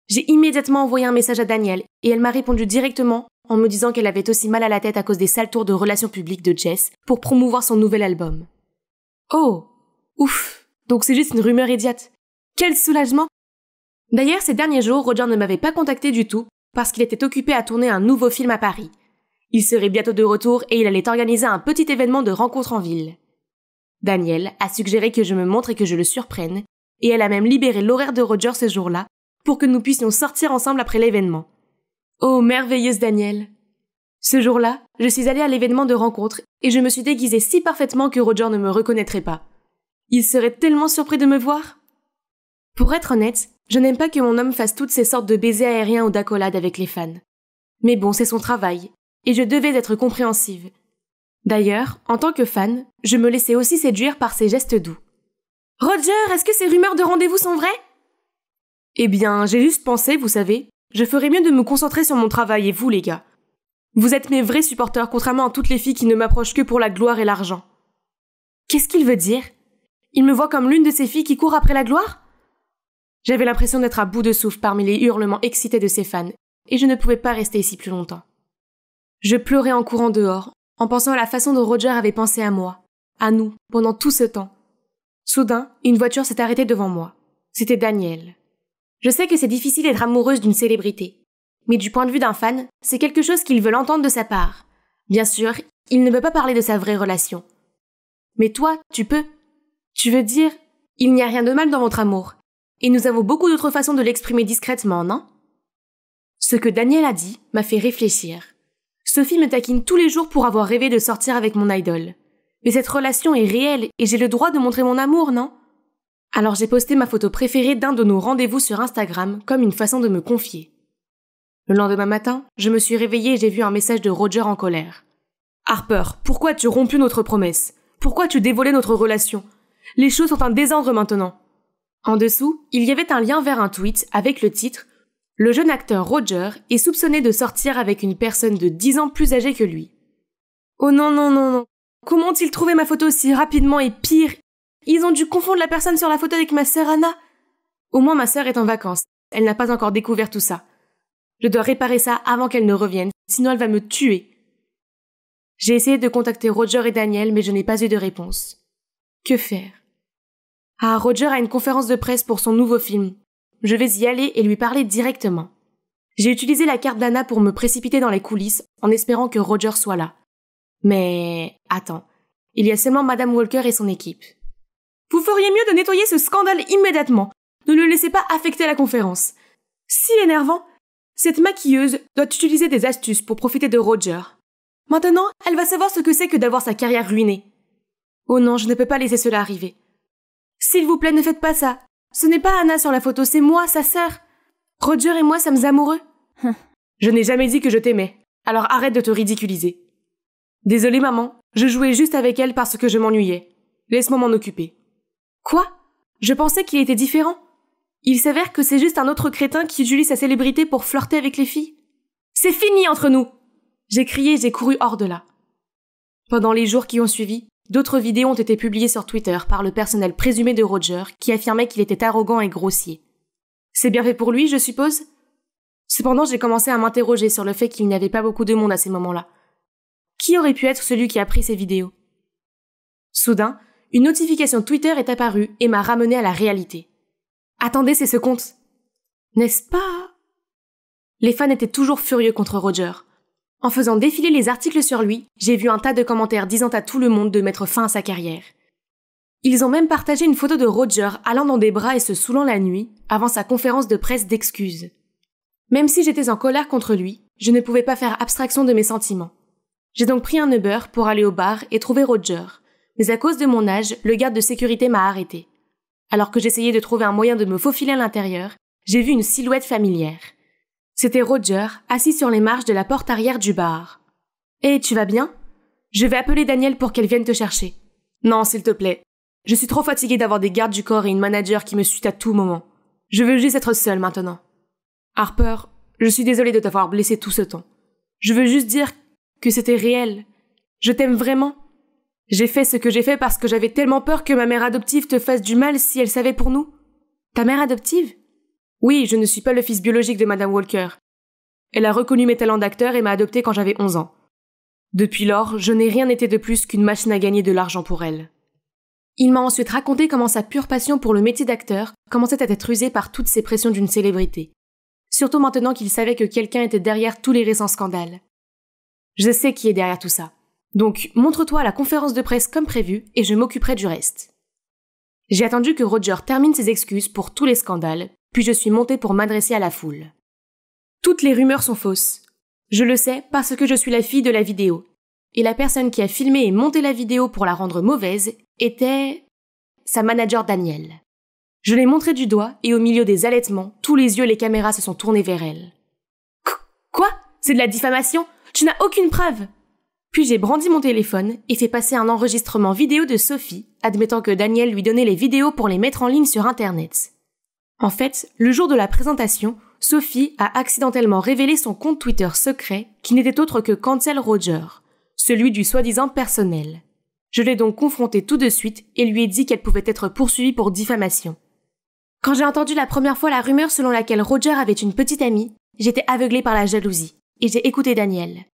J'ai immédiatement envoyé un message à Daniel et elle m'a répondu directement en me disant qu'elle avait aussi mal à la tête à cause des sales tours de relations publiques de Jess pour promouvoir son nouvel album. Oh, ouf, donc c'est juste une rumeur idiote. Quel soulagement! D'ailleurs, ces derniers jours, Roger ne m'avait pas contacté du tout parce qu'il était occupé à tourner un nouveau film à Paris. Il serait bientôt de retour et il allait organiser un petit événement de rencontre en ville. Danielle a suggéré que je me montre et que je le surprenne, et elle a même libéré l'horaire de Roger ce jour-là pour que nous puissions sortir ensemble après l'événement. Oh, merveilleuse Danielle! Ce jour-là, je suis allée à l'événement de rencontre et je me suis déguisée si parfaitement que Roger ne me reconnaîtrait pas. Il serait tellement surpris de me voir. Pour être honnête, je n'aime pas que mon homme fasse toutes ces sortes de baisers aériens ou d'accolades avec les fans. Mais bon, c'est son travail, et je devais être compréhensive. D'ailleurs, en tant que fan, je me laissais aussi séduire par ses gestes doux. « Roger, est-ce que ces rumeurs de rendez-vous sont vraies ?» Eh bien, j'ai juste pensé, vous savez, je ferais mieux de me concentrer sur mon travail et vous, les gars. Vous êtes mes vrais supporters, contrairement à toutes les filles qui ne m'approchent que pour la gloire et l'argent. Qu'est-ce qu'il veut dire? Il me voit comme l'une de ces filles qui court après la gloire? J'avais l'impression d'être à bout de souffle parmi les hurlements excités de ses fans, et je ne pouvais pas rester ici plus longtemps. Je pleurais en courant dehors, en pensant à la façon dont Roger avait pensé à moi, à nous, pendant tout ce temps. Soudain, une voiture s'est arrêtée devant moi. C'était Danielle. Je sais que c'est difficile d'être amoureuse d'une célébrité. Mais du point de vue d'un fan, c'est quelque chose qu'ils veulent entendre de sa part. Bien sûr, il ne veut pas parler de sa vraie relation. Mais toi, tu peux. Tu veux dire, il n'y a rien de mal dans votre amour. Et nous avons beaucoup d'autres façons de l'exprimer discrètement, non? Ce que Danielle a dit m'a fait réfléchir. Sophie me taquine tous les jours pour avoir rêvé de sortir avec mon idole. Mais cette relation est réelle et j'ai le droit de montrer mon amour, non? Alors j'ai posté ma photo préférée d'un de nos rendez-vous sur Instagram comme une façon de me confier. Le lendemain matin, je me suis réveillée et j'ai vu un message de Roger en colère. « Harper, pourquoi as-tu rompu notre promesse? Pourquoi as-tu dévoilé notre relation? Les choses sont un désordre maintenant. » En dessous, il y avait un lien vers un tweet avec le titre « Le jeune acteur Roger est soupçonné de sortir avec une personne de 10 ans plus âgée que lui. » Oh non, non, non, non. Comment ont-ils trouvé ma photo si rapidement et pire? Ils ont dû confondre la personne sur la photo avec ma sœur Anna. Au moins ma sœur est en vacances. Elle n'a pas encore découvert tout ça. Je dois réparer ça avant qu'elle ne revienne, sinon elle va me tuer. J'ai essayé de contacter Roger et Danielle, mais je n'ai pas eu de réponse. Que faire? Ah, Roger a une conférence de presse pour son nouveau film. Je vais y aller et lui parler directement. J'ai utilisé la carte d'Anna pour me précipiter dans les coulisses, en espérant que Roger soit là. Mais... attends. Il y a seulement Madame Walker et son équipe. Vous feriez mieux de nettoyer ce scandale immédiatement. Ne le laissez pas affecter la conférence. Si énervant. Cette maquilleuse doit utiliser des astuces pour profiter de Roger. Maintenant, elle va savoir ce que c'est que d'avoir sa carrière ruinée. Oh non, je ne peux pas laisser cela arriver. S'il vous plaît, ne faites pas ça. Ce n'est pas Anna sur la photo, c'est moi, sa sœur. Roger et moi sommes amoureux. Je n'ai jamais dit que je t'aimais, alors arrête de te ridiculiser. Désolée maman, je jouais juste avec elle parce que je m'ennuyais. Laisse-moi m'en occuper. Quoi? Je pensais qu'il était différent. Il s'avère que c'est juste un autre crétin qui utilise sa célébrité pour flirter avec les filles. C'est fini entre nous! J'ai crié et j'ai couru hors de là. Pendant les jours qui ont suivi, d'autres vidéos ont été publiées sur Twitter par le personnel présumé de Roger qui affirmait qu'il était arrogant et grossier. C'est bien fait pour lui, je suppose? Cependant, j'ai commencé à m'interroger sur le fait qu'il n'y avait pas beaucoup de monde à ces moments-là. Qui aurait pu être celui qui a pris ces vidéos? Soudain, une notification Twitter est apparue et m'a ramené à la réalité. Attendez, c'est ce compte. N'est-ce pas? Les fans étaient toujours furieux contre Roger. En faisant défiler les articles sur lui, j'ai vu un tas de commentaires disant à tout le monde de mettre fin à sa carrière. Ils ont même partagé une photo de Roger allant dans des bras et se saoulant la nuit avant sa conférence de presse d'excuses. Même si j'étais en colère contre lui, je ne pouvais pas faire abstraction de mes sentiments. J'ai donc pris un Uber pour aller au bar et trouver Roger, mais à cause de mon âge, le garde de sécurité m'a arrêté. Alors que j'essayais de trouver un moyen de me faufiler à l'intérieur, j'ai vu une silhouette familière. C'était Roger, assis sur les marches de la porte arrière du bar. « Hé, tu vas bien? Je vais appeler Danielle pour qu'elle vienne te chercher. »« Non, s'il te plaît. Je suis trop fatiguée d'avoir des gardes du corps et une manager qui me suit à tout moment. Je veux juste être seule maintenant. »« Harper, je suis désolée de t'avoir blessé tout ce temps. Je veux juste dire que c'était réel. Je t'aime vraiment. J'ai fait ce que j'ai fait parce que j'avais tellement peur que ma mère adoptive te fasse du mal si elle savait pour nous. »« Ta mère adoptive? » ?»« Oui, je ne suis pas le fils biologique de Madame Walker. Elle a reconnu mes talents d'acteur et m'a adopté quand j'avais 11 ans. Depuis lors, je n'ai rien été de plus qu'une machine à gagner de l'argent pour elle. » Il m'a ensuite raconté comment sa pure passion pour le métier d'acteur commençait à être usée par toutes ces pressions d'une célébrité. Surtout maintenant qu'il savait que quelqu'un était derrière tous les récents scandales. Je sais qui est derrière tout ça. Donc, montre-toi à la conférence de presse comme prévu et je m'occuperai du reste. J'ai attendu que Roger termine ses excuses pour tous les scandales, puis je suis montée pour m'adresser à la foule. Toutes les rumeurs sont fausses. Je le sais parce que je suis la fille de la vidéo. Et la personne qui a filmé et monté la vidéo pour la rendre mauvaise était sa manager Danielle. Je l'ai montrée du doigt et au milieu des allaitements, tous les yeux et les caméras se sont tournés vers elle. Quoi ? C'est de la diffamation ? Tu n'as aucune preuve ? Puis j'ai brandi mon téléphone et fait passer un enregistrement vidéo de Sophie, admettant que Daniel lui donnait les vidéos pour les mettre en ligne sur Internet. En fait, le jour de la présentation, Sophie a accidentellement révélé son compte Twitter secret qui n'était autre que Cancel Roger, celui du soi-disant personnel. Je l'ai donc confrontée tout de suite et lui ai dit qu'elle pouvait être poursuivie pour diffamation. Quand j'ai entendu la première fois la rumeur selon laquelle Roger avait une petite amie, j'étais aveuglée par la jalousie et j'ai écouté Danielle.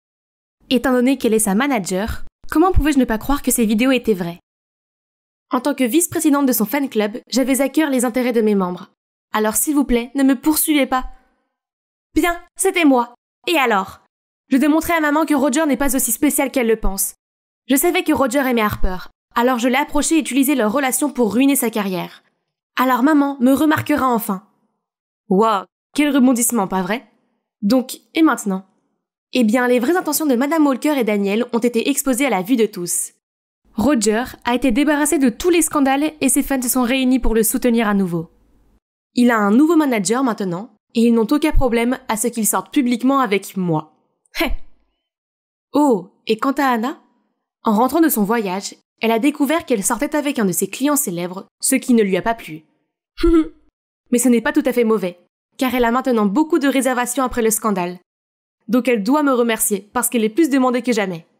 Étant donné qu'elle est sa manager, comment pouvais-je ne pas croire que ces vidéos étaient vraies ? En tant que vice-présidente de son fan club, j'avais à cœur les intérêts de mes membres. Alors s'il vous plaît, ne me poursuivez pas. Bien, c'était moi. Et alors ? Je démontrais à maman que Roger n'est pas aussi spécial qu'elle le pense. Je savais que Roger aimait Harper, alors je l'ai approché et utilisé leur relation pour ruiner sa carrière. Alors maman me remarquera enfin. Wow, quel rebondissement, pas vrai ? Donc, et maintenant ? Eh bien, les vraies intentions de Madame Walker et Daniel ont été exposées à la vue de tous. Roger a été débarrassé de tous les scandales et ses fans se sont réunis pour le soutenir à nouveau. Il a un nouveau manager maintenant et ils n'ont aucun problème à ce qu'il sorte publiquement avec moi. Oh, et quant à Anna ? En rentrant de son voyage, elle a découvert qu'elle sortait avec un de ses clients célèbres, ce qui ne lui a pas plu. Mais ce n'est pas tout à fait mauvais, car elle a maintenant beaucoup de réservations après le scandale. Donc elle doit me remercier parce qu'elle est plus demandée que jamais.